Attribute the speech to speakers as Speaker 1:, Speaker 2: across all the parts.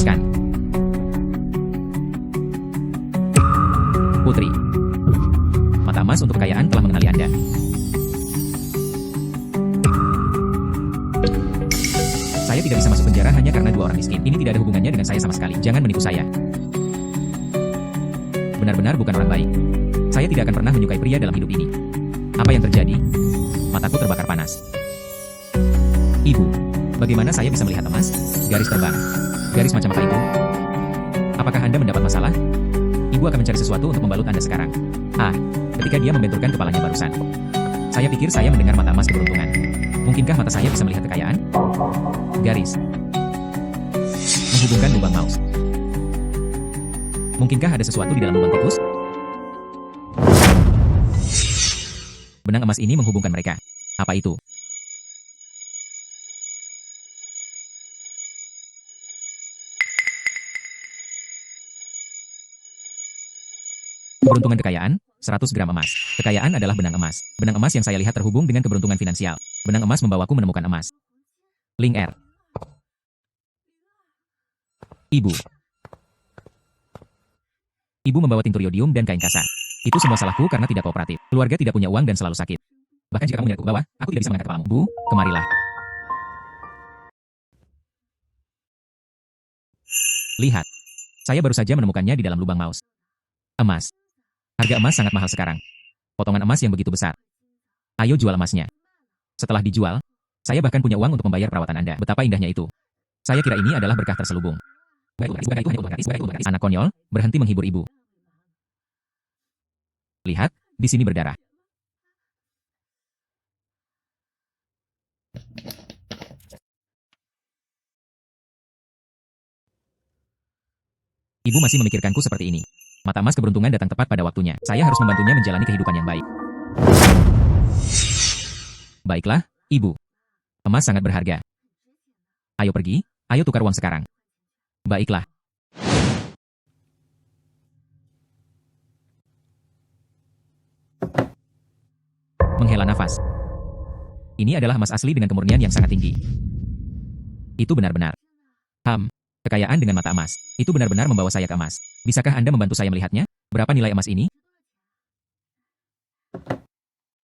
Speaker 1: Lepaskan. Putri. Mata emas untuk kekayaan telah mengenali Anda. Saya tidak bisa masuk penjara hanya karena dua orang miskin. Ini tidak ada hubungannya dengan saya sama sekali. Jangan menipu saya. Benar-benar bukan orang baik. Saya tidak akan pernah menyukai pria dalam hidup ini. Apa yang terjadi? Mataku terbakar panas. Ibu, bagaimana saya bisa melihat emas? Garis terbang. Garis macam apa itu? Apakah Anda mendapat masalah? Ibu akan mencari sesuatu untuk membalut Anda sekarang. Ketika dia membenturkan kepalanya barusan. Saya pikir saya mendengar mata emas keberuntungan. Mungkinkah mata saya bisa melihat kekayaan? Garis. Menghubungkan lubang mouse. Mungkinkah ada sesuatu di dalam lubang tikus? Benang emas ini menghubungkan mereka. Apa itu? Keberuntungan kekayaan, 100 gram emas. Kekayaan adalah benang emas. Benang emas yang saya lihat terhubung dengan keberuntungan finansial. Benang emas membawaku menemukan emas. Link R. Ibu. Ibu membawa tintur yodium dan kain kasa. Itu semua salahku karena tidak kooperatif. Keluarga tidak punya uang dan selalu sakit. Bahkan jika kamu menyerahku ke bawah, aku tidak bisa mengangkat kepalamu. Bu, kemarilah. Lihat. Saya baru saja menemukannya di dalam lubang mouse. Emas. Harga emas sangat mahal sekarang. Potongan emas yang begitu besar. Ayo jual emasnya. Setelah dijual, saya bahkan punya uang untuk membayar perawatan Anda. Betapa indahnya itu. Saya kira ini adalah berkah terselubung. Anak konyol, berhenti menghibur ibu. Lihat, di sini berdarah. Ibu masih memikirkanku seperti ini. Mata emas keberuntungan datang tepat pada waktunya. Saya harus membantunya menjalani kehidupan yang baik. Baiklah, Ibu. Emas sangat berharga. Ayo pergi, ayo tukar uang sekarang. Baiklah. Menghela nafas. Ini adalah emas asli dengan kemurnian yang sangat tinggi. Itu benar-benar. Kekayaan dengan mata emas. Itu benar-benar membawa saya ke emas. Bisakah Anda membantu saya melihatnya? Berapa nilai emas ini?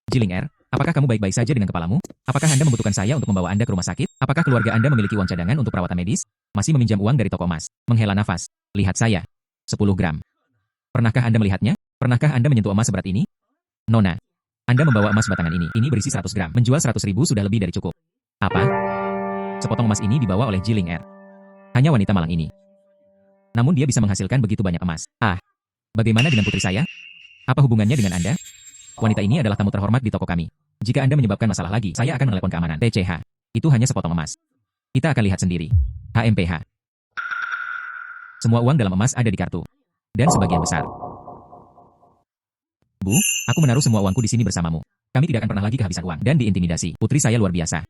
Speaker 1: Jiling R, apakah kamu baik-baik saja dengan kepalamu? Apakah Anda membutuhkan saya untuk membawa Anda ke rumah sakit? Apakah keluarga Anda memiliki uang cadangan untuk perawatan medis? Masih meminjam uang dari toko emas. Menghela nafas. Lihat saya. 10 gram. Pernahkah Anda melihatnya? Pernahkah Anda menyentuh emas seberat ini? Nona. Anda membawa emas batangan ini. Ini berisi 100 gram. Menjual 100.000 sudah lebih dari cukup. Apa? Sepotong emas ini dibawa oleh Jiling R. Hanya wanita malang ini. Namun dia bisa menghasilkan begitu banyak emas. Bagaimana dengan putri saya? Apa hubungannya dengan Anda? Wanita ini adalah tamu terhormat di toko kami. Jika Anda menyebabkan masalah lagi, saya akan menelepon keamanan. TCH. Itu hanya sepotong emas. Kita akan lihat sendiri. HMPH. Semua uang dalam emas ada di kartu. Dan sebagian besar. Bu, aku menaruh semua uangku di sini bersamamu. Kami tidak akan pernah lagi kehabisan uang. Dan diintimidasi. Putri saya luar biasa.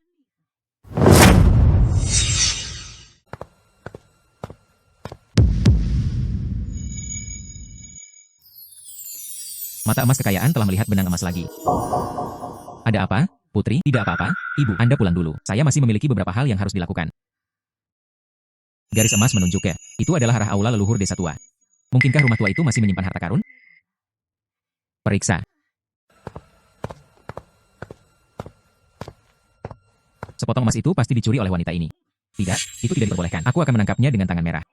Speaker 1: Mata emas kekayaan telah melihat benang emas lagi. Ada apa, Putri? Tidak apa-apa, Ibu. Anda pulang dulu. Saya masih memiliki beberapa hal yang harus dilakukan. Garis emas menunjuk ke. Itu adalah arah aula leluhur desa tua. Mungkinkah rumah tua itu masih menyimpan harta karun? Periksa. Sepotong emas itu pasti dicuri oleh wanita ini. Tidak, itu tidak diperbolehkan. Aku akan menangkapnya dengan tangan merah.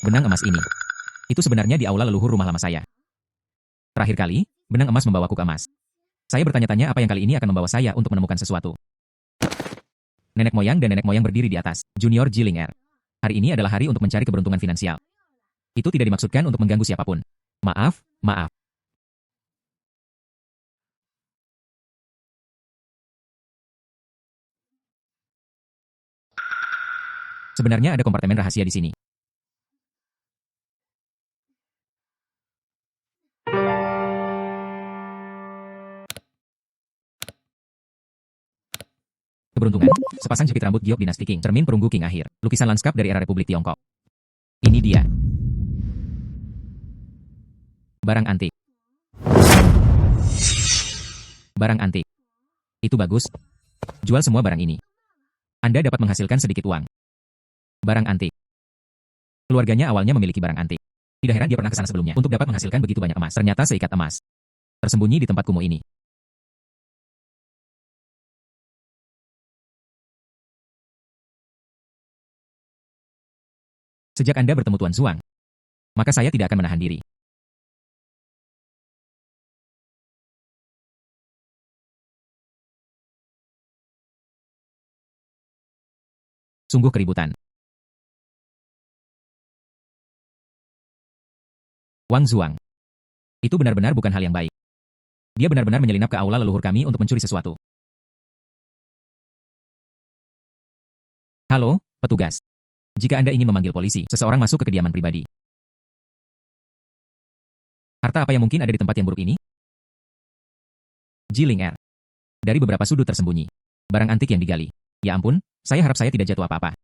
Speaker 1: Benang emas ini. Itu sebenarnya di aula leluhur rumah lama saya. Terakhir kali, benang emas membawaku ke emas. Saya bertanya-tanya apa yang kali ini akan membawa saya untuk menemukan sesuatu. Nenek moyang dan nenek moyang berdiri di atas. Junior Jiling R. Hari ini adalah hari untuk mencari keberuntungan finansial. Itu tidak dimaksudkan untuk mengganggu siapapun. Maaf. Sebenarnya ada kompartemen rahasia di sini. Keberuntungan, sepasang jepit rambut giok dinasti Qing, cermin perunggu Qing akhir, lukisan lanskap dari era Republik Tiongkok. Ini dia. Barang antik. Barang antik. Itu bagus. Jual semua barang ini. Anda dapat menghasilkan sedikit uang. Barang antik. Keluarganya awalnya memiliki barang antik. Tidak heran dia pernah ke sana sebelumnya untuk dapat menghasilkan begitu banyak emas. Ternyata seikat emas tersembunyi di tempat kumuh ini. Sejak Anda bertemu Tuan Zuang, maka saya tidak akan menahan diri. Sungguh keributan. Wang Zuang. Itu benar-benar bukan hal yang baik. Dia benar-benar menyelinap ke aula leluhur kami untuk mencuri sesuatu. Halo, petugas. Jika Anda ingin memanggil polisi, seseorang masuk ke kediaman pribadi. Harta apa yang mungkin ada di tempat yang buruk ini? Jiling Er. Dari beberapa sudut tersembunyi. Barang antik yang digali. Ya ampun, saya harap saya tidak jatuh apa-apa.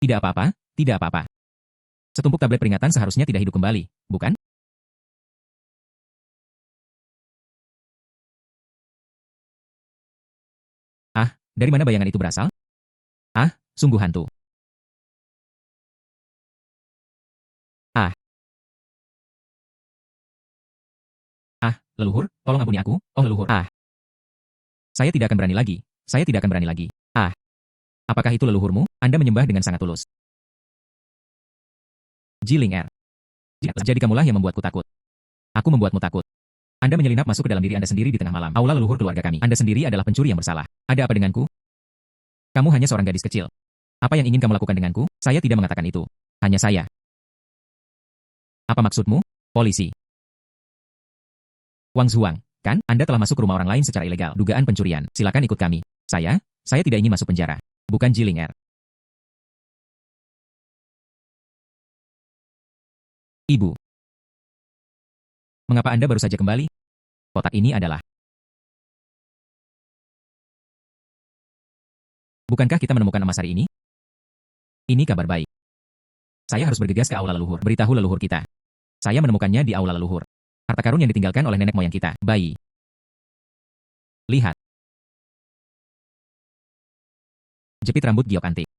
Speaker 1: Tidak apa-apa, tidak apa-apa. Setumpuk tablet peringatan seharusnya tidak hidup kembali, bukan? Ah, dari mana bayangan itu berasal? Ah, sungguh hantu. Ah, leluhur, tolong ampuni aku, oh leluhur. Ah, saya tidak akan berani lagi. Saya tidak akan berani lagi. Ah, apakah itu leluhurmu? Anda menyembah dengan sangat tulus. Jiling Er. Jadi kamulah yang membuatku takut. Aku membuatmu takut. Anda menyelinap masuk ke dalam diri Anda sendiri di tengah malam. Aula leluhur keluarga kami. Anda sendiri adalah pencuri yang bersalah. Ada apa denganku? Kamu hanya seorang gadis kecil. Apa yang ingin kamu lakukan denganku? Saya tidak mengatakan itu. Hanya saya. Apa maksudmu? Polisi. Wang Zuang, kan? Anda telah masuk ke rumah orang lain secara ilegal. Dugaan pencurian. Silakan ikut kami. Saya tidak ingin masuk penjara. Bukan Jiling Er. Ibu. Mengapa Anda baru saja kembali? Kotak ini adalah... Bukankah kita menemukan emas hari ini? Ini kabar baik. Saya harus bergegas ke aula leluhur. Beritahu leluhur kita. Saya menemukannya di aula leluhur. Harta karun yang ditinggalkan oleh nenek moyang kita. Bayi. Lihat. Jepit rambut giok antik.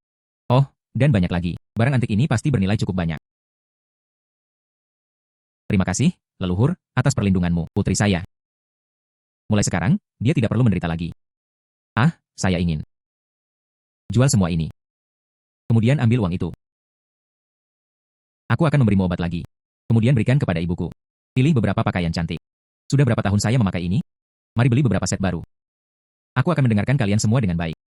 Speaker 1: Oh, dan banyak lagi. Barang antik ini pasti bernilai cukup banyak. Terima kasih, leluhur, atas perlindunganmu, putri saya. Mulai sekarang, dia tidak perlu menderita lagi. Ah, saya ingin. Jual semua ini. Kemudian ambil uang itu. Aku akan memberimu obat lagi. Kemudian berikan kepada ibuku. Pilih beberapa pakaian cantik. Sudah berapa tahun saya memakai ini? Mari beli beberapa set baru. Aku akan mendengarkan kalian semua dengan baik.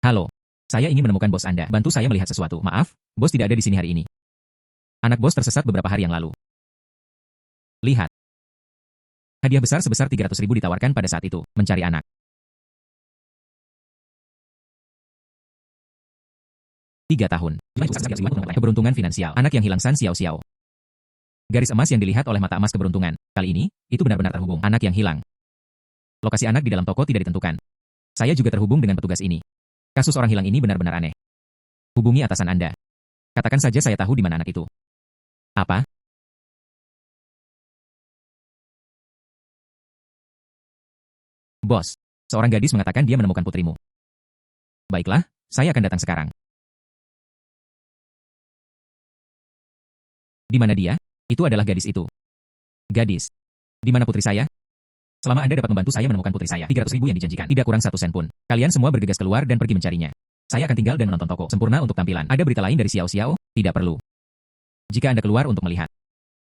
Speaker 1: Halo. Saya ingin menemukan bos Anda. Bantu saya melihat sesuatu. Maaf, bos tidak ada di sini hari ini. Anak bos tersesat beberapa hari yang lalu. Lihat. Hadiah besar sebesar 300.000 ditawarkan pada saat itu. Mencari anak. 3 tahun. Keberuntungan finansial. Anak yang hilang San Xiao Xiao. Garis emas yang dilihat oleh mata emas keberuntungan. Kali ini, itu benar-benar terhubung. Anak yang hilang. Lokasi anak di dalam toko tidak ditentukan. Saya juga terhubung dengan petugas ini. Kasus orang hilang ini benar-benar aneh. Hubungi atasan Anda. Katakan saja saya tahu di mana anak itu. Apa? Bos. Seorang gadis mengatakan dia menemukan putrimu. Baiklah, saya akan datang sekarang. Di mana dia? Itu adalah gadis itu. Gadis. Di mana putri saya? Selama Anda dapat membantu saya menemukan putri saya, 300.000 yang dijanjikan, tidak kurang 1 sen pun. Kalian semua bergegas keluar dan pergi mencarinya. Saya akan tinggal dan menonton toko. Sempurna untuk tampilan. Ada berita lain dari Xiao Xiao? Tidak perlu. Jika Anda keluar untuk melihat.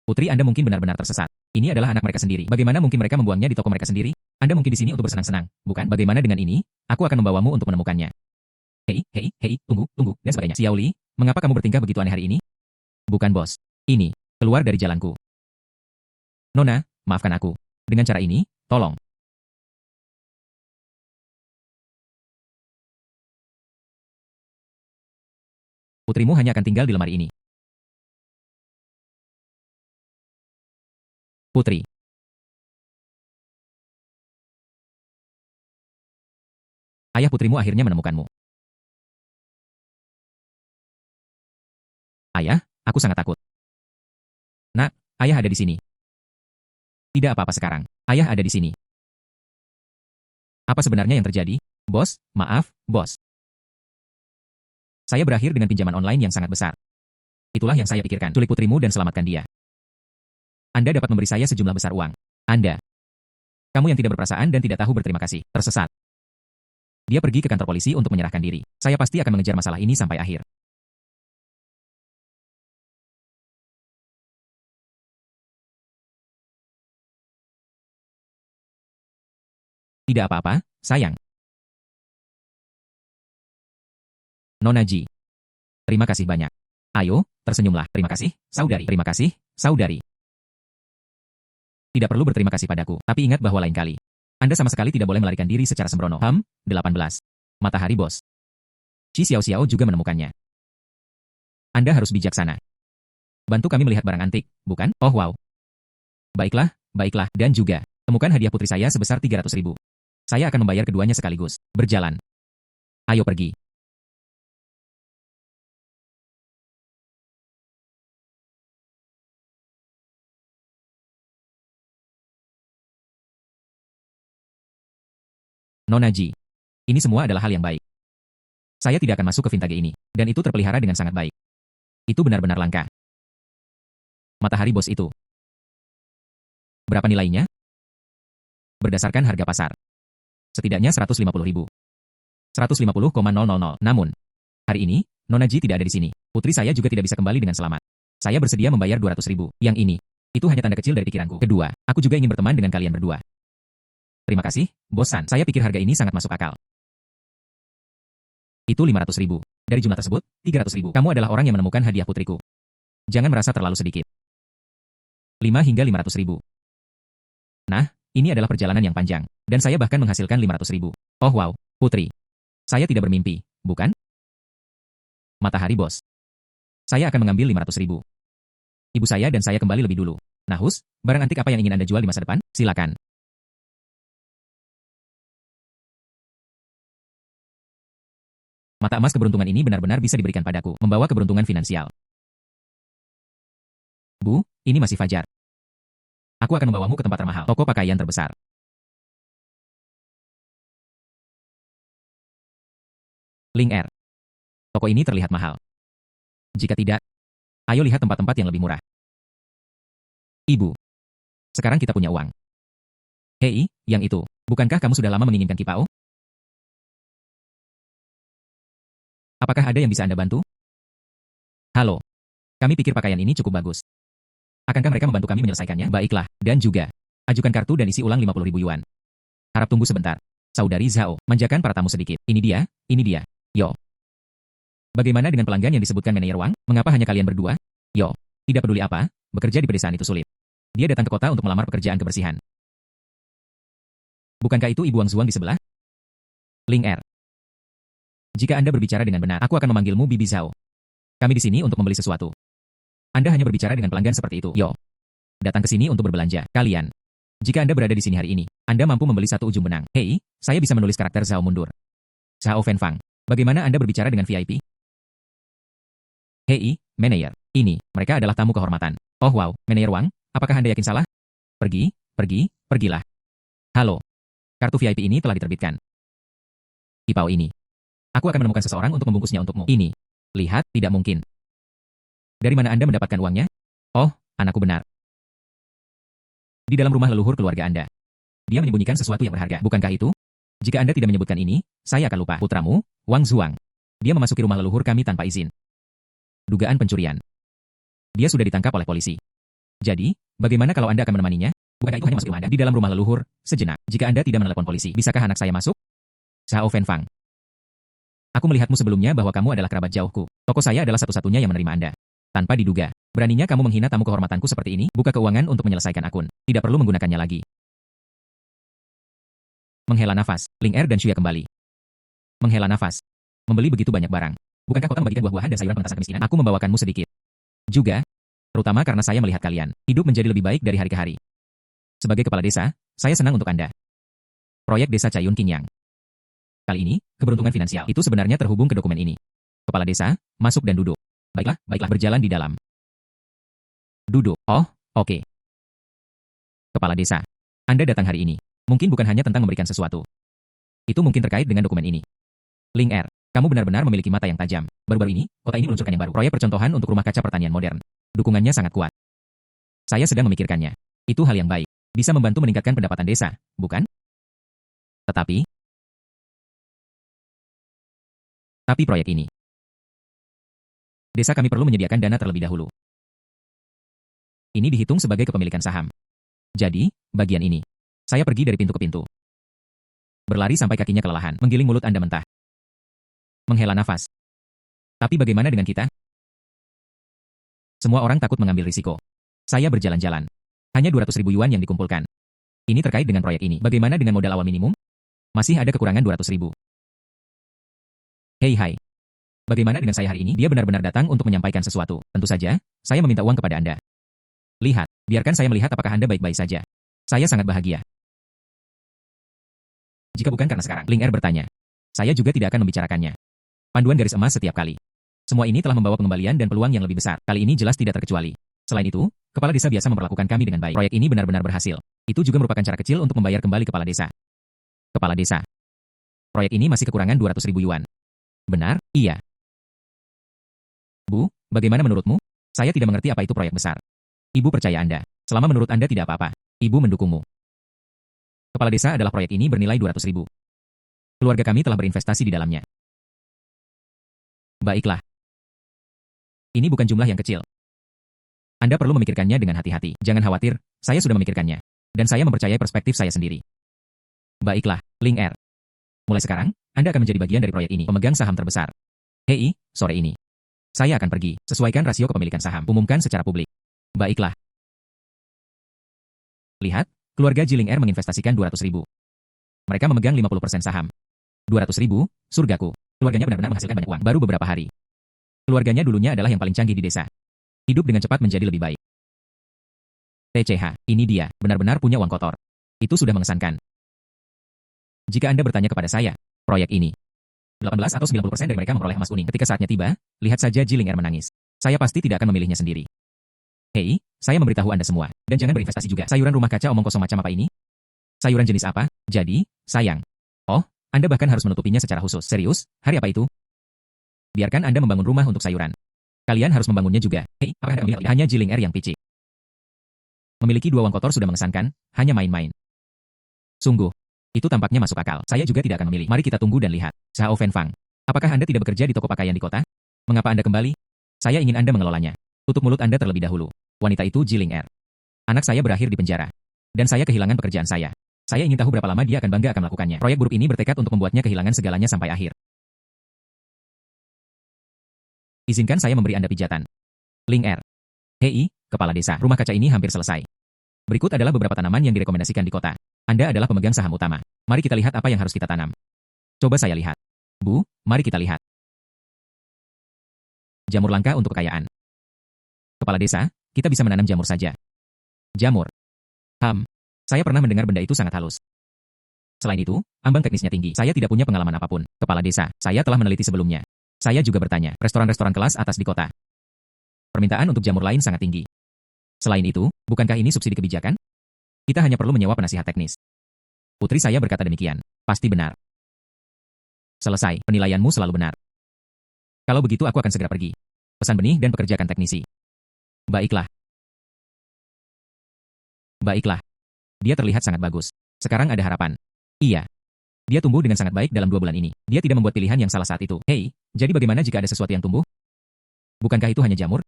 Speaker 1: Putri Anda mungkin benar-benar tersesat. Ini adalah anak mereka sendiri. Bagaimana mungkin mereka membuangnya di toko mereka sendiri? Anda mungkin di sini untuk bersenang-senang, bukan? Bagaimana dengan ini? Aku akan membawamu untuk menemukannya. Hei, tunggu, dan sebagainya. Xiao Li, mengapa kamu bertingkah begitu aneh hari ini? Bukan bos. Ini, keluar dari jalanku. Nona, maafkan aku. Dengan cara ini, tolong. Putrimu hanya akan tinggal di lemari ini. Putri. Ayah putrimu akhirnya menemukanmu. Ayah, aku sangat takut. Nak, ayah ada di sini. Tidak apa-apa sekarang. Ayah ada di sini. Apa sebenarnya yang terjadi? Bos, maaf, bos. Saya berakhir dengan pinjaman online yang sangat besar. Itulah yang saya pikirkan. Culik putrimu dan selamatkan dia. Anda dapat memberi saya sejumlah besar uang. Anda. Kamu yang tidak berperasaan dan tidak tahu berterima kasih. Tersesat. Dia pergi ke kantor polisi untuk menyerahkan diri. Saya pasti akan mengejar masalah ini sampai akhir. Tidak apa-apa, sayang. Nona Ji. Terima kasih banyak. Ayo, tersenyumlah. Terima kasih, saudari. Terima kasih, saudari. Tidak perlu berterima kasih padaku, tapi ingat bahwa lain kali. Anda sama sekali tidak boleh melarikan diri secara sembrono. 18. Matahari bos. Chi Xiao Xiao juga menemukannya. Anda harus bijaksana. Bantu kami melihat barang antik, bukan? Oh wow. Baiklah, baiklah. Dan juga, temukan hadiah putri saya sebesar 300.000. Saya akan membayar keduanya sekaligus. Berjalan. Ayo pergi. Nona Ji. Ini semua adalah hal yang baik. Saya tidak akan masuk ke vintage ini, dan itu terpelihara dengan sangat baik. Itu benar-benar langka. Matahari bos itu. Berapa nilainya? Berdasarkan harga pasar. Setidaknya 150.000. 150,000. Namun, hari ini, Nona Ji tidak ada di sini. Putri saya juga tidak bisa kembali dengan selamat. Saya bersedia membayar 200.000. Yang ini, itu hanya tanda kecil dari pikiranku. Kedua, aku juga ingin berteman dengan kalian berdua. Terima kasih, bosan. Saya pikir harga ini sangat masuk akal. Itu 500.000. Dari jumlah tersebut, 300.000. Kamu adalah orang yang menemukan hadiah putriku. Jangan merasa terlalu sedikit. 5 hingga 500.000. Nah, ini adalah perjalanan yang panjang. Dan saya bahkan menghasilkan 500.000. Oh wow, putri. Saya tidak bermimpi, bukan? Matahari bos. Saya akan mengambil 500.000. Ibu saya dan saya kembali lebih dulu. Nahus, barang antik apa yang ingin Anda jual di masa depan? Silakan. Mata emas keberuntungan ini benar-benar bisa diberikan padaku, membawa keberuntungan finansial. Bu, ini masih fajar. Aku akan membawamu ke tempat termahal, toko pakaian terbesar. Ling Er. Toko ini terlihat mahal. Jika tidak, ayo lihat tempat-tempat yang lebih murah. Ibu. Sekarang kita punya uang. Hei, yang itu. Bukankah kamu sudah lama menginginkan kipao? Apakah ada yang bisa Anda bantu? Halo. Kami pikir pakaian ini cukup bagus. Akankah mereka membantu kami menyelesaikannya? Baiklah. Dan juga, ajukan kartu dan isi ulang 50.000 yuan. Harap tunggu sebentar. Saudari Zhao, manjakan para tamu sedikit. Ini dia, ini dia. Yo. Bagaimana dengan pelanggan yang disebutkan manajer Wang? Mengapa hanya kalian berdua? Yo. Tidak peduli apa, bekerja di pedesaan itu sulit. Dia datang ke kota untuk melamar pekerjaan kebersihan. Bukankah itu Ibu Wang Zuang di sebelah? Ling Er. Jika Anda berbicara dengan benar, aku akan memanggilmu Bibi Zhao. Kami di sini untuk membeli sesuatu. Anda hanya berbicara dengan pelanggan seperti itu. Yo. Datang ke sini untuk berbelanja. Kalian. Jika Anda berada di sini hari ini, Anda mampu membeli satu ujung benang. Hei, saya bisa menulis karakter Zhao mundur. Zhao Fenfang. Bagaimana Anda berbicara dengan VIP? Hei, manajer. Ini, mereka adalah tamu kehormatan. Oh wow, manajer Wang, apakah Anda yakin salah? Pergi, pergilah. Halo. Kartu VIP ini telah diterbitkan. Kipao ini. Aku akan menemukan seseorang untuk membungkusnya untukmu. Ini. Lihat, tidak mungkin. Dari mana Anda mendapatkan uangnya? Oh, anakku benar. Di dalam rumah leluhur keluarga Anda. Dia menyembunyikan sesuatu yang berharga. Bukankah itu? Jika Anda tidak menyebutkan ini, saya akan lupa. Putramu, Wang Zuang. Dia memasuki rumah leluhur kami tanpa izin. Dugaan pencurian. Dia sudah ditangkap oleh polisi. Jadi, bagaimana kalau Anda akan menemaninya? Bukankah itu hanya masuk rumah Anda? Di dalam rumah leluhur, sejenak. Jika Anda tidak menelepon polisi, bisakah anak saya masuk? Zhao Fenfang. Aku melihatmu sebelumnya bahwa kamu adalah kerabat jauhku. Toko saya adalah satu-satunya yang menerima Anda. Tanpa diduga. Beraninya kamu menghina tamu kehormatanku seperti ini? Buka keuangan untuk menyelesaikan akun. Tidak perlu menggunakannya lagi. Menghela nafas. Ling Er dan Shuya kembali. Menghela nafas. Membeli begitu banyak barang. Bukankah kota membagikan buah-buahan dan sayuran pengentasan kemiskinan? Aku membawakanmu sedikit. Juga, terutama karena saya melihat kalian hidup menjadi lebih baik dari hari ke hari. Sebagai kepala desa, saya senang untuk Anda. Proyek Desa Cayun Qingyang. Kali ini, keberuntungan finansial itu sebenarnya terhubung ke dokumen ini. Kepala desa, masuk dan duduk. Baiklah, baiklah, berjalan di dalam. Duduk. Oh, oke. Kepala desa, Anda datang hari ini. Mungkin bukan hanya tentang memberikan sesuatu. Itu mungkin terkait dengan dokumen ini. Ling Er, kamu benar-benar memiliki mata yang tajam. Baru-baru ini, kota ini meluncurkan yang baru. Proyek percontohan untuk rumah kaca pertanian modern. Dukungannya sangat kuat. Saya sedang memikirkannya. Itu hal yang baik. Bisa membantu meningkatkan pendapatan desa, bukan? Tetapi proyek ini. Desa kami perlu menyediakan dana terlebih dahulu. Ini dihitung sebagai kepemilikan saham. Jadi, bagian ini. Saya pergi dari pintu ke pintu. Berlari sampai kakinya kelelahan, menggiling mulut Anda mentah. Menghela nafas. Tapi bagaimana dengan kita? Semua orang takut mengambil risiko. Saya berjalan-jalan. Hanya 200.000 yuan yang dikumpulkan. Ini terkait dengan proyek ini. Bagaimana dengan modal awal minimum? Masih ada kekurangan 200.000. Hei hai. Bagaimana dengan saya hari ini? Dia benar-benar datang untuk menyampaikan sesuatu. Tentu saja, saya meminta uang kepada Anda. Lihat, biarkan saya melihat apakah Anda baik-baik saja. Saya sangat bahagia. Jika bukan karena sekarang, Ling Er bertanya. Saya juga tidak akan membicarakannya. Panduan garis emas setiap kali. Semua ini telah membawa pengembalian dan peluang yang lebih besar. Kali ini jelas tidak terkecuali. Selain itu, kepala desa biasa memperlakukan kami dengan baik. Proyek ini benar-benar berhasil. Itu juga merupakan cara kecil untuk membayar kembali kepala desa. Kepala desa. Proyek ini masih kekurangan 200.000 yuan. Benar? Iya. Bu, bagaimana menurutmu? Saya tidak mengerti apa itu proyek besar. Ibu percaya Anda. Selama menurut Anda tidak apa-apa, Ibu mendukungmu. Kepala desa adalah proyek ini bernilai 200.000. Keluarga kami telah berinvestasi di dalamnya. Baiklah. Ini bukan jumlah yang kecil. Anda perlu memikirkannya dengan hati-hati. Jangan khawatir, saya sudah memikirkannya. Dan saya mempercayai perspektif saya sendiri. Baiklah, Ling Er. Mulai sekarang, Anda akan menjadi bagian dari proyek ini, pemegang saham terbesar. Hei, sore ini. Saya akan pergi, sesuaikan rasio kepemilikan saham, umumkan secara publik. Baiklah. Lihat, keluarga Jiling Er menginvestasikan 200.000. Mereka memegang 50% saham. 200.000, surgaku. Keluarganya benar-benar menghasilkan banyak uang, baru beberapa hari. Keluarganya dulunya adalah yang paling canggih di desa. Hidup dengan cepat menjadi lebih baik. TCH, ini dia, benar-benar punya uang kotor. Itu sudah mengesankan. Jika Anda bertanya kepada saya, proyek ini, 18 atau 90% dari mereka memperoleh emas kuning. Ketika saatnya tiba, lihat saja Jiling Er menangis. Saya pasti tidak akan memilihnya sendiri. Hei, saya memberitahu Anda semua. Dan jangan berinvestasi juga. Sayuran rumah kaca omong kosong macam apa ini? Sayuran jenis apa? Jadi, sayang. Oh, Anda bahkan harus menutupinya secara khusus. Serius? Hari apa itu? Biarkan Anda membangun rumah untuk sayuran. Kalian harus membangunnya juga. Hei, apakah Anda melihat? Hanya Jiling Er yang picik. Memiliki 2 uang kotor sudah mengesankan, hanya main-main. Sungguh. Itu tampaknya masuk akal. Saya juga tidak akan memilih. Mari kita tunggu dan lihat. Xiao Fenfang. Apakah Anda tidak bekerja di toko pakaian di kota? Mengapa Anda kembali? Saya ingin Anda mengelolanya. Tutup mulut Anda terlebih dahulu. Wanita itu Jiling Er. Anak saya berakhir di penjara. Dan saya kehilangan pekerjaan saya. Saya ingin tahu berapa lama dia akan bangga akan melakukannya. Proyek buruk ini bertekad untuk membuatnya kehilangan segalanya sampai akhir. Izinkan saya memberi Anda pijatan. Ling Er. Hei, kepala desa. Rumah kaca ini hampir selesai. Berikut adalah beberapa tanaman yang direkomendasikan di kota. Anda adalah pemegang saham utama. Mari kita lihat apa yang harus kita tanam. Coba saya lihat. Bu, mari kita lihat. Jamur langka untuk kekayaan. Kepala desa, kita bisa menanam jamur saja. Jamur. Saya pernah mendengar benda itu sangat halus. Selain itu, ambang teknisnya tinggi. Saya tidak punya pengalaman apapun. Kepala desa, saya telah meneliti sebelumnya. Saya juga bertanya, restoran-restoran kelas atas di kota. Permintaan untuk jamur lain sangat tinggi. Selain itu, bukankah ini subsidi kebijakan? Kita hanya perlu menyewa penasihat teknis. Putri saya berkata demikian. Pasti benar. Selesai, penilaianmu selalu benar. Kalau begitu aku akan segera pergi. Pesan benih dan pekerjakan teknisi. Baiklah. Baiklah. Dia terlihat sangat bagus. Sekarang ada harapan. Iya. Dia tumbuh dengan sangat baik dalam 2 bulan ini. Dia tidak membuat pilihan yang salah saat itu. Hei, jadi bagaimana jika ada sesuatu yang tumbuh? Bukankah itu hanya jamur?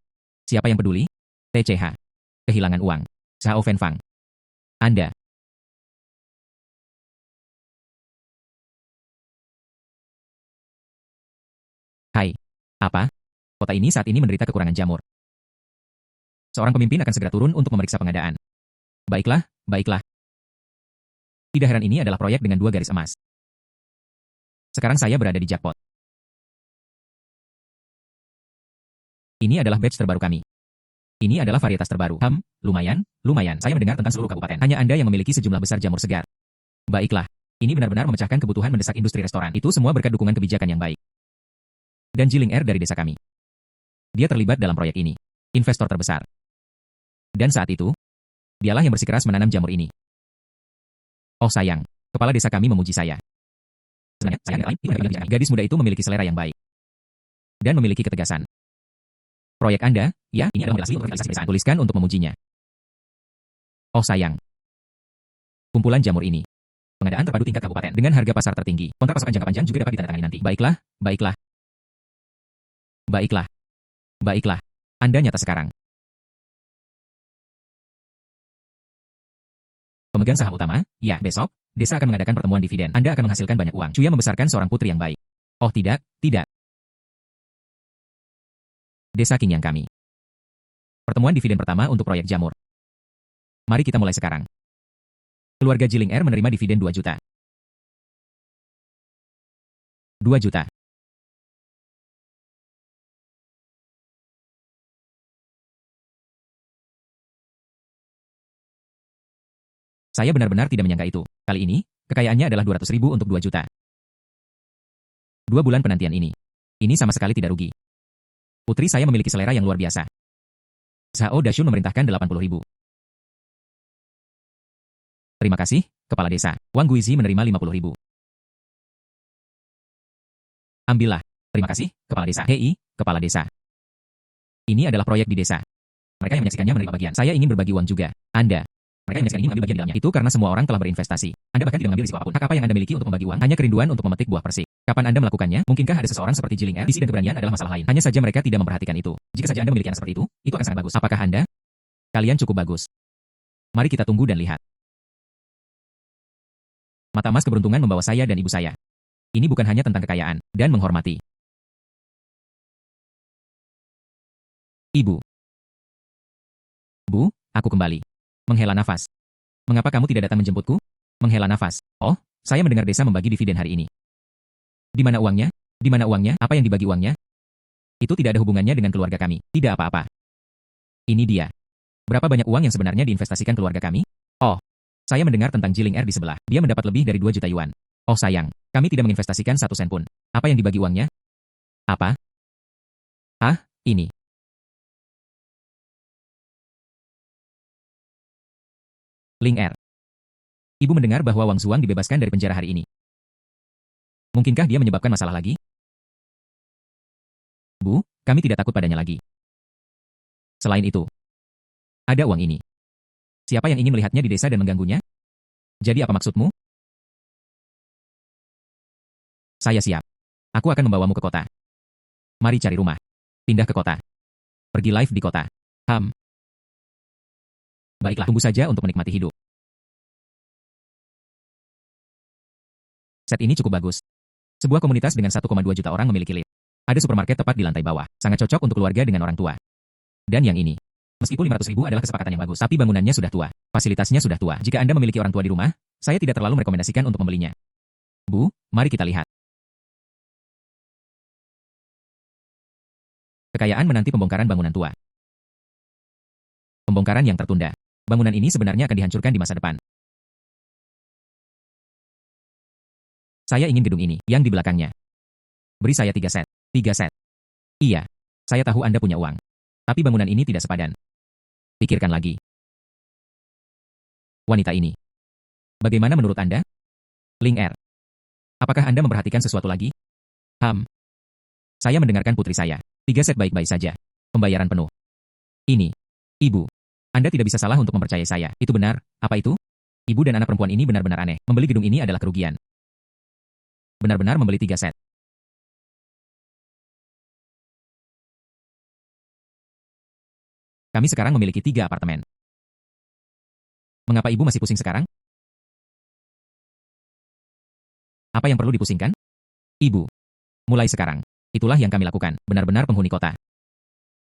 Speaker 1: Siapa yang peduli? TCH. Kehilangan uang. Xiao Fenfang. Anda. Hai. Apa? Kota ini saat ini menderita kekurangan jamur. Seorang pemimpin akan segera turun untuk memeriksa pengadaan. Baiklah, baiklah. Tidak heran ini adalah proyek dengan 2 garis emas. Sekarang saya berada di jackpot. Ini adalah batch terbaru kami. Ini adalah varietas terbaru. Lumayan. Saya mendengar tentang seluruh kabupaten. Hanya Anda yang memiliki sejumlah besar jamur segar. Baiklah. Ini benar-benar memecahkan kebutuhan mendesak industri restoran. Itu semua berkat dukungan kebijakan yang baik. Dan Jiling Er dari desa kami. Dia terlibat dalam proyek ini. Investor terbesar. Dan saat itu, dialah yang bersikeras menanam jamur ini. Oh sayang, kepala desa kami memuji saya. Sebenarnya, saya adalah gadis muda itu memiliki selera yang baik. Dan memiliki ketegasan. Proyek Anda, ya, ini adalah realisasi desa. Tuliskan untuk memujinya. Oh sayang. Kumpulan jamur ini. Pengadaan terpadu tingkat kabupaten dengan harga pasar tertinggi. Kontrak pasokan jangka panjang juga dapat ditandatangani nanti. Baiklah, baiklah. Baiklah. Baiklah. Anda nyata sekarang. Pemegang saham utama, ya, besok, desa akan mengadakan pertemuan dividen. Anda akan menghasilkan banyak uang. Cuya membesarkan seorang putri yang baik. Oh tidak, tidak. Desa King yang kami. Pertemuan dividen pertama untuk proyek jamur. Mari kita mulai sekarang. Keluarga Jiling Er menerima dividen 2 juta. 2 juta. Saya benar-benar tidak menyangka itu. Kali ini, kekayaannya adalah 200.000 untuk 2 juta. 2 bulan penantian ini. Ini sama sekali tidak rugi. Putri saya memiliki selera yang luar biasa. Zhao Dashun memerintahkan 80.000. Terima kasih, Kepala Desa. Wang Guizi menerima 50.000. Ambillah. Terima kasih, Kepala Desa. Hei, Kepala Desa. Ini adalah proyek di desa. Mereka yang menyaksikannya menerima bagian. Saya ingin berbagi uang juga. Anda. Mereka yang menyaksikan ini mengambil bagian di dalamnya. Itu karena semua orang telah berinvestasi. Anda bahkan tidak mengambil risiko apapun. Hak apa yang Anda miliki untuk membagi uang? Hanya kerinduan untuk memetik buah persik. Kapan Anda melakukannya? Mungkinkah ada seseorang seperti Jiling Er? Visi dan keberanian adalah masalah lain. Hanya saja mereka tidak memperhatikan itu. Jika saja Anda memiliki anak seperti itu akan sangat bagus. Apakah Anda? Kalian cukup bagus. Mari kita tunggu dan lihat. Mata emas keberuntungan membawa saya dan ibu saya. Ini bukan hanya tentang kekayaan dan menghormati. Ibu. Bu, aku kembali. Menghela nafas. Mengapa kamu tidak datang menjemputku? Menghela nafas. Oh, saya mendengar desa membagi dividen hari ini. Di mana uangnya? Di mana uangnya? Apa yang dibagi uangnya? Itu tidak ada hubungannya dengan keluarga kami. Tidak apa-apa. Ini dia. Berapa banyak uang yang sebenarnya diinvestasikan keluarga kami? Oh, saya mendengar tentang Jiling Er di sebelah. Dia mendapat lebih dari 2 juta yuan. Oh sayang, kami tidak menginvestasikan 1 sen pun. Apa yang dibagi uangnya? Apa? Ah, ini. Ling Er. Ibu mendengar bahwa Wang Zuang dibebaskan dari penjara hari ini. Mungkinkah dia menyebabkan masalah lagi? Bu, kami tidak takut padanya lagi. Selain itu, ada uang ini. Siapa yang ingin melihatnya di desa dan mengganggunya? Jadi apa maksudmu? Saya siap. Aku akan membawamu ke kota. Mari cari rumah. Pindah ke kota. Pergi live di kota. Baiklah, tunggu saja untuk menikmati hidup. Set ini cukup bagus. Sebuah komunitas dengan 1,2 juta orang memiliki lift. Ada supermarket tepat di lantai bawah. Sangat cocok untuk keluarga dengan orang tua. Dan yang ini. Meskipun 500.000 adalah kesepakatan yang bagus, tapi bangunannya sudah tua. Fasilitasnya sudah tua. Jika Anda memiliki orang tua di rumah, saya tidak terlalu merekomendasikan untuk membelinya. Bu, mari kita lihat. Kekayaan menanti pembongkaran bangunan tua. Pembongkaran yang tertunda. Bangunan ini sebenarnya akan dihancurkan di masa depan. Saya ingin gedung ini, yang di belakangnya. Beri saya 3 set. 3 set. Iya. Saya tahu Anda punya uang. Tapi bangunan ini tidak sepadan. Pikirkan lagi. Wanita ini. Bagaimana menurut Anda? Ling Er. Apakah Anda memperhatikan sesuatu lagi? Saya mendengarkan putri saya. 3 set baik-baik saja. Pembayaran penuh. Ini. Ibu. Anda tidak bisa salah untuk mempercayai saya. Itu benar. Apa itu? Ibu dan anak perempuan ini benar-benar aneh. Membeli gedung ini adalah kerugian. Benar-benar membeli 3 set. Kami sekarang memiliki 3 apartemen. Mengapa ibu masih pusing sekarang? Apa yang perlu dipusingkan? Ibu. Mulai sekarang. Itulah yang kami lakukan. Benar-benar penghuni kota.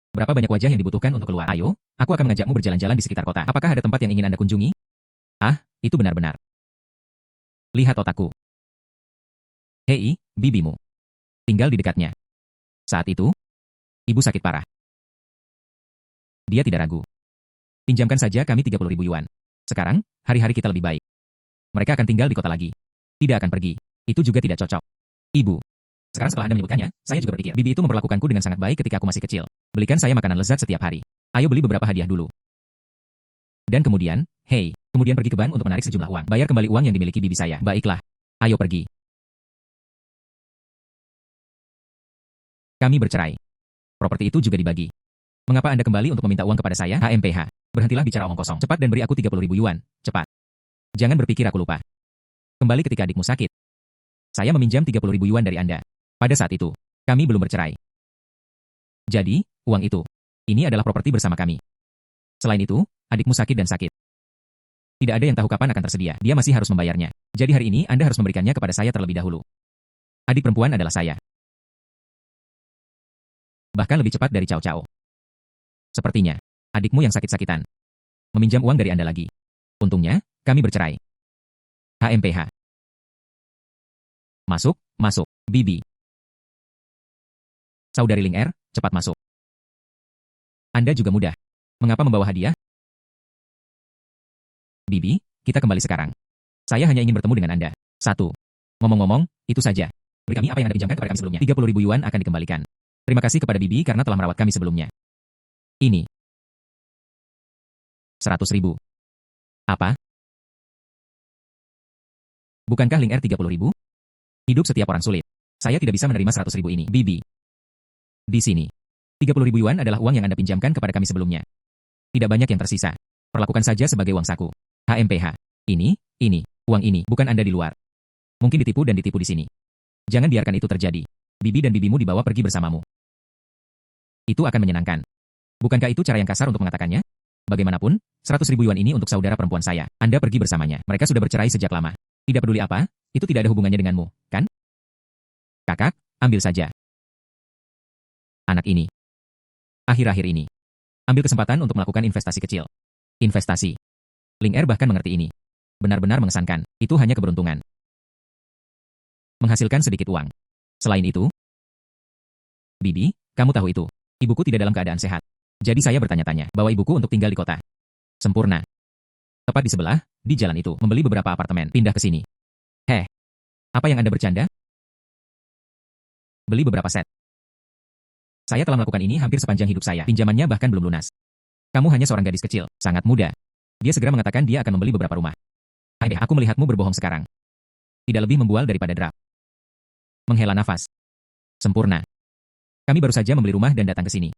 Speaker 1: Berapa banyak wajah yang dibutuhkan untuk keluar? Ayo, aku akan mengajakmu berjalan-jalan di sekitar kota. Apakah ada tempat yang ingin Anda kunjungi? Ah, itu benar-benar. Lihat otakku. Hei, bibimu. Tinggal di dekatnya. Saat itu, ibu sakit parah. Dia tidak ragu. Pinjamkan saja kami 30.000 yuan. Sekarang, hari-hari kita lebih baik. Mereka akan tinggal di kota lagi. Tidak akan pergi. Itu juga tidak cocok. Ibu. Sekarang setelah Anda menyebutkannya, saya juga berpikir, bibi itu memperlakukanku dengan sangat baik ketika aku masih kecil. Belikan saya makanan lezat setiap hari. Ayo beli beberapa hadiah dulu. Dan kemudian, kemudian pergi ke bank untuk menarik sejumlah uang. Bayar kembali uang yang dimiliki bibi saya. Baiklah. Ayo pergi. Kami bercerai. Properti itu juga dibagi. Mengapa Anda kembali untuk meminta uang kepada saya? HMPH. Berhentilah bicara omong kosong. Cepat dan beri aku 30.000 yuan. Cepat. Jangan berpikir aku lupa. Kembali ketika adikmu sakit. Saya meminjam 30.000 yuan dari Anda. Pada saat itu, kami belum bercerai. Jadi, uang itu. Ini adalah properti bersama kami. Selain itu, adikmu sakit dan sakit. Tidak ada yang tahu kapan akan tersedia. Dia masih harus membayarnya. Jadi hari ini Anda harus memberikannya kepada saya terlebih dahulu. Adik perempuan adalah saya. Bahkan lebih cepat dari Cao Cao. Sepertinya, adikmu yang sakit-sakitan. Meminjam uang dari Anda lagi. Untungnya, kami bercerai. HMPH. Masuk, masuk, Bibi. Saudari Ling Er, cepat masuk. Anda juga mudah. Mengapa membawa hadiah? Bibi, kita kembali sekarang. Saya hanya ingin bertemu dengan Anda. 1. Ngomong-ngomong, itu saja. Beri kami apa yang Anda pinjamkan kepada kami sebelumnya. 30.000 yuan akan dikembalikan. Terima kasih kepada Bibi karena telah merawat kami sebelumnya. Ini. 100.000. Apa? Bukankah Ling Er 30.000? Hidup setiap orang sulit. Saya tidak bisa menerima 100.000 ini. Bibi. Di sini. 30.000 yuan adalah uang yang Anda pinjamkan kepada kami sebelumnya. Tidak banyak yang tersisa. Perlakukan saja sebagai uang saku. HMPH. Ini, uang ini, bukan Anda di luar. Mungkin ditipu dan ditipu di sini. Jangan biarkan itu terjadi. Bibi dan bibimu dibawa pergi bersamamu. Itu akan menyenangkan. Bukankah itu cara yang kasar untuk mengatakannya? Bagaimanapun, 100.000 yuan ini untuk saudara perempuan saya. Anda pergi bersamanya. Mereka sudah bercerai sejak lama. Tidak peduli apa, itu tidak ada hubungannya denganmu, kan? Kakak, ambil saja. Anak ini. Akhir-akhir ini. Ambil kesempatan untuk melakukan investasi kecil. Investasi. Ling Er bahkan mengerti ini. Benar-benar mengesankan. Itu hanya keberuntungan. Menghasilkan sedikit uang. Selain itu, Bibi, kamu tahu itu. Ibuku tidak dalam keadaan sehat. Jadi saya bertanya-tanya, bawa ibuku untuk tinggal di kota. Sempurna. Tepat di sebelah, di jalan itu, membeli beberapa apartemen, pindah ke sini. Apa yang Anda bercanda? Beli beberapa set. Saya telah melakukan ini hampir sepanjang hidup saya. Pinjamannya bahkan belum lunas. Kamu hanya seorang gadis kecil, sangat muda. Dia segera mengatakan dia akan membeli beberapa rumah. Aku melihatmu berbohong sekarang. Tidak lebih membual daripada draft. Menghela nafas. Sempurna. Kami baru saja membeli rumah dan datang ke sini.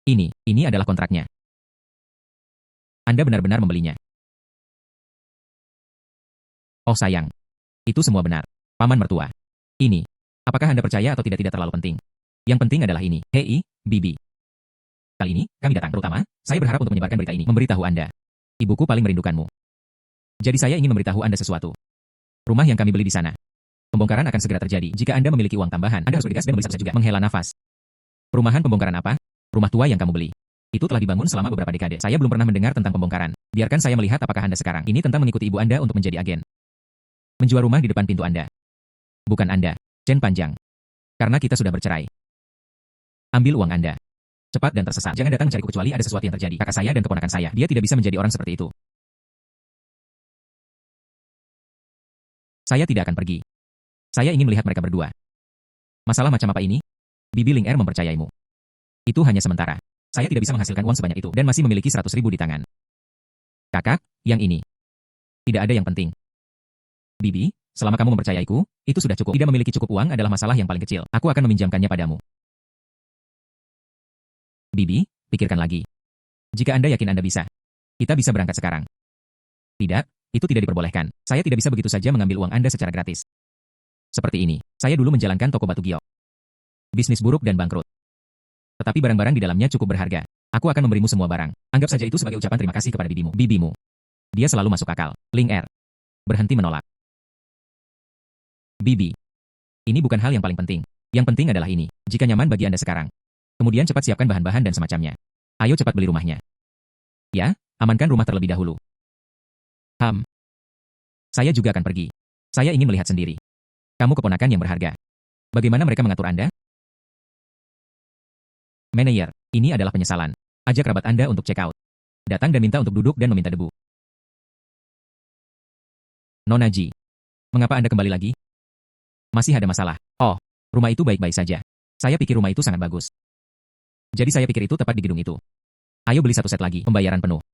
Speaker 1: Ini adalah kontraknya. Anda benar-benar membelinya. Oh sayang. Itu semua benar. Paman mertua. Ini. Apakah Anda percaya atau tidak terlalu penting. Yang penting adalah ini. Hei, Bibi. Kali ini, kami datang. Terutama, saya berharap untuk menyebarkan berita ini. Memberitahu Anda. Ibuku paling merindukanmu. Jadi saya ingin memberitahu Anda sesuatu. Rumah yang kami beli di sana. Pembongkaran akan segera terjadi. Jika Anda memiliki uang tambahan, Anda harus bergegas dan membeli satu juga. Menghela nafas. Perumahan pembongkaran apa? Rumah tua yang kamu beli. Itu telah dibangun selama beberapa dekade. Saya belum pernah mendengar tentang pembongkaran. Biarkan saya melihat apakah Anda sekarang. Ini tentang mengikuti ibu Anda untuk menjadi agen. Menjual rumah di depan pintu Anda. Bukan Anda. Chen Panjang. Karena kita sudah bercerai. Ambil uang Anda. Cepat dan tersesat. Jangan datang mencariku kecuali ada sesuatu yang terjadi. Kakak saya dan keponakan saya. Dia tidak bisa menjadi orang seperti itu. Saya tidak akan pergi. Saya ingin melihat mereka berdua. Masalah macam apa ini? Bibi Ling Er mempercayaimu. Itu hanya sementara. Saya tidak bisa menghasilkan uang sebanyak itu dan masih memiliki 100.000 di tangan. Kakak, yang ini. Tidak ada yang penting. Bibi, selama kamu mempercayaiku, itu sudah cukup. Tidak memiliki cukup uang adalah masalah yang paling kecil. Aku akan meminjamkannya padamu. Bibi, pikirkan lagi. Jika Anda yakin Anda bisa, kita bisa berangkat sekarang. Tidak, itu tidak diperbolehkan. Saya tidak bisa begitu saja mengambil uang Anda secara gratis. Seperti ini, saya dulu menjalankan toko batu giok. Bisnis buruk dan bangkrut. Tetapi barang-barang di dalamnya cukup berharga. Aku akan memberimu semua barang. Anggap saja itu sebagai ucapan terima kasih kepada bibimu. Bibimu. Dia selalu masuk akal. Ling Er. Berhenti menolak. Bibi. Ini bukan hal yang paling penting. Yang penting adalah ini. Jika nyaman bagi Anda sekarang. Kemudian cepat siapkan bahan-bahan dan semacamnya. Ayo cepat beli rumahnya. Ya, amankan rumah terlebih dahulu. Saya juga akan pergi. Saya ingin melihat sendiri. Kamu keponakan yang berharga. Bagaimana mereka mengatur Anda? Manajer, ini adalah penyesalan. Ajak kerabat Anda untuk check out. Datang dan minta untuk duduk dan meminta debu. Nona Ji, mengapa Anda kembali lagi? Masih ada masalah. Oh, rumah itu baik-baik saja. Saya pikir rumah itu sangat bagus. Jadi saya pikir itu tepat di gedung itu. Ayo beli satu set lagi, pembayaran penuh.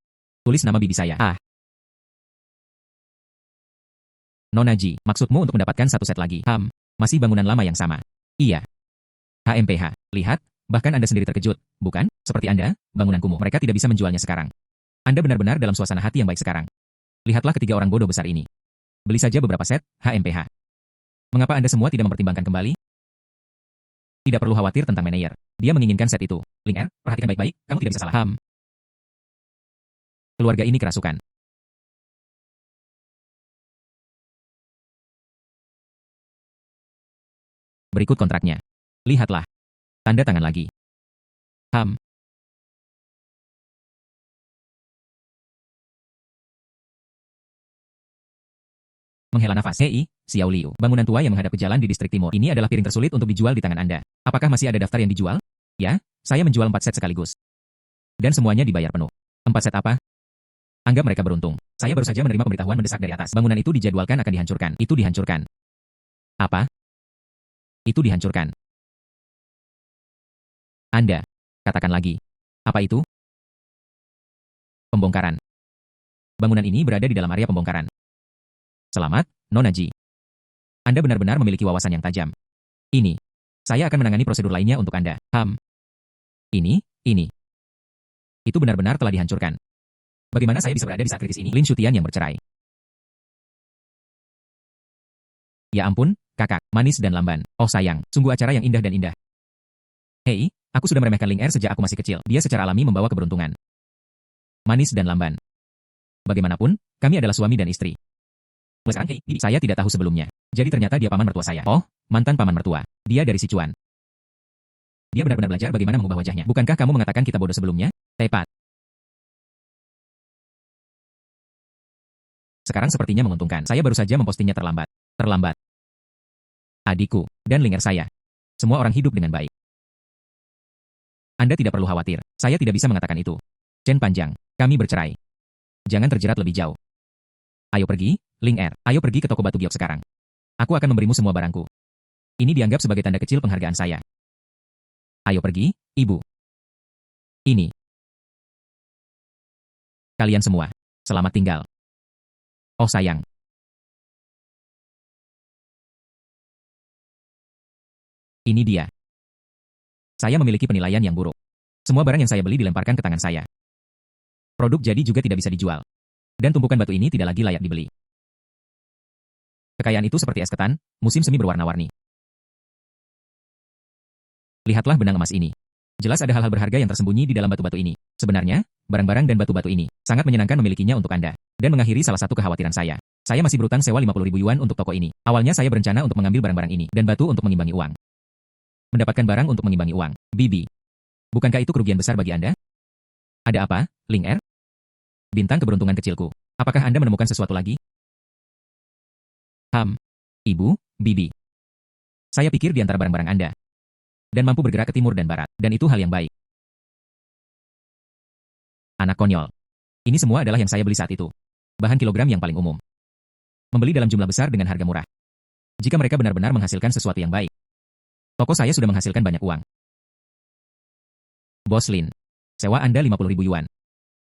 Speaker 1: Tulis nama bibi saya. Nona Ji, maksudmu untuk mendapatkan satu set lagi? Masih bangunan lama yang sama. Iya. HMPH, lihat, bahkan Anda sendiri terkejut, bukan? Seperti Anda, bangunan kumuh. Mereka tidak bisa menjualnya sekarang. Anda benar-benar dalam suasana hati yang baik sekarang. Lihatlah ketiga orang bodoh besar ini. Beli saja beberapa set, HMPH. Mengapa Anda semua tidak mempertimbangkan kembali? Tidak perlu khawatir tentang manajer. Dia menginginkan set itu. Ling Er, perhatikan baik-baik, kamu tidak bisa salah. Keluarga ini kerasukan. Berikut kontraknya. Lihatlah. Tanda tangan lagi. Menghela nafas. Hei, Xiao Liu, bangunan tua yang menghadap ke jalan di distrik timur. Ini adalah piring tersulit untuk dijual di tangan Anda. Apakah masih ada daftar yang dijual? Ya, saya menjual 4 set sekaligus. Dan semuanya dibayar penuh. 4 set apa? Anggap mereka beruntung. Saya baru saja menerima pemberitahuan mendesak dari atas. Bangunan itu dijadwalkan akan dihancurkan. Itu dihancurkan. Apa? Itu dihancurkan. Anda. Katakan lagi. Apa itu? Pembongkaran. Bangunan ini berada di dalam area pembongkaran. Selamat, Nona Ji. Anda benar-benar memiliki wawasan yang tajam. Ini. Saya akan menangani prosedur lainnya untuk Anda. Ini. Itu benar-benar telah dihancurkan. Bagaimana saya bisa berada di saat kritis ini? Lin Shutian yang bercerai. Ya ampun, kakak, manis dan lamban. Oh sayang, sungguh acara yang indah dan indah. Hei, aku sudah meremehkan Ling Er sejak aku masih kecil. Dia secara alami membawa keberuntungan. Manis dan lamban. Bagaimanapun, kami adalah suami dan istri. Sekarang, saya tidak tahu sebelumnya. Jadi ternyata dia paman mertua saya. Oh, mantan paman mertua. Dia dari Sichuan. Dia benar-benar belajar bagaimana mengubah wajahnya. Bukankah kamu mengatakan kita bodoh sebelumnya? Tepat. Sekarang sepertinya menguntungkan. Saya baru saja mempostingnya terlambat. Terlambat. Adikku, dan Ling Er saya. Semua orang hidup dengan baik. Anda tidak perlu khawatir. Saya tidak bisa mengatakan itu. Chen Panjang, kami bercerai. Jangan terjerat lebih jauh. Ayo pergi, Ling Er. Ayo pergi ke toko batu giok sekarang. Aku akan memberimu semua barangku. Ini dianggap sebagai tanda kecil penghargaan saya. Ayo pergi, ibu. Ini. Kalian semua. Selamat tinggal. Oh sayang. Ini dia. Saya memiliki penilaian yang buruk. Semua barang yang saya beli dilemparkan ke tangan saya. Produk jadi juga tidak bisa dijual. Dan tumpukan batu ini tidak lagi layak dibeli. Kekayaan itu seperti es ketan, musim semi berwarna-warni. Lihatlah benang emas ini. Jelas ada hal-hal berharga yang tersembunyi di dalam batu-batu ini. Sebenarnya, barang-barang dan batu-batu ini sangat menyenangkan memilikinya untuk Anda. Dan mengakhiri salah satu kekhawatiran saya. Saya masih berutang sewa 50.000 yuan untuk toko ini. Awalnya saya berencana untuk mengambil barang-barang ini dan batu untuk mengimbangi uang. Mendapatkan barang untuk mengimbangi uang. Bibi. Bukankah itu kerugian besar bagi Anda? Ada apa, Ling Er? Bintang keberuntungan kecilku. Apakah Anda menemukan sesuatu lagi? Ibu, Bibi. Saya pikir di antara barang-barang Anda. Dan mampu bergerak ke timur dan barat. Dan itu hal yang baik. Anak konyol. Ini semua adalah yang saya beli saat itu. Bahan kilogram yang paling umum. Membeli dalam jumlah besar dengan harga murah. Jika mereka benar-benar menghasilkan sesuatu yang baik. Toko saya sudah menghasilkan banyak uang. Bos Lin. Sewa Anda 50.000 yuan.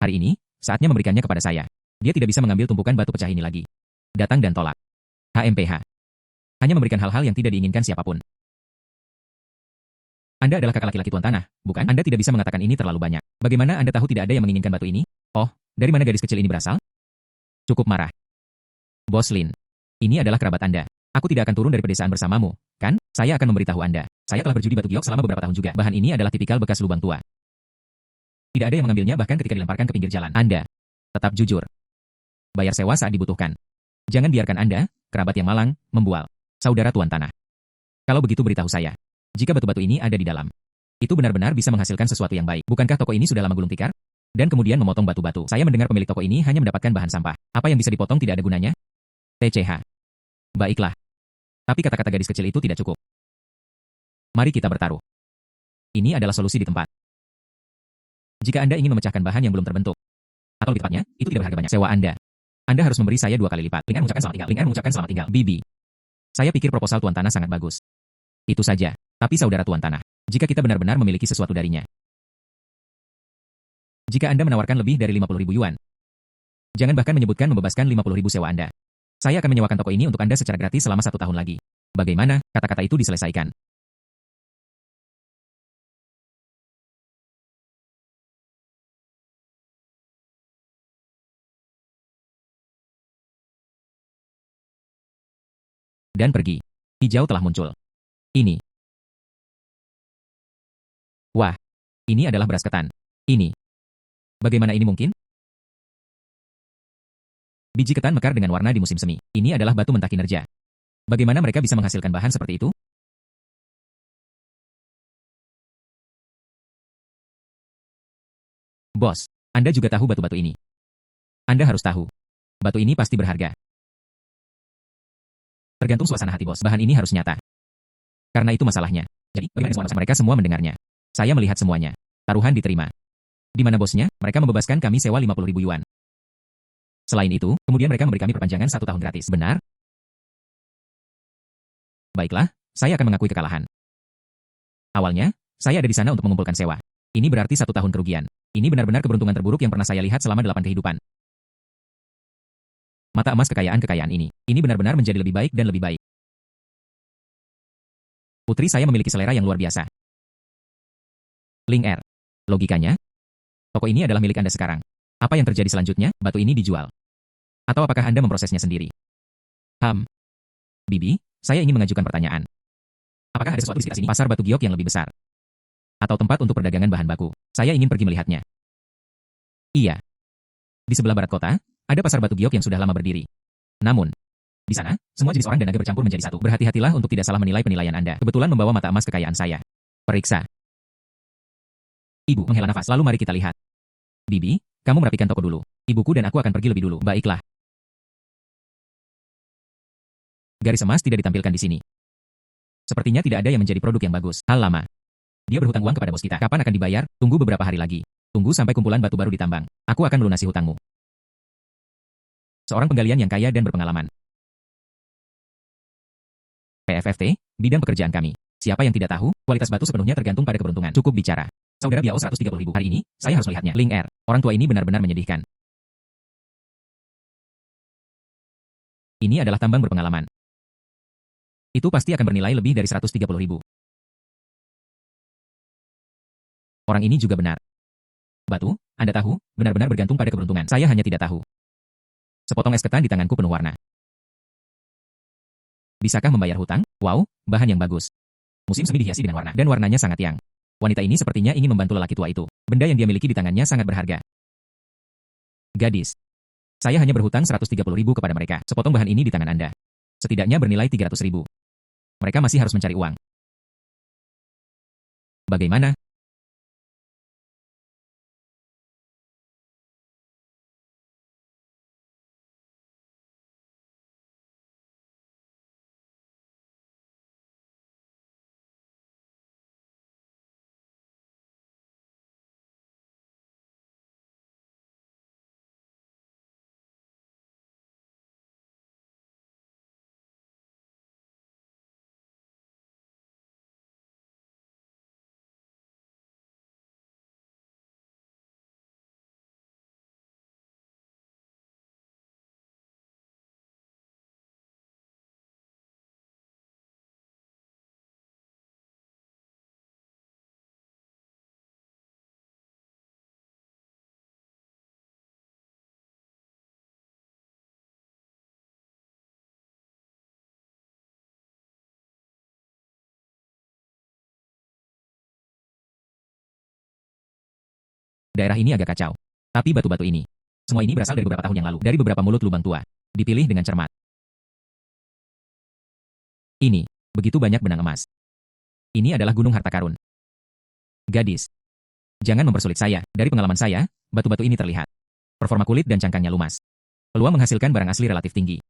Speaker 1: Hari ini, saatnya memberikannya kepada saya. Dia tidak bisa mengambil tumpukan batu pecah ini lagi. Datang dan tolak. HMPH. Hanya memberikan hal-hal yang tidak diinginkan siapapun. Anda adalah kakak laki-laki Tuan Tanah, bukan? Anda tidak bisa mengatakan ini terlalu banyak. Bagaimana Anda tahu tidak ada yang menginginkan batu ini? Oh, dari mana gadis kecil ini berasal? Cukup marah. Bos Lin. Ini adalah kerabat Anda. Aku tidak akan turun dari pedesaan bersamamu, kan? Saya akan memberitahu Anda. Saya telah berjudi batu giok selama beberapa tahun juga. Bahan ini adalah tipikal bekas lubang tua. Tidak ada yang mengambilnya bahkan ketika dilemparkan ke pinggir jalan. Anda tetap jujur. Bayar sewa saat dibutuhkan. Jangan biarkan Anda, kerabat yang malang, membual. Saudara Tuan Tanah. Kalau begitu beritahu saya. Jika batu-batu ini ada di dalam. Itu benar-benar bisa menghasilkan sesuatu yang baik. Bukankah toko ini sudah lama gulung tikar? Dan kemudian memotong batu-batu. Saya mendengar pemilik toko ini hanya mendapatkan bahan sampah. Apa yang bisa dipotong tidak ada gunanya? TCH. Baiklah. Tapi kata-kata gadis kecil itu tidak cukup. Mari kita bertaruh. Ini adalah solusi di tempat. Jika Anda ingin memecahkan bahan yang belum terbentuk. Atau lebih tepatnya, itu tidak berharga banyak. Sewa Anda. Anda harus memberi saya 2 kali lipat. Link R mengucapkan selamat tinggal. Link R mengucapkan selamat tinggal. Bibi. Saya pikir proposal Tuan Tanah sangat bagus. Itu saja. Tapi saudara Tuan Tanah, jika kita benar-benar memiliki sesuatu darinya. Jika Anda menawarkan lebih dari 50.000 yuan, jangan bahkan menyebutkan membebaskan 50.000 sewa Anda. Saya akan menyewakan toko ini untuk Anda secara gratis selama 1 tahun lagi. Bagaimana, kata-kata itu diselesaikan? Dan pergi. Hijau telah muncul. Ini. Wah. Ini adalah beras ketan. Ini. Bagaimana ini mungkin? Biji ketan mekar dengan warna di musim semi. Ini adalah batu mentah kinerja. Bagaimana mereka bisa menghasilkan bahan seperti itu? Bos, Anda juga tahu batu-batu ini. Anda harus tahu. Batu ini pasti berharga. Tergantung suasana hati bos. Bahan ini harus nyata. Karena itu masalahnya. Jadi, bagaimana mereka semua mendengarnya? Saya melihat semuanya. Taruhan diterima. Di mana bosnya? Mereka membebaskan kami sewa 50.000 yuan. Selain itu, kemudian mereka memberi kami perpanjangan 1 tahun gratis. Benar? Baiklah, saya akan mengakui kekalahan. Awalnya, saya ada di sana untuk mengumpulkan sewa. Ini berarti 1 tahun kerugian. Ini benar-benar keberuntungan terburuk yang pernah saya lihat selama 8 kehidupan. Mata emas kekayaan-kekayaan ini. Ini benar-benar menjadi lebih baik dan lebih baik. Putri saya memiliki selera yang luar biasa. Ling R. Logikanya, toko ini adalah milik Anda sekarang. Apa yang terjadi selanjutnya? Batu ini dijual. Atau apakah Anda memprosesnya sendiri? Bibi, saya ingin mengajukan pertanyaan. Apakah ada sesuatu di sekitar sini? Pasar batu giok yang lebih besar? Atau tempat untuk perdagangan bahan baku? Saya ingin pergi melihatnya. Iya. Di sebelah barat kota, ada pasar batu giok yang sudah lama berdiri. Namun, di sana, semua jenis orang dan naga bercampur menjadi satu. Berhati-hatilah untuk tidak salah menilai penilaian Anda. Kebetulan membawa mata emas kekayaan saya. Periksa. Ibu menghela nafas. Lalu mari kita lihat. Bibi, kamu merapikan toko dulu. Ibuku dan aku akan pergi lebih dulu. Baiklah. Garis emas tidak ditampilkan di sini. Sepertinya tidak ada yang menjadi produk yang bagus. Hal lama. Dia berhutang uang kepada bos kita. Kapan akan dibayar? Tunggu beberapa hari lagi. Tunggu sampai kumpulan batu baru ditambang. Aku akan melunasi hutangmu. Seorang penggalian yang kaya dan berpengalaman. PFFT, bidang pekerjaan kami. Siapa yang tidak tahu, kualitas batu sepenuhnya tergantung pada keberuntungan. Cukup bicara. Saudara Biao 130.000. Hari ini, saya harus melihatnya. Ling R. Orang tua ini benar-benar menyedihkan. Ini adalah tambang berpengalaman. Itu pasti akan bernilai lebih dari 130.000. Orang ini juga benar. Batu, Anda tahu, benar-benar bergantung pada keberuntungan. Saya hanya tidak tahu. Sepotong es ketan di tanganku penuh warna. Bisakah membayar hutang? Wow, bahan yang bagus. Musim semi dihiasi dengan warna, dan warnanya sangat yang. Wanita ini sepertinya ingin membantu lelaki tua itu. Benda yang dia miliki di tangannya sangat berharga. Gadis. Saya hanya berhutang 130.000 kepada mereka. Sepotong bahan ini di tangan Anda. Setidaknya bernilai 300.000. Mereka masih harus mencari uang. Bagaimana? Daerah ini agak kacau. Tapi batu-batu ini. Semua ini berasal dari beberapa tahun yang lalu. Dari beberapa mulut lubang tua. Dipilih dengan cermat. Ini. Begitu banyak benang emas. Ini adalah gunung harta karun. Gadis. Jangan mempersulit saya. Dari pengalaman saya, batu-batu ini terlihat. Performa kulit dan cangkangnya lumas. Peluang menghasilkan barang asli relatif tinggi.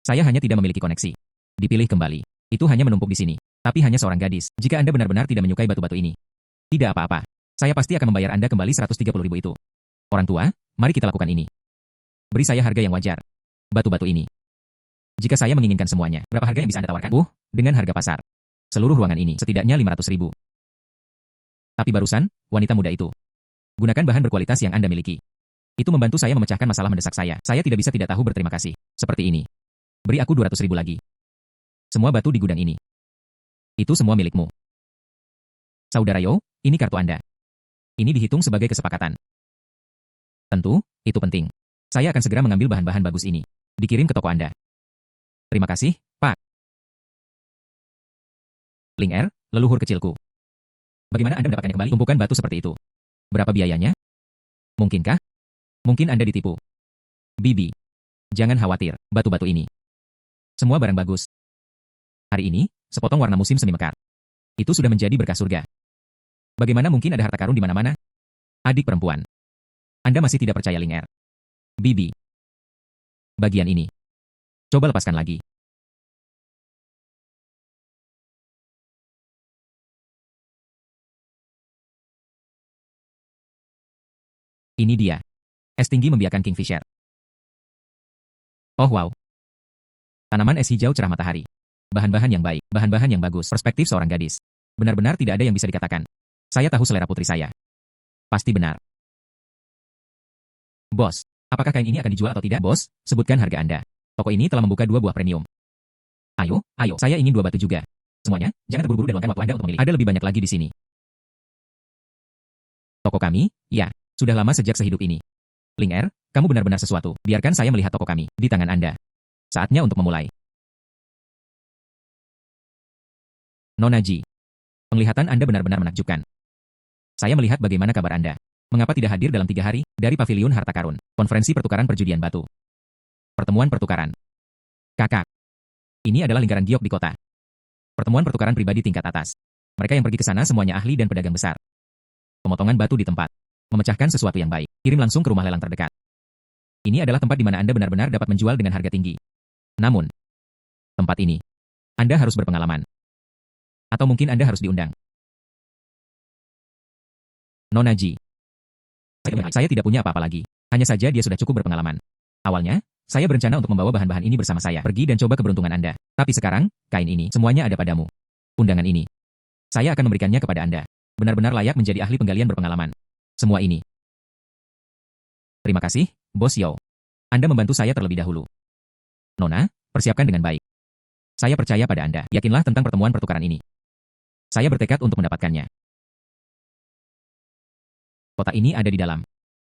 Speaker 1: Saya hanya tidak memiliki koneksi. Dipilih kembali. Itu hanya menumpuk di sini. Tapi hanya seorang gadis. Jika Anda benar-benar tidak menyukai batu-batu ini. Tidak apa-apa. Saya pasti akan membayar Anda kembali 130.000 itu. Orang tua, mari kita lakukan ini. Beri saya harga yang wajar. Batu-batu ini. Jika saya menginginkan semuanya, berapa harga yang bisa Anda tawarkan? Dengan harga pasar. Seluruh ruangan ini setidaknya 500.000. Tapi barusan, wanita muda itu. Gunakan bahan berkualitas yang Anda miliki. Itu membantu saya memecahkan masalah mendesak saya. Saya tidak bisa tidak tahu berterima kasih. Seperti ini. Beri aku 200.000 lagi. Semua batu di gudang ini. Itu semua milikmu. Saudara Yo, ini kartu Anda. Ini dihitung sebagai kesepakatan. Tentu, itu penting. Saya akan segera mengambil bahan-bahan bagus ini. Dikirim ke toko Anda. Terima kasih, Pak. Ling Er, leluhur kecilku. Bagaimana Anda mendapatkannya kembali? Tumpukan batu seperti itu. Berapa biayanya? Mungkinkah? Mungkin Anda ditipu. Bibi. Jangan khawatir, batu-batu ini. Semua barang bagus. Hari ini, sepotong warna musim semi mekar. Itu sudah menjadi berkah surga. Bagaimana mungkin ada harta karun di mana-mana? Adik perempuan. Anda masih tidak percaya Ling Er. Bibi. Bagian ini. Coba lepaskan lagi. Ini dia. Es tinggi membiarkan Kingfisher. Oh wow. Tanaman es hijau cerah matahari. Bahan-bahan yang baik, bahan-bahan yang bagus, perspektif seorang gadis. Benar-benar tidak ada yang bisa dikatakan. Saya tahu selera putri saya. Pasti benar. Bos, apakah kain ini akan dijual atau tidak? Bos, sebutkan harga Anda. Toko ini telah membuka 2 buah premium. Ayo, saya ingin 2 batu juga. Semuanya, jangan terburu-buru dan luangkan waktu Anda untuk memilih. Ada lebih banyak lagi di sini. Toko kami, ya, sudah lama sejak sehidup ini. Ling Er, kamu benar-benar sesuatu. Biarkan saya melihat toko kami, di tangan Anda. Saatnya untuk memulai. Nona Ji. Penglihatan Anda benar-benar menakjubkan. Saya melihat bagaimana kabar Anda. Mengapa tidak hadir dalam 3 hari, dari Paviliun Harta Karun, konferensi pertukaran perjudian batu. Pertemuan pertukaran. Kakak. Ini adalah lingkaran giok di kota. Pertemuan pertukaran pribadi tingkat atas. Mereka yang pergi ke sana semuanya ahli dan pedagang besar. Pemotongan batu di tempat. Memecahkan sesuatu yang baik. Kirim langsung ke rumah lelang terdekat. Ini adalah tempat di mana Anda benar-benar dapat menjual dengan harga tinggi. Namun, tempat ini, Anda harus berpengalaman. Atau mungkin Anda harus diundang. Nona Ji. Saya tidak punya apa-apa lagi. Hanya saja dia sudah cukup berpengalaman. Awalnya, saya berencana untuk membawa bahan-bahan ini bersama saya pergi dan coba keberuntungan Anda. Tapi sekarang, kain ini, semuanya ada padamu. Undangan ini. Saya akan memberikannya kepada Anda. Benar-benar layak menjadi ahli penggalian berpengalaman. Semua ini. Terima kasih, Bos Yo. Anda membantu saya terlebih dahulu. Nona, persiapkan dengan baik. Saya percaya pada Anda. Yakinlah tentang pertemuan pertukaran ini. Saya bertekad untuk mendapatkannya. Kota ini ada di dalam.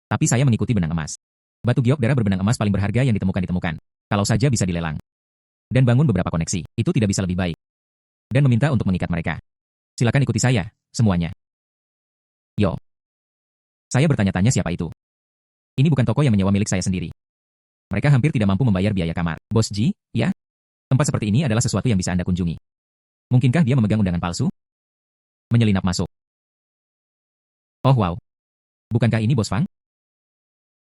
Speaker 1: Tapi saya mengikuti benang emas. Batu giok darah berbenang emas paling berharga yang ditemukan. Kalau saja bisa dilelang. Dan bangun beberapa koneksi, itu tidak bisa lebih baik. Dan meminta untuk mengikat mereka. Silakan ikuti saya, semuanya. Yo. Saya bertanya-tanya siapa itu. Ini bukan toko yang menyewa milik saya sendiri. Mereka hampir tidak mampu membayar biaya kamar. Bos Ji, ya? Tempat seperti ini adalah sesuatu yang bisa Anda kunjungi. Mungkinkah dia memegang undangan palsu? Menyelinap masuk. Oh wow. Bukankah ini Bos Fang?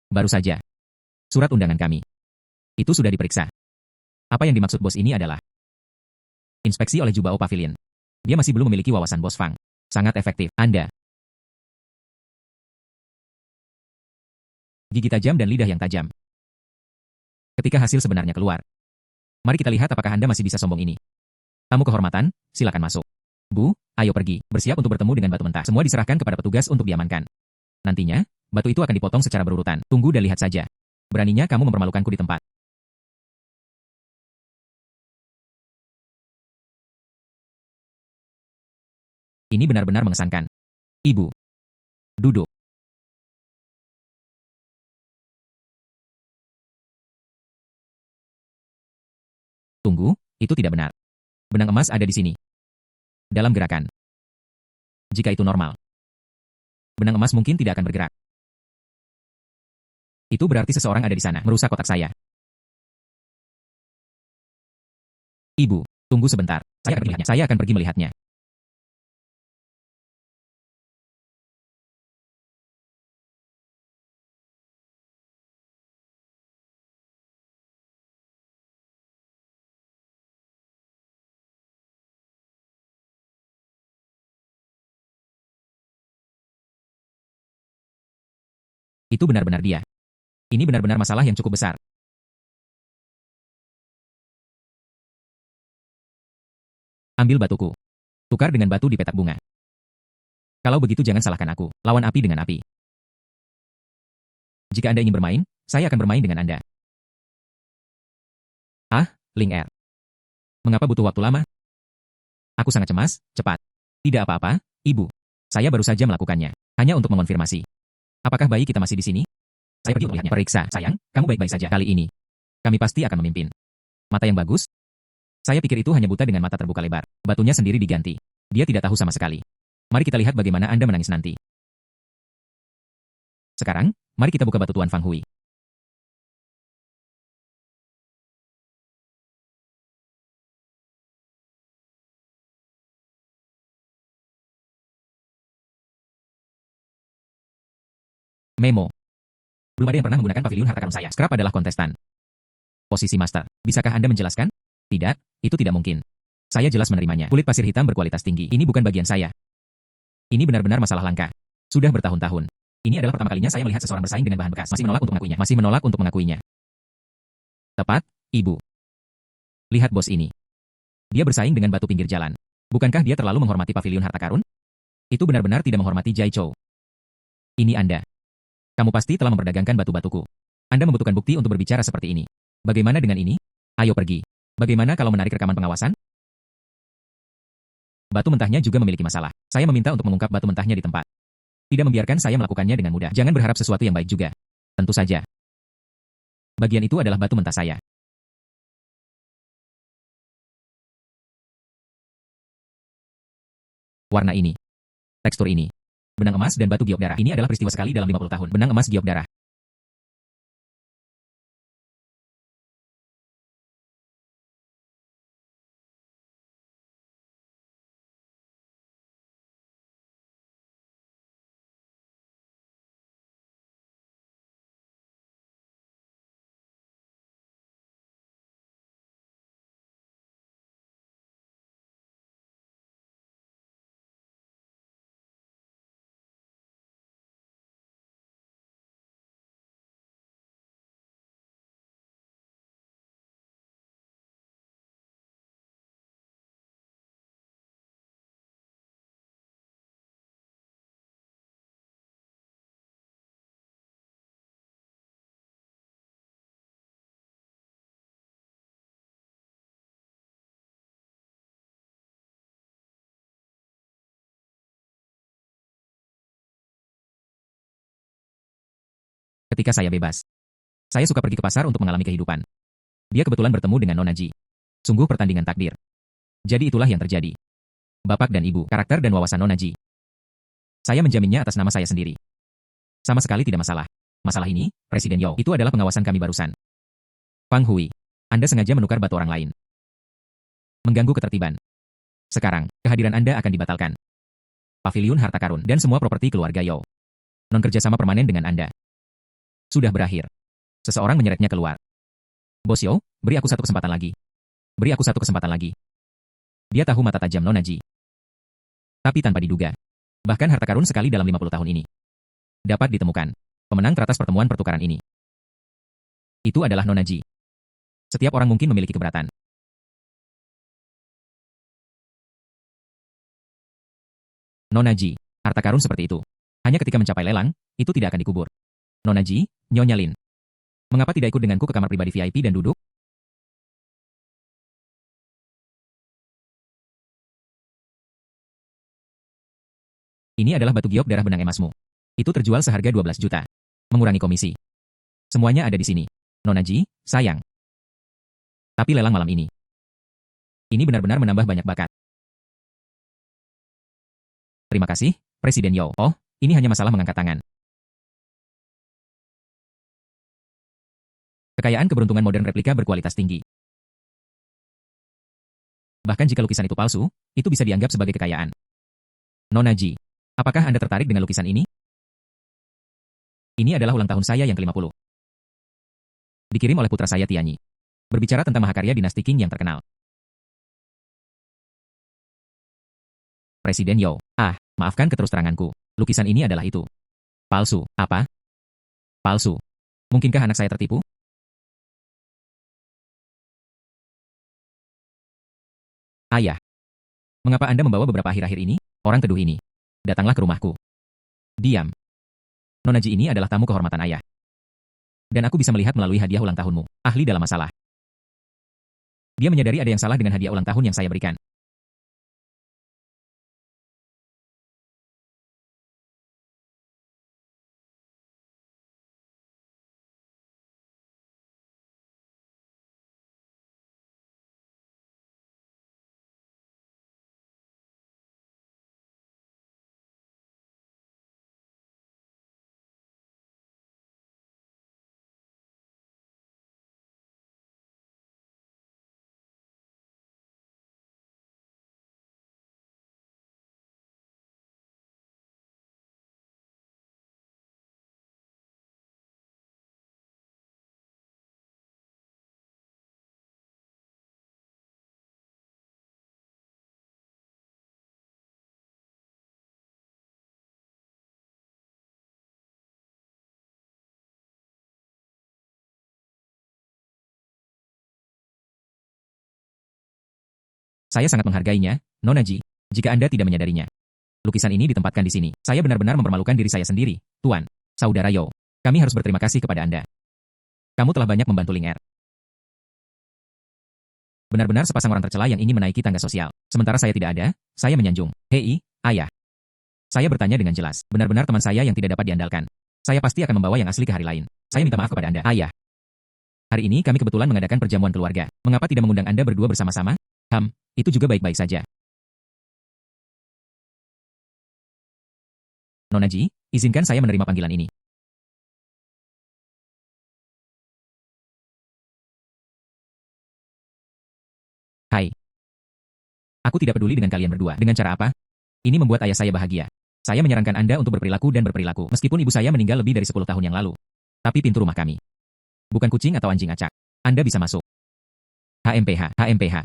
Speaker 1: Baru saja. Surat undangan kami. Itu sudah diperiksa. Apa yang dimaksud bos ini adalah inspeksi oleh Jubao Pavilion. Dia masih belum memiliki wawasan Bos Fang. Sangat efektif. Anda. Gigi tajam dan lidah yang tajam. Ketika hasil sebenarnya keluar. Mari kita lihat apakah Anda masih bisa sombong ini. Tamu kehormatan, silakan masuk. Bu, ayo pergi. Bersiap untuk bertemu dengan batu mentah. Semua diserahkan kepada petugas untuk diamankan. Nantinya, batu itu akan dipotong secara berurutan. Tunggu dan lihat saja. Beraninya kamu mempermalukanku di tempat. Ini benar-benar mengesankan. Ibu. Duduk. Tunggu, itu tidak benar. Benang emas ada di sini. Dalam gerakan. Jika itu normal. Benang emas mungkin tidak akan bergerak. Itu berarti seseorang ada di sana, merusak kotak saya. Ibu, tunggu sebentar. Saya akan pergi melihatnya. Itu benar-benar dia. Ini benar-benar masalah yang cukup besar. Ambil batuku. Tukar dengan batu di petak bunga. Kalau begitu jangan salahkan aku. Lawan api dengan api. Jika Anda ingin bermain, saya akan bermain dengan Anda. Ah, Ling Er. Mengapa butuh waktu lama? Aku sangat cemas, cepat. Tidak apa-apa, Ibu. Saya baru saja melakukannya. Hanya untuk mengonfirmasi. Apakah bayi kita masih di sini? Saya pergi untuk melihatnya. Periksa, sayang, kamu baik-baik saja. Kali ini, kami pasti akan memimpin. Mata yang bagus? Saya pikir itu hanya buta dengan mata terbuka lebar. Batunya sendiri diganti. Dia tidak tahu sama sekali. Mari kita lihat bagaimana Anda menangis nanti. Sekarang, mari kita buka batu Tuan Fang Hui. Memo. Belum ada yang pernah menggunakan pavilion harta karun saya. Scrap adalah kontestan. Posisi master. Bisakah Anda menjelaskan? Tidak, itu tidak mungkin. Saya jelas menerimanya. Kulit pasir hitam berkualitas tinggi. Ini bukan bagian saya. Ini benar-benar masalah langka. Sudah bertahun-tahun. Ini adalah pertama kalinya saya melihat seseorang bersaing dengan bahan bekas. Masih menolak untuk mengakuinya. Masih menolak untuk mengakuinya. Tepat, Ibu. Lihat bos ini. Dia bersaing dengan batu pinggir jalan. Bukankah dia terlalu menghormati pavilion harta karun? Itu benar-benar tidak menghormati Jai Chou. Ini Anda. Kamu pasti telah memperdagangkan batu-batuku. Anda membutuhkan bukti untuk berbicara seperti ini. Bagaimana dengan ini? Ayo pergi. Bagaimana kalau menarik rekaman pengawasan? Batu mentahnya juga memiliki masalah. Saya meminta untuk mengungkap batu mentahnya di tempat. Tidak membiarkan saya melakukannya dengan mudah. Jangan berharap sesuatu yang baik juga. Tentu saja. Bagian itu adalah batu mentah saya. Warna ini. Tekstur ini. Benang emas dan batu giok darah. Ini adalah peristiwa sekali dalam 50 tahun. Benang emas giok darah. Ketika saya bebas. Saya suka pergi ke pasar untuk mengalami kehidupan. Dia kebetulan bertemu dengan Nona Ji. Sungguh pertandingan takdir. Jadi itulah yang terjadi. Bapak dan Ibu, karakter dan wawasan Nona Ji. Saya menjaminnya atas nama saya sendiri. Sama sekali tidak masalah. Masalah ini, Presiden Yao, itu adalah pengawasan kami barusan. Fang Hui, Anda sengaja menukar batu orang lain. Mengganggu ketertiban. Sekarang, kehadiran Anda akan dibatalkan. Pavilion harta karun dan semua properti keluarga Yao. Non kerjasama permanen dengan Anda. Sudah berakhir. Seseorang menyeretnya keluar. Bos Yao, beri aku satu kesempatan lagi. Beri aku satu kesempatan lagi. Dia tahu mata tajam Nona Ji. Tapi tanpa diduga. Bahkan harta karun sekali dalam 50 tahun ini. Dapat ditemukan. Pemenang teratas pertemuan pertukaran ini. Itu adalah Nona Ji. Setiap orang mungkin memiliki keberatan. Nona Ji, harta karun seperti itu. Hanya ketika mencapai lelang, itu tidak akan dikubur. Nona Ji, Nyonya Lin. Mengapa tidak ikut denganku ke kamar pribadi VIP dan duduk? Ini adalah batu giok darah benang emasmu. Itu terjual seharga 12 juta. Mengurangi komisi. Semuanya ada di sini. Nona Ji, sayang. Tapi lelang malam ini. Ini benar-benar menambah banyak bakat. Terima kasih, Presiden Yao. Oh, ini hanya masalah mengangkat tangan. Kekayaan keberuntungan modern replika berkualitas tinggi. Bahkan jika lukisan itu palsu, itu bisa dianggap sebagai kekayaan. Nona Ji, apakah Anda tertarik dengan lukisan ini? Ini adalah ulang tahun saya yang ke-50. Dikirim oleh putra saya Tianyi. Berbicara tentang mahakarya dinasti Qing yang terkenal. Presiden Yao, maafkan keterus teranganku. Lukisan ini adalah itu. Palsu, apa? Palsu. Mungkinkah anak saya tertipu? Ayah, mengapa Anda membawa beberapa akhir-akhir ini? Orang teduh ini. Datanglah ke rumahku. Diam. Nona Ji ini adalah tamu kehormatan ayah. Dan aku bisa melihat melalui hadiah ulang tahunmu. Ahli dalam masalah. Dia menyadari ada yang salah dengan hadiah ulang tahun yang saya berikan. Saya sangat menghargainya, Nona Ji, jika Anda tidak menyadarinya. Lukisan ini ditempatkan di sini. Saya benar-benar mempermalukan diri saya sendiri, Tuan. Saudara Yo. Kami harus berterima kasih kepada Anda. Kamu telah banyak membantu Ling Er. Benar-benar sepasang orang tercela yang ingin menaiki tangga sosial. Sementara saya tidak ada, saya menyanjung. Hei, ayah. Saya bertanya dengan jelas. Benar-benar teman saya yang tidak dapat diandalkan. Saya pasti akan membawa yang asli ke hari lain. Saya minta maaf kepada Anda, ayah. Hari ini kami kebetulan mengadakan perjamuan keluarga. Mengapa tidak mengundang Anda berdua bersama-sama? Itu juga baik-baik saja. Nona Ji, izinkan saya menerima panggilan ini. Hai. Aku tidak peduli dengan kalian berdua. Dengan cara apa? Ini membuat ayah saya bahagia. Saya menyarankan Anda untuk berperilaku dan berperilaku. Meskipun ibu saya meninggal lebih dari 10 tahun yang lalu. Tapi pintu rumah kami. Bukan kucing atau anjing acak. Anda bisa masuk. HMPH.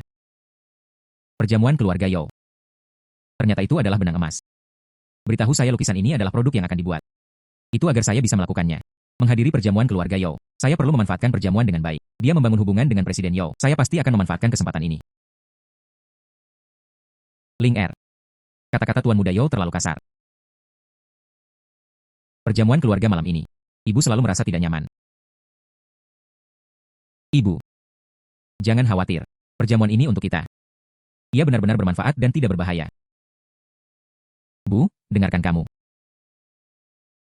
Speaker 1: Perjamuan keluarga Yo. Ternyata itu adalah benang emas. Beritahu saya lukisan ini adalah produk yang akan dibuat. Itu agar saya bisa melakukannya. Menghadiri perjamuan keluarga Yo. Saya perlu memanfaatkan perjamuan dengan baik. Dia membangun hubungan dengan Presiden Yo. Saya pasti akan memanfaatkan kesempatan ini. Ling Er. Kata-kata Tuan Muda Yo terlalu kasar. Perjamuan keluarga malam ini. Ibu selalu merasa tidak nyaman. Ibu. Jangan khawatir. Perjamuan ini untuk kita. Ia benar-benar bermanfaat dan tidak berbahaya. Bu, dengarkan kamu.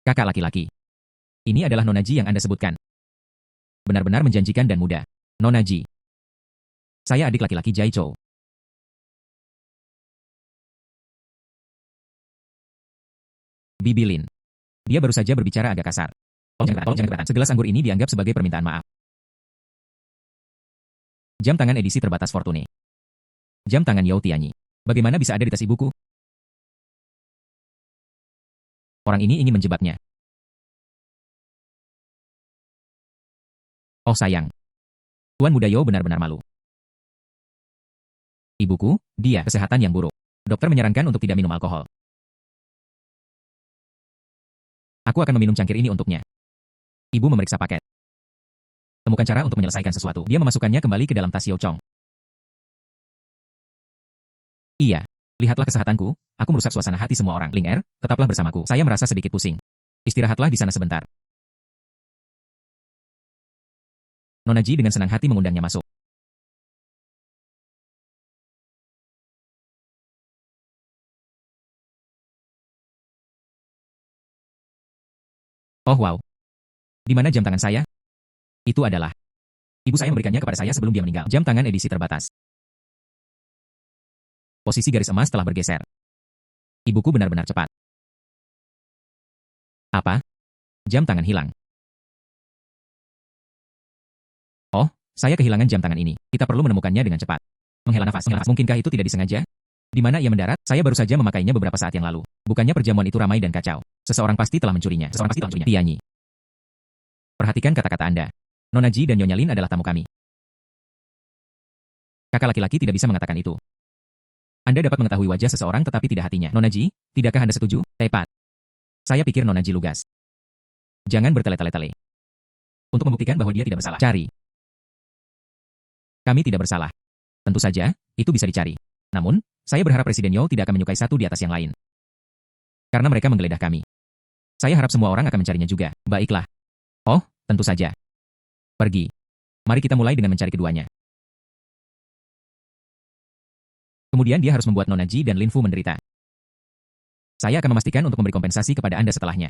Speaker 1: Kakak laki-laki. Ini adalah Nona Ji yang Anda sebutkan. Benar-benar menjanjikan dan muda. Nona Ji. Saya adik laki-laki Jai Chou. Bibi Lin. Dia baru saja berbicara agak kasar. Tolong jangan keberatan. Segelas anggur ini dianggap sebagai permintaan maaf. Jam tangan edisi terbatas Fortune. Jam tangan Yao Tianyi. Bagaimana bisa ada di tas ibuku? Orang ini ingin menjebaknya. Oh sayang. Tuan Muda Yo benar-benar malu. Ibuku, dia kesehatan yang buruk. Dokter menyarankan untuk tidak minum alkohol. Aku akan meminum cangkir ini untuknya. Ibu memeriksa paket. Temukan cara untuk menyelesaikan sesuatu. Dia memasukkannya kembali ke dalam tas Yao Chong. Iya. Lihatlah kesehatanku, aku merusak suasana hati semua orang. Ling Er, tetaplah bersamaku. Saya merasa sedikit pusing. Istirahatlah di sana sebentar. Nona Ji dengan senang hati mengundangnya masuk. Oh wow. Di mana jam tangan saya? Itu adalah. Ibu saya memberikannya kepada saya sebelum dia meninggal. Jam tangan edisi terbatas. Posisi garis emas telah bergeser. Ibuku benar-benar cepat. Apa? Jam tangan hilang. Oh, saya kehilangan jam tangan ini. Kita perlu menemukannya dengan cepat. Menghela nafas. Mungkinkah itu tidak disengaja? Di mana ia mendarat? Saya baru saja memakainya beberapa saat yang lalu. Bukannya perjamuan itu ramai dan kacau. Seseorang pasti telah mencurinya. Tianyi. Perhatikan kata-kata Anda. Nona Ji dan Nyonya Lin adalah tamu kami. Kakak laki-laki tidak bisa mengatakan itu. Anda dapat mengetahui wajah seseorang tetapi tidak hatinya. Nona Ji, tidakkah Anda setuju? Tepat. Saya pikir Nona Ji lugas. Jangan bertele-tele-tele. Untuk membuktikan bahwa dia tidak bersalah. Cari. Kami tidak bersalah. Tentu saja, itu bisa dicari. Namun, saya berharap Presiden Yao tidak akan menyukai satu di atas yang lain. Karena mereka menggeledah kami. Saya harap semua orang akan mencarinya juga. Baiklah. Oh, tentu saja. Pergi. Mari kita mulai dengan mencari keduanya. Kemudian dia harus membuat Nona Ji dan Lin Fu menderita. Saya akan memastikan untuk memberi kompensasi kepada Anda setelahnya.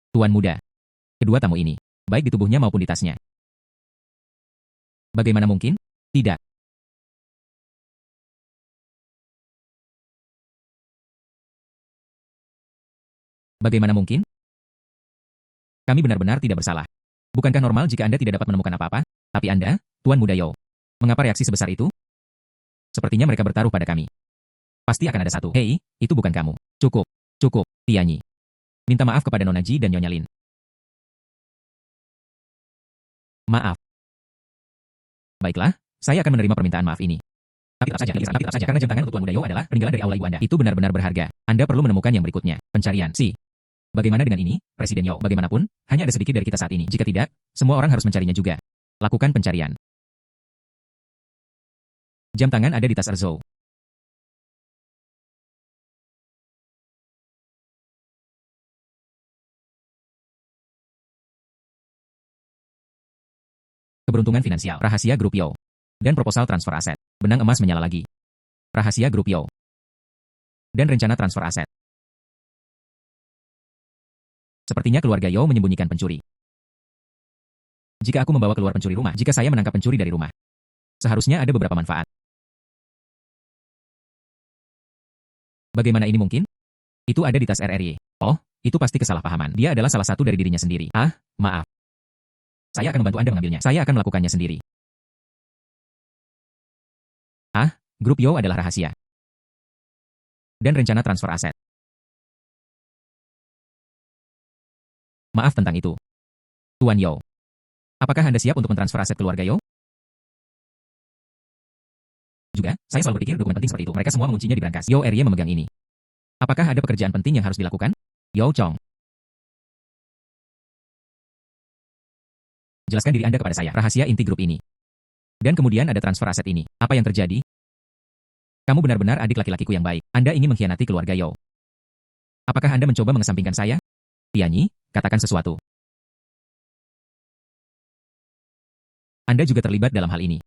Speaker 1: Tuan muda. Kedua tamu ini, baik di tubuhnya maupun di tasnya. Bagaimana mungkin? Tidak. Bagaimana mungkin? Kami benar-benar tidak bersalah. Bukankah normal jika Anda tidak dapat menemukan apa-apa? Tapi Anda, Tuan Muda Yao. Mengapa reaksi sebesar itu? Sepertinya mereka bertaruh pada kami. Pasti akan ada satu. Hei, itu bukan kamu. Cukup. Cukup, Tianyi. Minta maaf kepada Nona Ji dan Nyonya Lin. Maaf. Baiklah, saya akan menerima permintaan maaf ini. Tapi tetap saja, karena jam tangan untuk Tuan Muda Yao adalah peninggalan dari aula ibu Anda. Itu benar-benar berharga. Anda perlu menemukan yang berikutnya. Pencarian. Bagaimana dengan ini, Presiden Yao? Bagaimanapun, hanya ada sedikit dari kita saat ini. Jika tidak, semua orang harus mencarinya juga. Lakukan pencarian. Jam tangan ada di tas Erzhou. Keberuntungan finansial. Rahasia grup Yao. Dan proposal transfer aset. Benang emas menyala lagi. Rahasia grup Yao. Dan rencana transfer aset. Sepertinya keluarga Yao menyembunyikan pencuri. Jika aku membawa keluar pencuri rumah, jika saya menangkap pencuri dari rumah, seharusnya ada beberapa manfaat. Bagaimana ini mungkin? Itu ada di tas RRY. Oh, itu pasti kesalahpahaman. Dia adalah salah satu dari dirinya sendiri. Ah, maaf. Saya akan membantu Anda mengambilnya. Saya akan melakukannya sendiri. Ah, grup Yao adalah rahasia. Dan rencana transfer aset. Maaf tentang itu. Tuan Yao. Apakah Anda siap untuk mentransfer aset keluarga Yao? Juga, saya selalu berpikir dokumen penting seperti itu. Mereka semua menguncinya di brankas. Yao RY memegang ini. Apakah ada pekerjaan penting yang harus dilakukan? Yao Chong. Jelaskan diri Anda kepada saya. Rahasia inti grup ini. Dan kemudian ada transfer aset ini. Apa yang terjadi? Kamu benar-benar adik laki-lakiku yang baik. Anda ingin mengkhianati keluarga Yao. Apakah Anda mencoba mengesampingkan saya? Tianyi, katakan sesuatu. Anda juga terlibat dalam hal ini.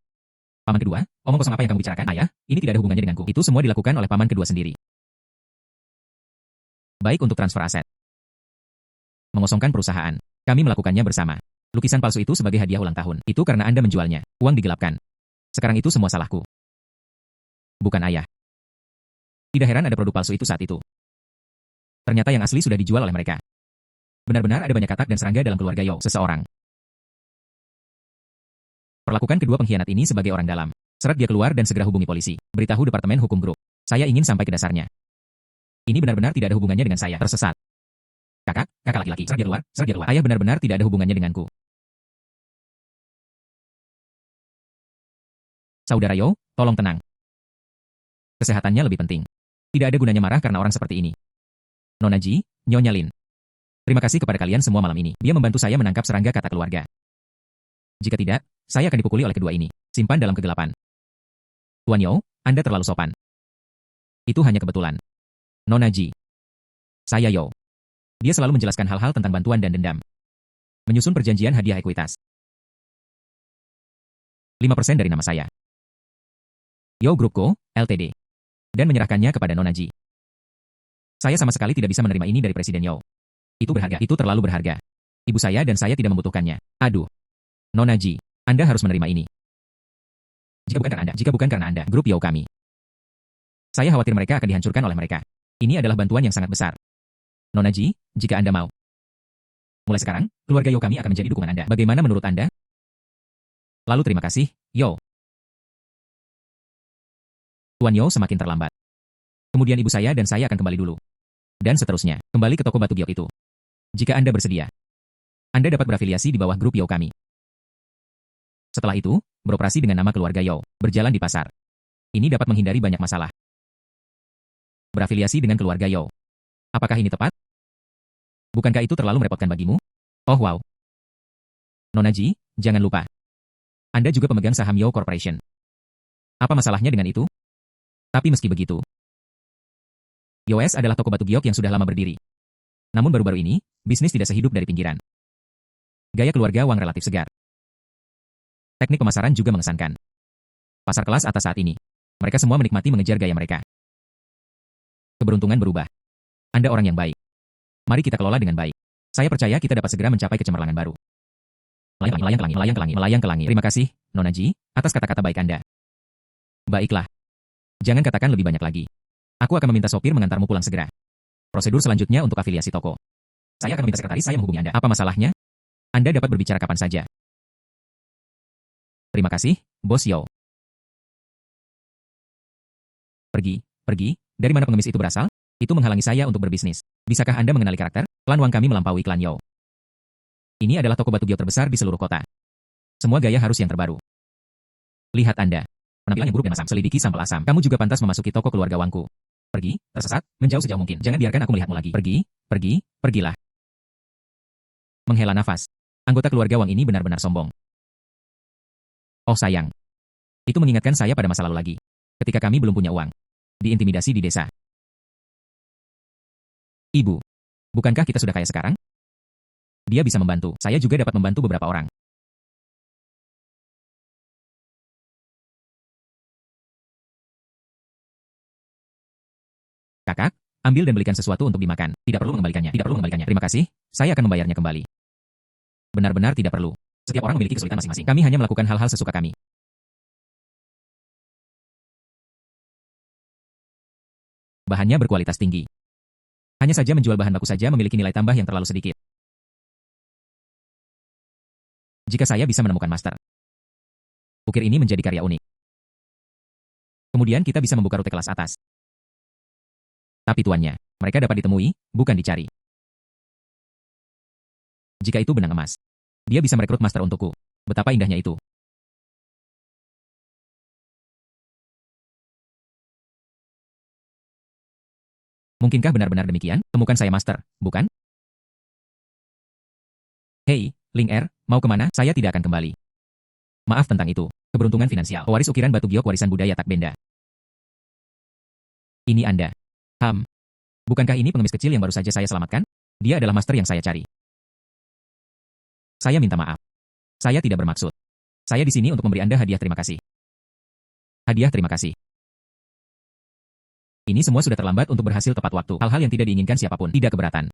Speaker 1: Paman kedua, omong kosong apa yang kamu bicarakan, ayah? Ini tidak ada hubungannya denganku. Itu semua dilakukan oleh paman kedua sendiri. Baik untuk transfer aset. Mengosongkan perusahaan. Kami melakukannya bersama. Lukisan palsu itu sebagai hadiah ulang tahun. Itu karena Anda menjualnya. Uang digelapkan. Sekarang itu semua salahku. Bukan ayah. Tidak heran ada produk palsu itu saat itu. Ternyata yang asli sudah dijual oleh mereka. Benar-benar ada banyak katak dan serangga dalam keluarga Yao. Seseorang. Perlakukan kedua pengkhianat ini sebagai orang dalam. Seret dia keluar dan segera hubungi polisi. Beritahu Departemen Hukum Grup. Saya ingin sampai ke dasarnya. Ini benar-benar tidak ada hubungannya dengan saya. Tersesat. Kakak laki-laki. Seret dia keluar, seret dia keluar. Ayah benar-benar tidak ada hubungannya denganku. Saudara Yao, tolong tenang. Kesehatannya lebih penting. Tidak ada gunanya marah karena orang seperti ini. Nona Ji, Nyonya Lin. Terima kasih kepada kalian semua malam ini. Dia membantu saya menangkap serangga kata keluarga. Jika tidak, saya akan dipukuli oleh kedua ini. Simpan dalam kegelapan. Tuan Yao, Anda terlalu sopan. Itu hanya kebetulan. Nona Ji. Saya Yao. Dia selalu menjelaskan hal-hal tentang bantuan dan dendam. Menyusun perjanjian hadiah ekuitas. 5% dari nama saya. Yao Group Co., Ltd. Dan menyerahkannya kepada Nona Ji. Saya sama sekali tidak bisa menerima ini dari Presiden Yao. Itu berharga. Itu terlalu berharga. Ibu saya dan saya tidak membutuhkannya. Aduh. Nona Ji, Anda harus menerima ini. Jika bukan karena Anda, grup Yao kami. Saya khawatir mereka akan dihancurkan oleh mereka. Ini adalah bantuan yang sangat besar. Nona Ji, jika Anda mau. Mulai sekarang, keluarga Yao kami akan menjadi dukungan Anda. Bagaimana menurut Anda? Lalu terima kasih, Yao. Tuan Yao semakin terlambat. Kemudian ibu saya dan saya akan kembali dulu. Dan seterusnya, kembali ke toko batu giok itu. Jika Anda bersedia, Anda dapat berafiliasi di bawah grup Yao kami. Setelah itu, beroperasi dengan nama keluarga Yao, berjalan di pasar. Ini dapat menghindari banyak masalah. Berafiliasi dengan keluarga Yao. Apakah ini tepat? Bukankah itu terlalu merepotkan bagimu? Oh wow. Nona Ji, jangan lupa. Anda juga pemegang saham Yao Corporation. Apa masalahnya dengan itu? Tapi meski begitu, YOS adalah toko batu giok yang sudah lama berdiri. Namun baru-baru ini, bisnis tidak sehidup dari pinggiran. Gaya keluarga Wang relatif segar. Teknik pemasaran juga mengesankan. Pasar kelas atas saat ini. Mereka semua menikmati mengejar gaya mereka. Keberuntungan berubah. Anda orang yang baik. Mari kita kelola dengan baik. Saya percaya kita dapat segera mencapai kecemerlangan baru. Melayang ke langit. Terima kasih, Nona Ji, atas kata-kata baik Anda. Baiklah. Jangan katakan lebih banyak lagi. Aku akan meminta sopir mengantarmu pulang segera. Prosedur selanjutnya untuk afiliasi toko. Saya akan meminta sekretaris saya menghubungi Anda. Apa masalahnya? Anda dapat berbicara kapan saja. Terima kasih, Bos Yao. Pergi. Dari mana pengemis itu berasal? Itu menghalangi saya untuk berbisnis. Bisakah Anda mengenali karakter? Klan Wang kami melampaui klan Yao. Ini adalah toko batu giok terbesar di seluruh kota. Semua gaya harus yang terbaru. Lihat Anda. Penampilan yang buruk dan asam. Selidiki sampel asam. Kamu juga pantas memasuki toko keluarga Wangku. Pergi, tersesat, menjauh sejauh mungkin. Jangan biarkan aku melihatmu lagi. Pergilah. Menghela nafas. Anggota keluarga Wang ini benar-benar sombong. Oh sayang. Itu mengingatkan saya pada masa lalu lagi. Ketika kami belum punya uang. Diintimidasi di desa. Ibu. Bukankah kita sudah kaya sekarang? Dia bisa membantu. Saya juga dapat membantu beberapa orang. Kakak, ambil dan belikan sesuatu untuk dimakan. Tidak perlu mengembalikannya. Terima kasih, saya akan membayarnya kembali. Benar-benar tidak perlu. Setiap orang memiliki kesulitan masing-masing. Kami hanya melakukan hal-hal sesuka kami. Bahannya berkualitas tinggi. Hanya saja menjual bahan baku saja memiliki nilai tambah yang terlalu sedikit. Jika saya bisa menemukan master, ukir ini menjadi karya unik. Kemudian kita bisa membuka rute kelas atas. Tapi tuannya, mereka dapat ditemui, bukan dicari. Jika itu benang emas, dia bisa merekrut master untukku. Betapa indahnya itu. Mungkinkah benar-benar demikian? Temukan saya master, bukan? Hei, Ling Er, mau kemana? Saya tidak akan kembali. Maaf tentang itu. Keberuntungan finansial. Pewaris ukiran batu giok warisan budaya tak benda. Ini Anda. Bukankah ini pengemis kecil yang baru saja saya selamatkan? Dia adalah master yang saya cari. Saya minta maaf. Saya tidak bermaksud. Saya di sini untuk memberi Anda hadiah terima kasih. Hadiah terima kasih. Ini semua sudah terlambat untuk berhasil tepat waktu. Hal-hal yang tidak diinginkan siapapun. Tidak keberatan.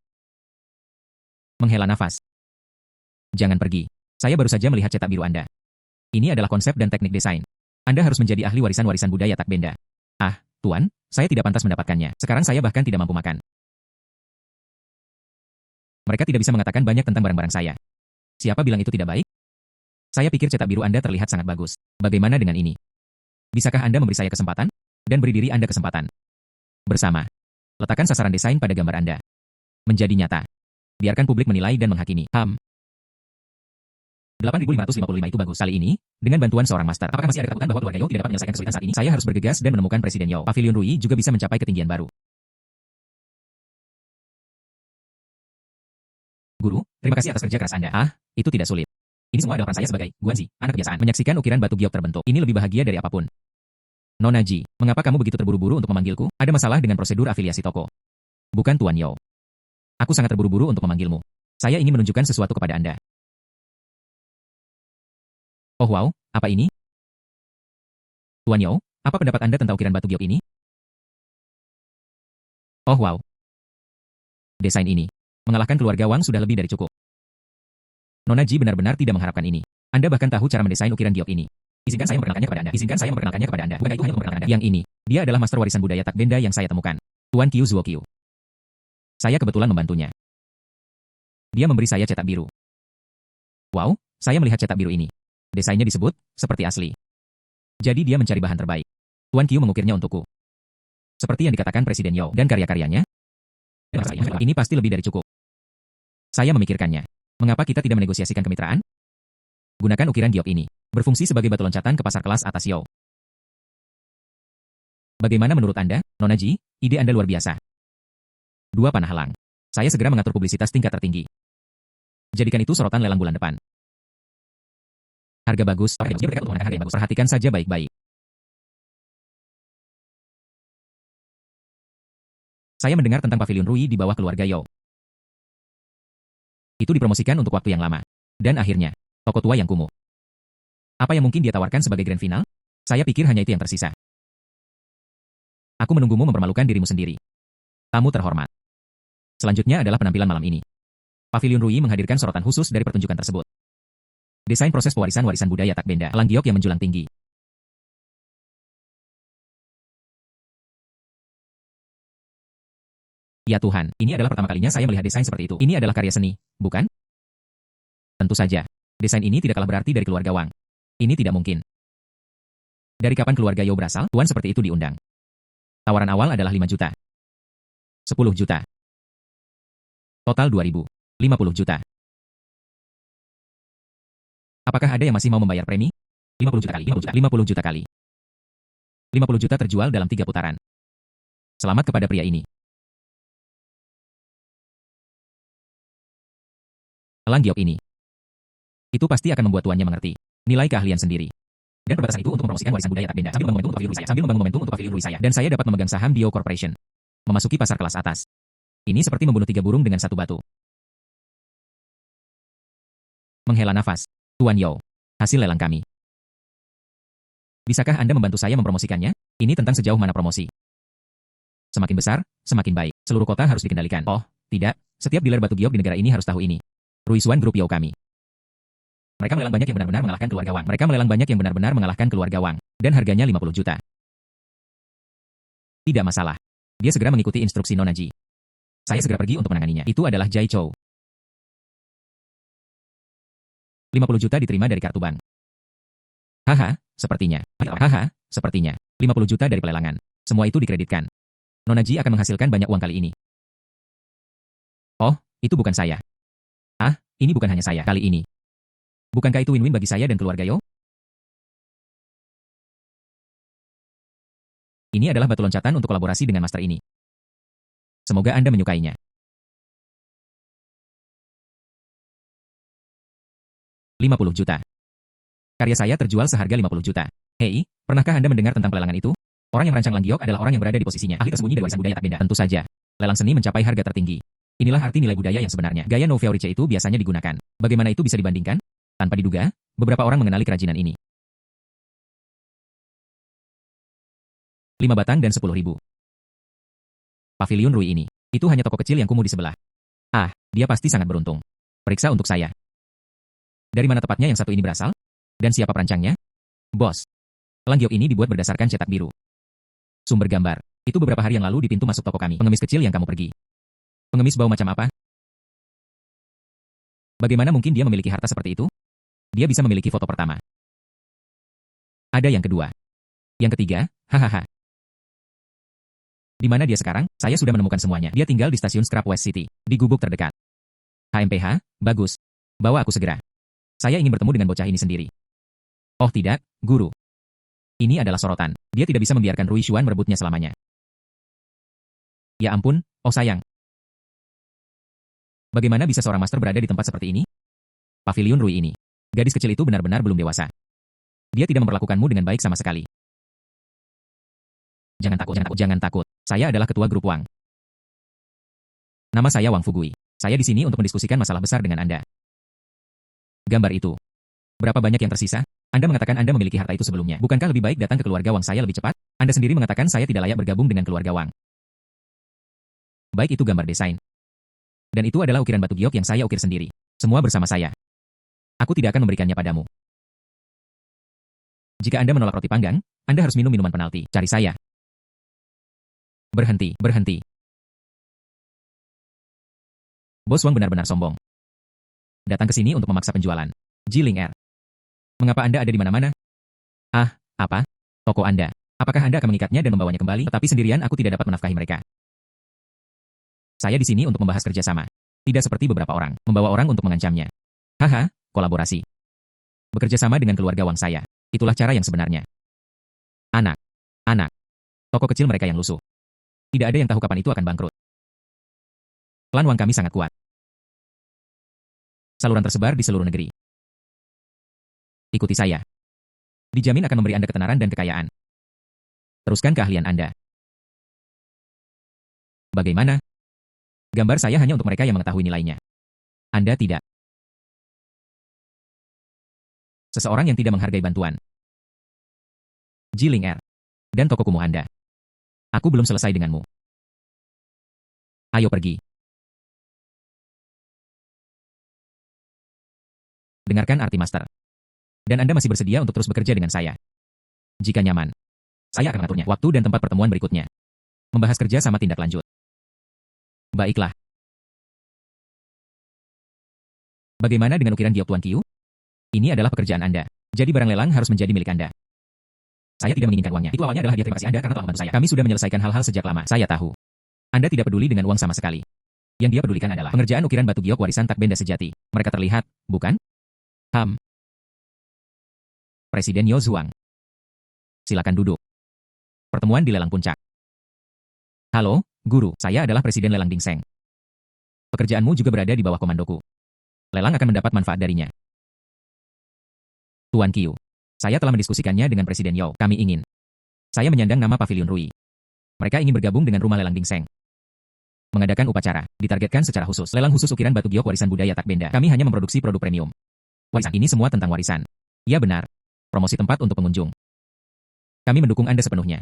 Speaker 1: Menghela nafas. Jangan pergi. Saya baru saja melihat cetak biru Anda. Ini adalah konsep dan teknik desain. Anda harus menjadi ahli warisan budaya tak benda. Ah, Tuan, saya tidak pantas mendapatkannya. Sekarang saya bahkan tidak mampu makan. Mereka tidak bisa mengatakan banyak tentang barang-barang saya. Siapa bilang itu tidak baik? Saya pikir cetak biru Anda terlihat sangat bagus. Bagaimana dengan ini? Bisakah Anda memberi saya kesempatan? Dan beri diri Anda kesempatan. Bersama. Letakkan sasaran desain pada gambar Anda. Menjadi nyata. Biarkan publik menilai dan menghakimi. 8.555 itu bagus. Kali ini, dengan bantuan seorang master. Apakah masih ada ketakutan bahwa keluarga Yao tidak dapat menyelesaikan kesulitan saat ini? Saya harus bergegas dan menemukan Presiden Yao. Pavilion Rui juga bisa mencapai ketinggian baru. Guru, terima kasih atas kerja keras Anda. Itu tidak sulit. Ini semua adalah peran saya sebagai Guanzi, anak kebiasaan. Menyaksikan ukiran batu giok terbentuk. Ini lebih bahagia dari apapun. Nona Ji, mengapa kamu begitu terburu-buru untuk memanggilku? Ada masalah dengan prosedur afiliasi toko. Bukan Tuan Yao. Aku sangat terburu-buru untuk memanggilmu. Saya ingin menunjukkan sesuatu kepada Anda. Oh wow, apa ini? Tuan Yao, apa pendapat Anda tentang ukiran batu giok ini? Oh wow. Desain ini. Mengalahkan keluarga Wang sudah lebih dari cukup. Nona Ji benar-benar tidak mengharapkan ini. Anda bahkan tahu cara mendesain ukiran giok ini. Izinkan saya memperkenalkannya kepada Anda. Bukan itu hanya memperkenalkan Anda. Yang ini, dia adalah master warisan budaya tak benda yang saya temukan. Tuan Qiu Zuo Qiu. Saya kebetulan membantunya. Dia memberi saya cetak biru. Wow, saya melihat cetak biru ini. Desainnya disebut, seperti asli. Jadi dia mencari bahan terbaik. Tuan Qiu mengukirnya untukku. Seperti yang dikatakan Presiden Yao dan karya-karyanya. Ini pasti lebih dari cukup. Saya memikirkannya. Mengapa kita tidak menegosiasikan kemitraan? Gunakan ukiran giok ini. Berfungsi sebagai batu loncatan ke pasar kelas atas Yo. Bagaimana menurut Anda, Nona Ji? Ide Anda luar biasa. 2 panah halang. Saya segera mengatur publisitas tingkat tertinggi. Jadikan itu sorotan lelang bulan depan. Harga bagus. Perhatikan saja baik-baik. Saya mendengar tentang Pavilion Rui di bawah keluarga Yo. Itu dipromosikan untuk waktu yang lama. Dan akhirnya, toko tua yang kumuh. Apa yang mungkin dia tawarkan sebagai grand final? Saya pikir hanya itu yang tersisa. Aku menunggumu mempermalukan dirimu sendiri. Tamu terhormat. Selanjutnya adalah penampilan malam ini. Pavilion Rui menghadirkan sorotan khusus dari pertunjukan tersebut. Desain proses pewarisan warisan budaya tak benda, elang giok yang menjulang tinggi. Ya Tuhan, ini adalah pertama kalinya saya melihat desain seperti itu. Ini adalah karya seni, bukan? Tentu saja. Desain ini tidak kalah berarti dari keluarga Wang. Ini tidak mungkin. Dari kapan keluarga Yo berasal? Tuan seperti itu diundang. Tawaran awal adalah 5 juta. 10 juta. Total 2.000. 50 juta. Apakah ada yang masih mau membayar premi? 50 juta kali. 50 juta kali. 50 juta terjual dalam 3 putaran. Selamat kepada pria ini. Elang giok ini. Itu pasti akan membuat tuannya mengerti nilai keahlian sendiri. Dan perbatasan itu untuk mempromosikan warisan budaya tak benda sambil membangun momentum untuk Pavilion Rui saya. Dan saya dapat memegang saham di Yo Corporation. Memasuki pasar kelas atas. Ini seperti membunuh 3 burung dengan 1 batu. Menghela nafas. Tuan Yo. Hasil lelang kami. Bisakah Anda membantu saya mempromosikannya? Ini tentang sejauh mana promosi. Semakin besar, semakin baik. Seluruh kota harus dikendalikan. Oh, tidak. Setiap dealer batu giok di negara ini harus tahu ini. Ruisuan Grup Yo kami. Mereka melelang banyak yang benar-benar mengalahkan keluarga Wang. Mereka melelang banyak yang benar-benar mengalahkan keluarga Wang. Dan harganya 50 juta. Tidak masalah. Dia segera mengikuti instruksi Nona Ji. Saya segera pergi untuk menanganinya. Itu adalah Jai Chou. 50 juta diterima dari kartu bank. Haha, sepertinya. Haha, sepertinya. 50 juta dari pelelangan. Semua itu dikreditkan. Nona Ji akan menghasilkan banyak uang kali ini. Oh, itu bukan saya. Ah, ini bukan hanya saya kali ini. Bukankah itu win-win bagi saya dan keluarga Yo? Ini adalah batu loncatan untuk kolaborasi dengan master ini. Semoga Anda menyukainya. $50 juta. Karya saya terjual seharga 50 juta. Hei, pernahkah Anda mendengar tentang pelelangan itu? Orang yang merancang Lang Giok adalah orang yang berada di posisinya. Ahli tersembunyi dari warisan budaya tak benda. Tentu saja. Lelang seni mencapai harga tertinggi. Inilah arti nilai budaya yang sebenarnya. Gaya Nouveau Riche itu biasanya digunakan. Bagaimana itu bisa dibandingkan? Tanpa diduga, beberapa orang mengenali kerajinan ini. 5 batang dan 10.000. Pavilion Rui ini. Itu hanya toko kecil yang kumuh di sebelah. Ah, dia pasti sangat beruntung. Periksa untuk saya. Dari mana tepatnya yang satu ini berasal? Dan siapa perancangnya? Bos. Lang Giok ini dibuat berdasarkan cetak biru. Sumber gambar. Itu beberapa hari yang lalu di pintu masuk toko kami. Pengemis kecil yang kamu pergi. Pengemis bau macam apa? Bagaimana mungkin dia memiliki harta seperti itu? Dia bisa memiliki foto pertama. Ada yang kedua. Yang ketiga, hahaha. Di mana dia sekarang? Saya sudah menemukan semuanya. Dia tinggal di stasiun Scrap West City, di gubuk terdekat. HMPH, bagus. Bawa aku segera. Saya ingin bertemu dengan bocah ini sendiri. Oh tidak, guru. Ini adalah sorotan. Dia tidak bisa membiarkan Rui Xuan merebutnya selamanya. Ya ampun, oh sayang. Bagaimana bisa seorang master berada di tempat seperti ini? Pavilion Rui ini. Gadis kecil itu benar-benar belum dewasa. Dia tidak memperlakukanmu dengan baik sama sekali. Jangan takut. Saya adalah ketua grup Wang. Nama saya Wang Fugui. Saya di sini untuk mendiskusikan masalah besar dengan Anda. Gambar itu. Berapa banyak yang tersisa? Anda mengatakan Anda memiliki harta itu sebelumnya. Bukankah lebih baik datang ke keluarga Wang saya lebih cepat? Anda sendiri mengatakan saya tidak layak bergabung dengan keluarga Wang. Baik itu gambar desain. Dan itu adalah ukiran batu giok yang saya ukir sendiri. Semua bersama saya. Aku tidak akan memberikannya padamu. Jika Anda menolak roti panggang, Anda harus minum minuman penalti. Cari saya. Berhenti. Bos Wang benar-benar sombong. Datang ke sini untuk memaksa penjualan. Jiling Er. Mengapa Anda ada di mana-mana? Ah, apa? Toko Anda. Apakah Anda akan mengikatnya dan membawanya kembali? Tetapi sendirian aku tidak dapat menafkahi mereka. Saya di sini untuk membahas kerjasama. Tidak seperti beberapa orang, membawa orang untuk mengancamnya. Haha, kolaborasi. Bekerja sama dengan keluarga Wang saya. Itulah cara yang sebenarnya. Anak. Anak. Toko kecil mereka yang lusuh. Tidak ada yang tahu kapan itu akan bangkrut. Klan Wang kami sangat kuat. Saluran tersebar di seluruh negeri. Ikuti saya. Dijamin akan memberi Anda ketenaran dan kekayaan. Teruskan keahlian Anda. Bagaimana? Gambar saya hanya untuk mereka yang mengetahui nilainya. Anda tidak. Seseorang yang tidak menghargai bantuan. Jiling R. Dan toko kumuh Anda. Aku belum selesai denganmu. Ayo pergi. Dengarkan arti master. Dan Anda masih bersedia untuk terus bekerja dengan saya. Jika nyaman, saya akan mengaturnya waktu dan tempat pertemuan berikutnya. Membahas kerja sama tindak lanjut. Baiklah. Bagaimana dengan ukiran giok Tuan Qiu? Ini adalah pekerjaan Anda. Jadi barang lelang harus menjadi milik Anda. Saya tidak menginginkan uangnya. Itu awalnya adalah hadiah terima kasih Anda karena telah membantu saya. Kami sudah menyelesaikan hal-hal sejak lama. Saya tahu. Anda tidak peduli dengan uang sama sekali. Yang dia pedulikan adalah pengerjaan ukiran batu giok warisan tak benda sejati. Mereka terlihat, bukan? Presiden Yo Zhuang. Silakan duduk. Pertemuan di lelang puncak. Halo, Guru. Saya adalah Presiden Lelang Dingseng. Pekerjaanmu juga berada di bawah komandoku. Lelang akan mendapat manfaat darinya. Tuan Qiu. Saya telah mendiskusikannya dengan Presiden Yo. Kami ingin. Saya menyandang nama Pavilion Rui. Mereka ingin bergabung dengan Rumah Lelang Dingseng. Mengadakan upacara, ditargetkan secara khusus. Lelang khusus ukiran batu giok warisan budaya tak benda. Kami hanya memproduksi produk premium. Warisan ini semua tentang warisan. Ya benar. Promosi tempat untuk pengunjung. Kami mendukung Anda sepenuhnya.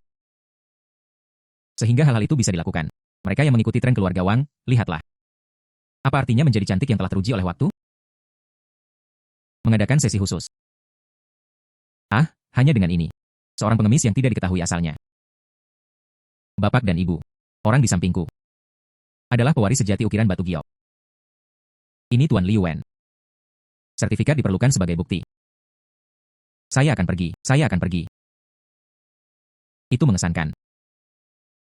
Speaker 1: Sehingga hal-hal itu bisa dilakukan. Mereka yang mengikuti tren keluarga Wang, lihatlah. Apa artinya menjadi cantik yang telah teruji oleh waktu? Mengadakan sesi khusus. Hanya dengan ini. Seorang pengemis yang tidak diketahui asalnya. Bapak dan Ibu. Orang di sampingku. Adalah pewaris sejati ukiran batu giok. Ini Tuan Liu Wen. Sertifikat diperlukan sebagai bukti. Saya akan pergi. Itu mengesankan.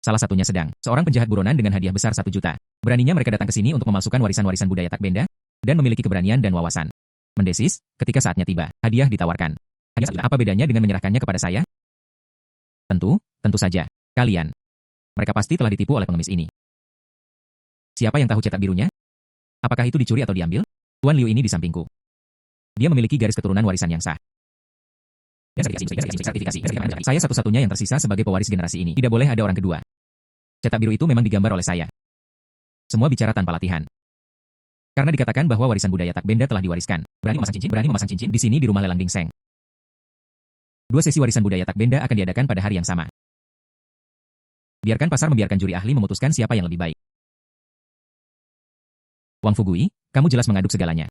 Speaker 1: Salah satunya sedang, seorang penjahat buronan dengan hadiah besar 1 juta. Beraninya mereka datang ke sini untuk memalsukan warisan-warisan budaya tak benda, dan memiliki keberanian dan wawasan. Mendesis, ketika saatnya tiba, hadiah ditawarkan. Apa bedanya dengan menyerahkannya kepada saya? Tentu saja. Kalian. Mereka pasti telah ditipu oleh pengemis ini. Siapa yang tahu cetak birunya? Apakah itu dicuri atau diambil? Tuan Liu ini di sampingku. Dia memiliki garis keturunan warisan yang sah. Sertifikasi. Saya satu-satunya yang tersisa sebagai pewaris generasi ini. Tidak boleh ada orang kedua. Cetak biru itu memang digambar oleh saya. Semua bicara tanpa latihan. Karena dikatakan bahwa warisan budaya tak benda telah diwariskan. Berani memasang cincin di sini di Rumah Lelang Dingseng. 2 sesi warisan budaya tak benda akan diadakan pada hari yang sama. Biarkan pasar membiarkan juri ahli memutuskan siapa yang lebih baik. Wang Fugui, kamu jelas mengaduk segalanya.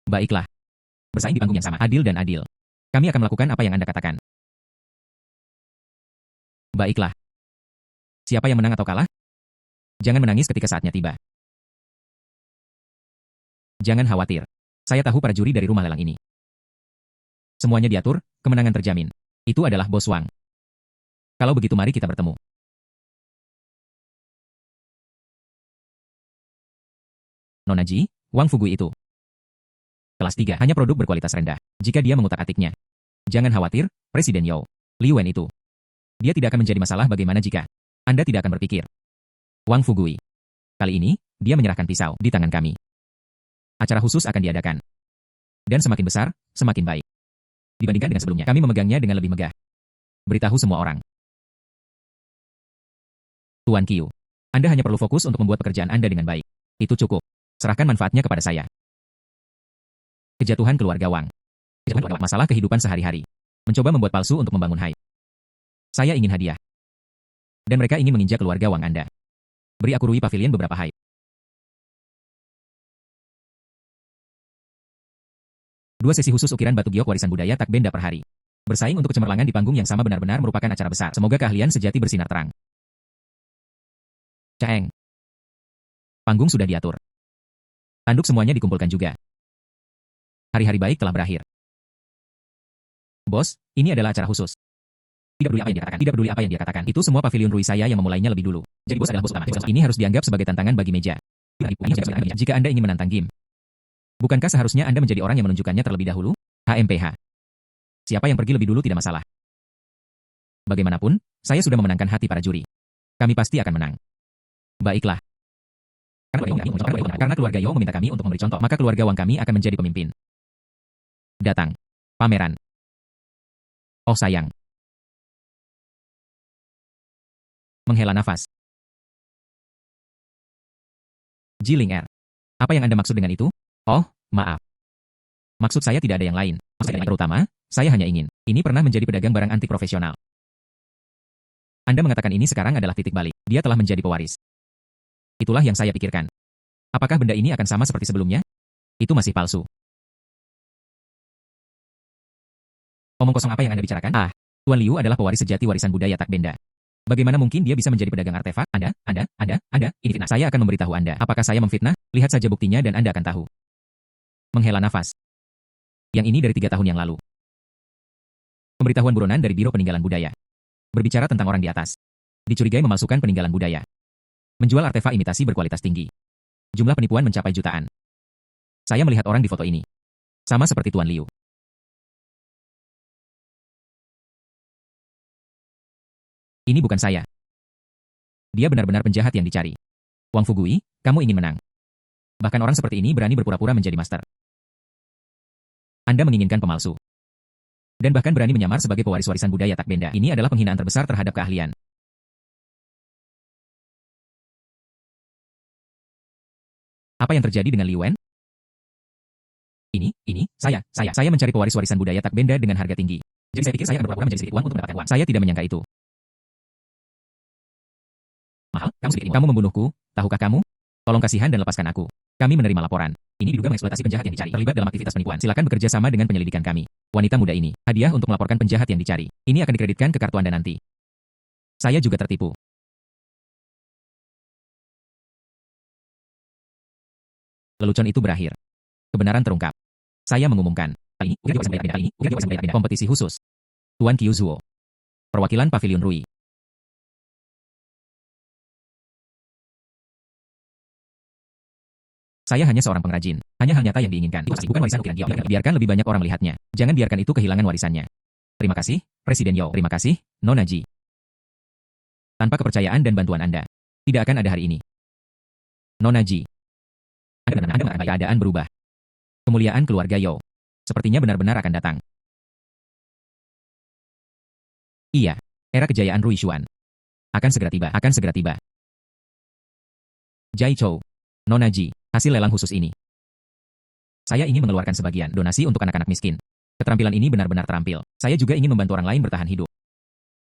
Speaker 1: Baiklah. Bersaing di panggung yang sama, adil dan adil. Kami akan melakukan apa yang Anda katakan. Baiklah. Siapa yang menang atau kalah? Jangan menangis ketika saatnya tiba. Jangan khawatir. Saya tahu para juri dari rumah lelang ini. Semuanya diatur, kemenangan terjamin. Itu adalah Bos Wang. Kalau begitu mari kita bertemu. Nona Ji, Wang Fugui itu. Kelas 3, hanya produk berkualitas rendah. Jika dia mengutak-atiknya. Jangan khawatir, Presiden Yo. Liu Wen itu. Dia tidak akan menjadi masalah bagaimana jika Anda tidak akan berpikir. Wang Fugui. Kali ini, dia menyerahkan pisau di tangan kami. Acara khusus akan diadakan. Dan semakin besar, semakin baik. Dibandingkan dengan sebelumnya, kami memegangnya dengan lebih megah. Beritahu semua orang. Tuan Qiu. Anda hanya perlu fokus untuk membuat pekerjaan Anda dengan baik. Itu cukup. Serahkan manfaatnya kepada saya. Kejatuhan keluarga Wang. Masalah kehidupan sehari-hari. Mencoba membuat palsu untuk membangun hype. Saya ingin hadiah. Dan mereka ingin menginjak keluarga Wang Anda. Beri aku Rui Pavilion beberapa hype. 2 sesi khusus ukiran batu giok warisan budaya tak benda per hari. Bersaing untuk kecemerlangan di panggung yang sama benar-benar merupakan acara besar. Semoga keahlian sejati bersinar terang. Caeng. Panggung sudah diatur. Tanduk semuanya dikumpulkan juga. Hari-hari baik telah berakhir. Bos, ini adalah acara khusus. Tidak peduli apa yang dia katakan. Tidak peduli apa yang dia katakan. Itu semua pavilion Rui saya yang memulainya lebih dulu. Jadi bos adalah bos utama. Ini harus dianggap sebagai tantangan bagi meja. Jika Anda ingin menantang game, bukankah seharusnya Anda menjadi orang yang menunjukkannya terlebih dahulu? HMPH. Siapa yang pergi lebih dulu tidak masalah. Bagaimanapun, saya sudah memenangkan hati para juri. Kami pasti akan menang. Baiklah. Karena keluarga Yo meminta kami untuk memberi contoh, maka keluarga Wang kami akan menjadi pemimpin. Datang. Pameran. Oh sayang. Menghela nafas. Jiling R. Apa yang Anda maksud dengan itu? Oh, maaf. Maksud saya tidak ada yang lain. Terutama, saya hanya ingin. Ini pernah menjadi pedagang barang antik profesional. Anda mengatakan ini sekarang adalah titik balik. Dia telah menjadi pewaris. Itulah yang saya pikirkan. Apakah benda ini akan sama seperti sebelumnya? Itu masih palsu. Omong kosong apa yang Anda bicarakan? Tuan Liu adalah pewaris sejati warisan budaya tak benda. Bagaimana mungkin dia bisa menjadi pedagang artefak? Anda, ini fitnah. Saya akan memberitahu Anda. Apakah saya memfitnah? Lihat saja buktinya dan Anda akan tahu. Menghela nafas. Yang ini dari 3 tahun yang lalu. Pemberitahuan buronan dari Biro Peninggalan Budaya. Berbicara tentang orang di atas. Dicurigai memalsukan peninggalan budaya. Menjual artefak imitasi berkualitas tinggi. Jumlah penipuan mencapai jutaan. Saya melihat orang di foto ini. Sama seperti Tuan Liu. Ini bukan saya. Dia benar-benar penjahat yang dicari. Wang Fugui, kamu ingin menang. Bahkan orang seperti ini berani berpura-pura menjadi master. Anda menginginkan pemalsu. Dan bahkan berani menyamar sebagai pewaris warisan budaya tak benda. Ini adalah penghinaan terbesar terhadap keahlian. Apa yang terjadi dengan Liu Wen? Saya mencari pewaris warisan budaya tak benda dengan harga tinggi. Jadi saya pikir saya akan berpura-pura menjadi sedikit uang untuk mendapatkan uang. Saya tidak menyangka itu. Mahal, kamu membunuhku, tahukah kamu? Tolong kasihan dan lepaskan aku. Kami menerima laporan. Ini diduga mengeksploitasi penjahat yang dicari, terlibat dalam aktivitas penipuan. Silakan bekerja sama dengan penyelidikan kami. Wanita muda ini, hadiah untuk melaporkan penjahat yang dicari. Ini akan dikreditkan ke kartu Anda nanti. Saya juga tertipu. Lelucon itu berakhir. Kebenaran terungkap. Saya mengumumkan. Kompetisi khusus. Tuan Qiu Zuo. Perwakilan Pavilion Rui. Saya hanya seorang pengrajin. Hanya hal nyata yang diinginkan. Bukan warisan ukiran Gio. Biarkan lebih banyak orang melihatnya. Jangan biarkan itu kehilangan warisannya. Terima kasih, Presiden Yo. Terima kasih, Nona Ji. Tanpa kepercayaan dan bantuan Anda, tidak akan ada hari ini. Nona Ji. Keadaan berubah. Kemuliaan keluarga Yo. Sepertinya benar-benar akan datang. Iya, era kejayaan Rui Xuan. Akan segera tiba. Jai Chou. Nona Ji. Hasil lelang khusus ini. Saya ingin mengeluarkan sebagian donasi untuk anak-anak miskin. Keterampilan ini benar-benar terampil. Saya juga ingin membantu orang lain bertahan hidup.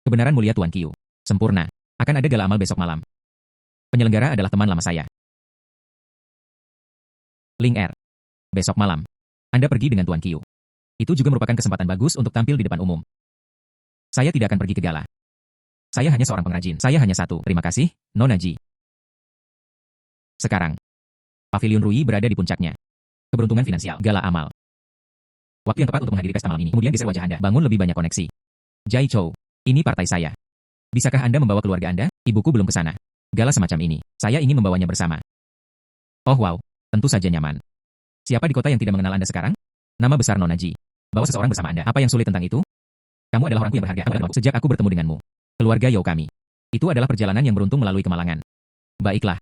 Speaker 1: Kebenaran mulia Tuan Qiu. Sempurna. Akan ada gala amal besok malam. Penyelenggara adalah teman lama saya. Ling Er. Besok malam. Anda pergi dengan Tuan Qiu. Itu juga merupakan kesempatan bagus untuk tampil di depan umum. Saya tidak akan pergi ke gala. Saya hanya seorang pengrajin. Saya hanya satu. Terima kasih, Nona Ji. Sekarang. Pavilion Rui berada di puncaknya. Keberuntungan finansial, gala amal. Waktu yang tepat untuk menghadiri pesta malam ini. Kemudian geser wajah Anda, bangun lebih banyak koneksi. Jai Chou, ini partai saya. Bisakah Anda membawa keluarga Anda? Ibuku belum ke sana. Gala semacam ini, saya ingin membawanya bersama. Oh wow, tentu saja nyaman. Siapa di kota yang tidak mengenal Anda sekarang? Nama besar Nona Ji. Bawa seseorang bersama Anda. Apa yang sulit tentang itu? Kamu adalah orangku yang berharga. Sejak aku bertemu denganmu. Keluarga Yo kami. Itu adalah perjalanan yang beruntung melalui kemalangan. Baiklah.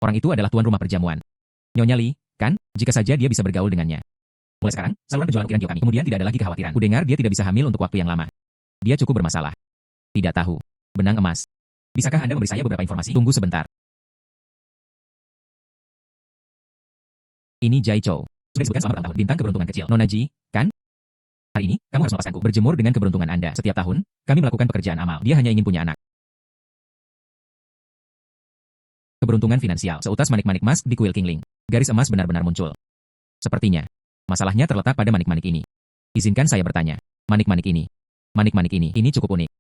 Speaker 1: Orang itu adalah tuan rumah perjamuan. Nyonya Li, kan? Jika saja dia bisa bergaul dengannya. Mulai sekarang, saluran penjualan ukiran Gio kami. Kemudian tidak ada lagi kekhawatiran. Kudengar dia tidak bisa hamil untuk waktu yang lama. Dia cukup bermasalah. Tidak tahu. Benang emas. Bisakah Anda memberi saya beberapa informasi? Tunggu sebentar. Ini Jai Chou. Sudah disebutkan selama bertahun-tahun. Bintang keberuntungan kecil. Nona Ji, kan? Hari ini, kamu harus melepaskanku. Berjemur dengan keberuntungan Anda. Setiap tahun, kami melakukan pekerjaan amal. Dia hanya ingin punya anak. Keberuntungan finansial. Seutas manik-manik emas di kuil Kingling. Garis emas benar-benar muncul. Sepertinya, masalahnya terletak pada manik-manik ini. Izinkan saya bertanya. Manik-manik ini. Manik-manik ini cukup unik.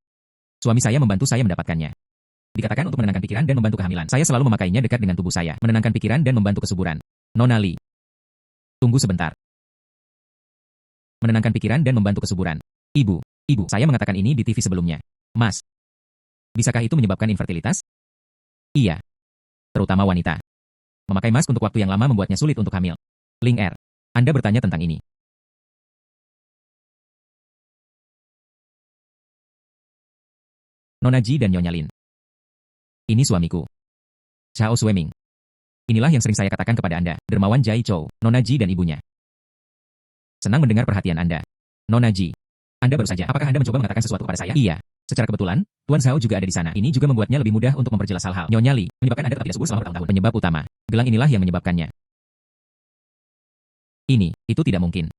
Speaker 1: Suami saya membantu saya mendapatkannya. Dikatakan untuk menenangkan pikiran dan membantu kehamilan. Saya selalu memakainya dekat dengan tubuh saya. Menenangkan pikiran dan membantu kesuburan. Nona Lee. Tunggu sebentar. Menenangkan pikiran dan membantu kesuburan. Ibu, saya mengatakan ini di TV sebelumnya. Mas, bisakah itu menyebabkan infertilitas? Iya. Terutama wanita. Memakai mask untuk waktu yang lama membuatnya sulit untuk hamil. Ling Er, Anda bertanya tentang ini. Nona Ji dan Nyonya Lin. Ini suamiku. Chao Swimming. Inilah yang sering saya katakan kepada Anda, dermawan Jai Chou, Nona Ji dan ibunya. Senang mendengar perhatian Anda. Nona Ji. Anda baru saja, apakah Anda mencoba mengatakan sesuatu kepada saya? Iya. Secara kebetulan, Tuan Zhao juga ada di sana. Ini juga membuatnya lebih mudah untuk memperjelas hal-hal. Nyonya Li, menyebabkan Anda tetap tidak subur selama bertahun-tahun. Penyebab utama. Gelang inilah yang menyebabkannya. Itu tidak mungkin.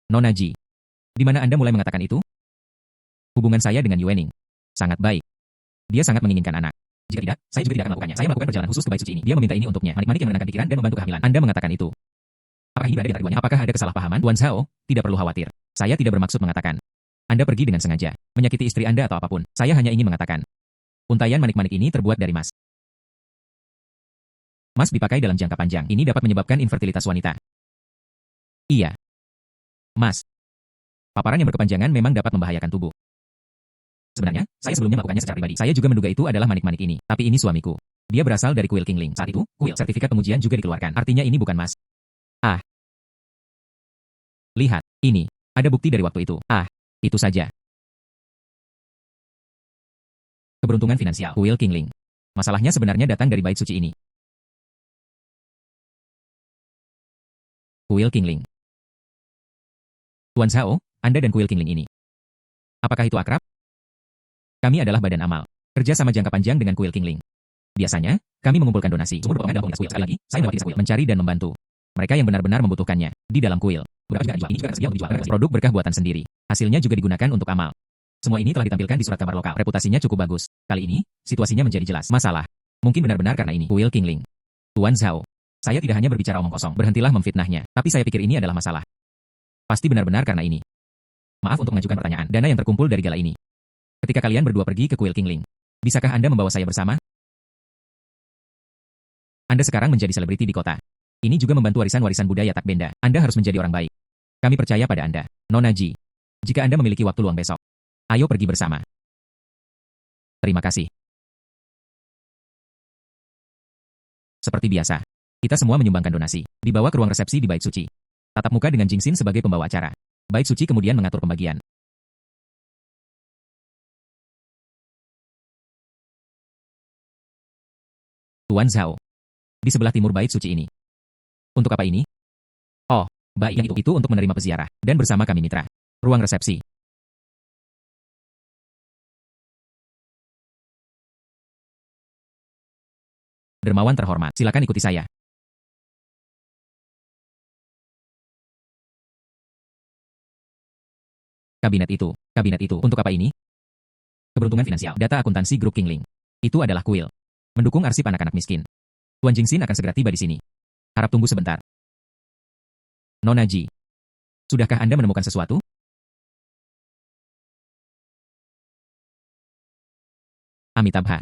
Speaker 1: Nona Ji. Di mana Anda mulai mengatakan itu? Hubungan saya dengan Yuening sangat baik. Dia sangat menginginkan anak. Jika tidak, saya juga tidak akan melakukannya. Saya melakukan perjalanan khusus ke bait suci ini. Dia meminta ini untuknya. Manik-manik yang menenangkan pikiran dan membantu kehamilan. Anda mengatakan itu. Apakah ini berada di antara keduanya? Apakah ada kesalahpahaman? Tuan Zhao, tidak perlu khawatir. Saya tidak bermaksud mengatakan. Anda pergi dengan sengaja, menyakiti istri Anda atau apapun. Saya hanya ingin mengatakan. Untayan manik-manik ini terbuat dari emas. Emas dipakai dalam jangka panjang. Ini dapat menyebabkan infertilitas wanita. Iya. Mas. Paparan yang berkepanjangan memang dapat membahayakan tubuh. Sebenarnya, saya sebelumnya melakukannya secara pribadi. Saya juga menduga itu adalah manik-manik ini. Tapi ini suamiku. Dia berasal dari kuil Qingling. Saat itu, kuil sertifikat pengujian juga dikeluarkan. Artinya ini bukan mas. Lihat, ini. Ada bukti dari waktu itu. Itu saja. Keberuntungan finansial. Kuil Qingling. Masalahnya sebenarnya datang dari bait suci ini. Kuil Qingling. Tuan Zhao, Anda dan kuil Qingling ini. Apakah itu akrab? Kami adalah badan amal. Kerja sama jangka panjang dengan kuil Qingling. Biasanya, kami mengumpulkan donasi. Sumber dalam komunitas kuil. Sekali lagi, saya melewati kuil. Mencari dan membantu mereka yang benar-benar membutuhkannya di dalam kuil. Beberapa juga dijual. Ini juga tersedia untuk dijual. Produk berkah buatan sendiri. Hasilnya juga digunakan untuk amal. Semua ini telah ditampilkan di surat kabar lokal. Reputasinya cukup bagus. Kali ini, situasinya menjadi jelas. Masalah. Mungkin benar-benar karena ini. Kuil Qingling. Tuan Zhao. Saya tidak hanya berbicara omong kosong. Berhentilah memfitnahnya. Tapi saya pikir ini adalah masalah. Pasti benar-benar karena ini. Maaf untuk mengajukan pertanyaan. Dana yang terkumpul dari gala ini. Ketika kalian berdua pergi ke kuil Qingling, bisakah Anda membawa saya bersama? Anda sekarang menjadi selebriti di kota. Ini juga membantu warisan-warisan budaya tak benda. Anda harus menjadi orang baik. Kami percaya pada Anda, Nona Ji. Jika Anda memiliki waktu luang besok, ayo pergi bersama. Terima kasih. Seperti biasa, kita semua menyumbangkan donasi. Dibawa ke ruang resepsi di bait suci. Tatap muka dengan Jingxin sebagai pembawa acara. Bait suci kemudian mengatur pembagian. Tuan Zhao. Di sebelah timur bait suci ini. Untuk apa ini? Oh, baik, yang itu untuk menerima peziarah dan bersama kami mitra. Ruang resepsi. Dermawan terhormat, silakan ikuti saya. Kabinet itu, untuk apa ini? Keberuntungan finansial, data akuntansi grup Qingling. Itu adalah kuil. Mendukung arsip anak-anak miskin. Tuan Jingxin akan segera tiba di sini. Harap tunggu sebentar. Nona Ji. Sudahkah Anda menemukan sesuatu? Amitabha.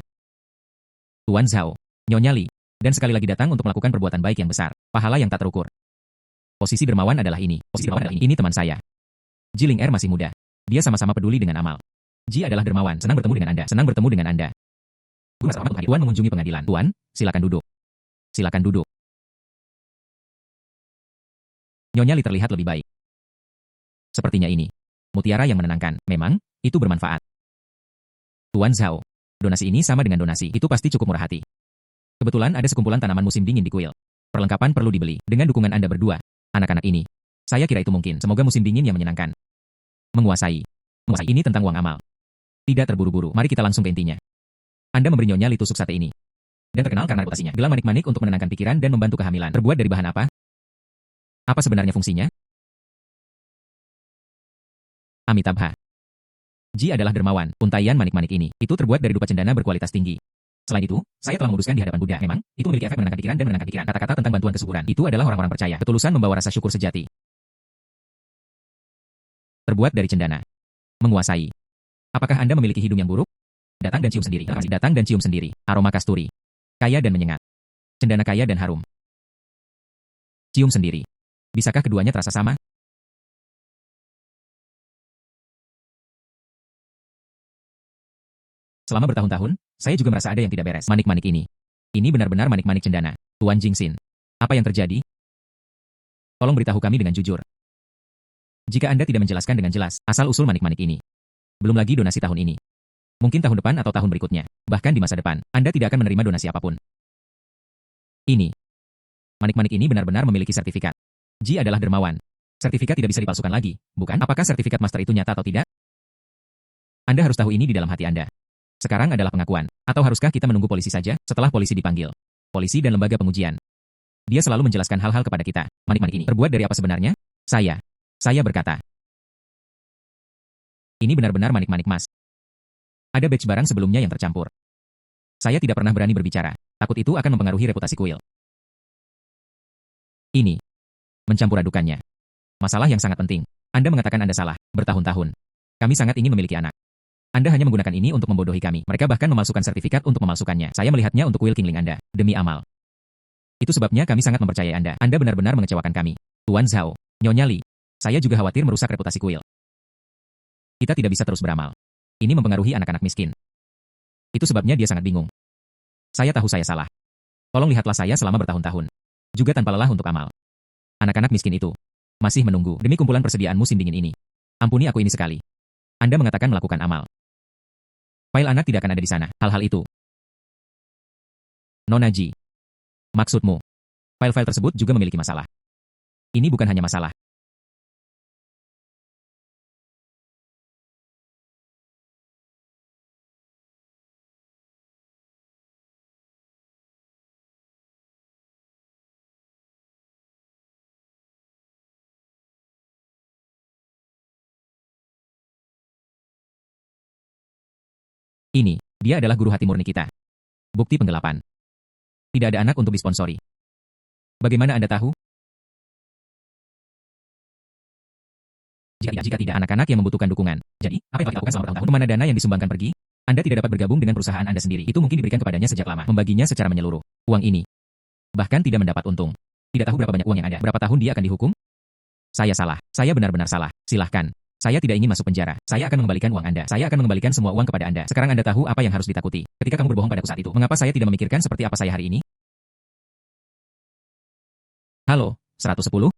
Speaker 1: Tuan Zhao. Nyonya Li. Dan sekali lagi datang untuk melakukan perbuatan baik yang besar. Pahala yang tak terukur. Posisi dermawan adalah ini. Ini teman saya. Ji Ling Er masih muda. Dia sama-sama peduli dengan amal. Ji adalah dermawan. Senang bertemu dengan Anda. Senang bertemu dengan Anda. Tuan mengunjungi pengadilan. Tuan, silakan duduk. Silakan duduk. Nyonya Li terlihat lebih baik. Sepertinya ini. Mutiara yang menenangkan. Memang, itu bermanfaat. Tuan Zhao. Donasi ini sama dengan donasi. Itu pasti cukup murah hati. Kebetulan ada sekumpulan tanaman musim dingin di kuil. Perlengkapan perlu dibeli. Dengan dukungan Anda berdua. Anak-anak ini. Saya kira itu mungkin. Semoga musim dingin yang menyenangkan. Menguasai. Ini tentang uang amal. Tidak terburu-buru. Mari kita langsung ke intinya. Anda memberi Nyonya Li tusuk sate ini. Dan terkenal karena reputasinya. Gelang manik-manik untuk menenangkan pikiran dan membantu kehamilan. Terbuat dari bahan apa? Apa sebenarnya fungsinya? Amitabha. Ji adalah dermawan. Untaian manik-manik ini. Itu terbuat dari dupa cendana berkualitas tinggi. Selain itu, saya telah memutuskan di hadapan Buddha. Memang, itu memiliki efek menenangkan pikiran dan menenangkan pikiran. Kata-kata tentang bantuan kesuburan. Itu adalah orang-orang percaya. Ketulusan membawa rasa syukur sejati. Terbuat dari cendana. Menguasai. Apakah Anda memiliki hidung yang buruk? Datang dan cium sendiri. Datang dan cium sendiri. Aroma kasturi. Kaya dan menyengat. Cendana kaya dan harum. Cium sendiri. Bisakah keduanya terasa sama? Selama bertahun-tahun, saya juga merasa ada yang tidak beres. Manik-manik ini. Ini benar-benar manik-manik cendana. Tuan Jingxin. Apa yang terjadi? Tolong beritahu kami dengan jujur. Jika Anda tidak menjelaskan dengan jelas, asal-usul manik-manik ini. Belum lagi donasi tahun ini. Mungkin tahun depan atau tahun berikutnya. Bahkan di masa depan, Anda tidak akan menerima donasi apapun. Ini. Manik-manik ini benar-benar memiliki sertifikat. Ji adalah dermawan. Sertifikat tidak bisa dipalsukan lagi, bukan? Apakah sertifikat master itu nyata atau tidak? Anda harus tahu ini di dalam hati Anda. Sekarang adalah pengakuan. Atau haruskah kita menunggu polisi saja, setelah polisi dipanggil? Polisi dan lembaga pengujian. Dia selalu menjelaskan hal-hal kepada kita. Manik-manik ini terbuat dari apa sebenarnya? Saya berkata. Ini benar-benar manik-manik mas. Ada batch barang sebelumnya yang tercampur. Saya tidak pernah berani berbicara. Takut itu akan mempengaruhi reputasi kuil. Ini. Mencampur adukannya. Masalah yang sangat penting. Anda mengatakan Anda salah, bertahun-tahun. Kami sangat ingin memiliki anak. Anda hanya menggunakan ini untuk membodohi kami. Mereka bahkan memalsukan sertifikat untuk memalsukannya. Saya melihatnya untuk kuil Kingling Anda. Demi amal. Itu sebabnya kami sangat mempercayai Anda. Anda benar-benar mengecewakan kami. Tuan Zhao. Nyonya Li. Saya juga khawatir merusak reputasi kuil. Kita tidak bisa terus beramal. Ini mempengaruhi anak-anak miskin. Itu sebabnya dia sangat bingung. Saya tahu saya salah. Tolong lihatlah saya selama bertahun-tahun. Juga tanpa lelah untuk amal. Anak-anak miskin itu masih menunggu demi kumpulan persediaan musim dingin ini. Ampuni aku ini sekali. Anda mengatakan melakukan amal. File anak tidak akan ada di sana. Hal-hal itu. Nona Ji. Maksudmu, file-file tersebut juga memiliki masalah. Ini bukan hanya masalah. Ini, dia adalah guru hati murni kita. Bukti penggelapan. Tidak ada anak untuk disponsori. Bagaimana Anda tahu? Jika tidak anak-anak yang membutuhkan dukungan. Jadi, apa yang telah dilakukan selama bertahun-tahun? Kemana dana yang disumbangkan pergi? Anda tidak dapat bergabung dengan perusahaan Anda sendiri. Itu mungkin diberikan kepadanya sejak lama. Membaginya secara menyeluruh. Uang ini. Bahkan tidak mendapat untung. Tidak tahu berapa banyak uang yang ada. Berapa tahun dia akan dihukum? Saya salah. Saya benar-benar salah. Silahkan. Saya tidak ingin masuk penjara. Saya akan mengembalikan uang Anda. Saya akan mengembalikan semua uang kepada Anda. Sekarang Anda tahu apa yang harus ditakuti. Ketika kamu berbohong padaku saat itu, mengapa saya tidak memikirkan seperti apa saya hari ini? Halo, 110?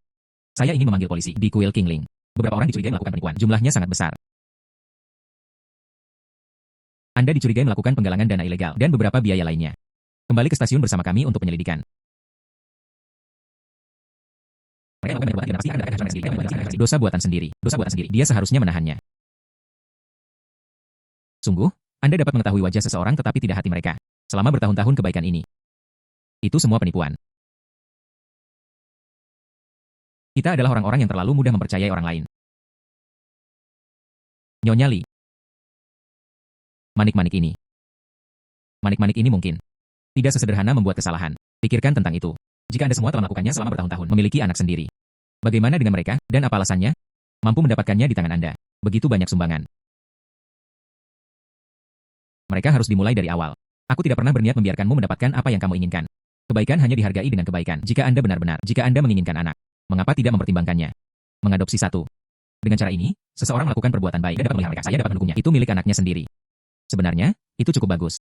Speaker 1: Saya ingin memanggil polisi di kuil Kingling. Beberapa orang dicurigai melakukan penipuan. Jumlahnya sangat besar. Anda dicurigai melakukan penggalangan dana ilegal dan beberapa biaya lainnya. Kembali ke stasiun bersama kami untuk penyelidikan. Dosa buatan sendiri. Dia seharusnya menahannya. Sungguh, Anda dapat mengetahui wajah seseorang tetapi tidak hati mereka. Selama bertahun-tahun kebaikan ini. Itu semua penipuan. Kita adalah orang-orang yang terlalu mudah mempercayai orang lain. Nyonya Li. Manik-manik ini. Manik-manik ini mungkin tidak sesederhana membuat kesalahan. Pikirkan tentang itu. Jika Anda semua telah melakukannya selama bertahun-tahun, memiliki anak sendiri. Bagaimana dengan mereka, dan apa alasannya? Mampu mendapatkannya di tangan Anda. Begitu banyak sumbangan. Mereka harus dimulai dari awal. Aku tidak pernah berniat membiarkanmu mendapatkan apa yang kamu inginkan. Kebaikan hanya dihargai dengan kebaikan. Jika Anda menginginkan anak, mengapa tidak mempertimbangkannya? Mengadopsi satu. Dengan cara ini, seseorang melakukan perbuatan baik. Anda dapat melihat mereka, saya dapat mendukungnya. Itu milik anaknya sendiri. Sebenarnya, itu cukup bagus.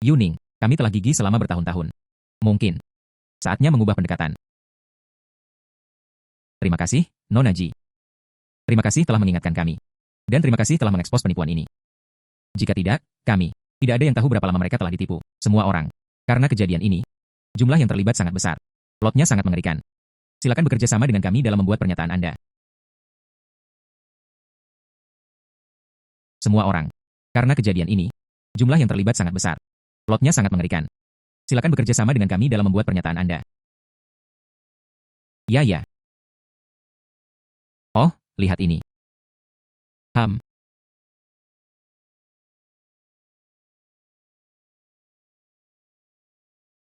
Speaker 1: Yuning, kami telah gigih selama bertahun-tahun. Mungkin. Saatnya mengubah pendekatan. Terima kasih, Nona Ji. Terima kasih telah mengingatkan kami. Dan terima kasih telah mengekspos penipuan ini. Jika tidak, kami. Tidak ada yang tahu berapa lama mereka telah ditipu. Semua orang. Karena kejadian ini, jumlah yang terlibat sangat besar. Plotnya sangat mengerikan. Silakan bekerja sama dengan kami dalam membuat pernyataan Anda. Semua orang. Karena kejadian ini, jumlah yang terlibat sangat besar. Plotnya sangat mengerikan. Silakan bekerja sama dengan kami dalam membuat pernyataan Anda. Ya. Oh, lihat ini.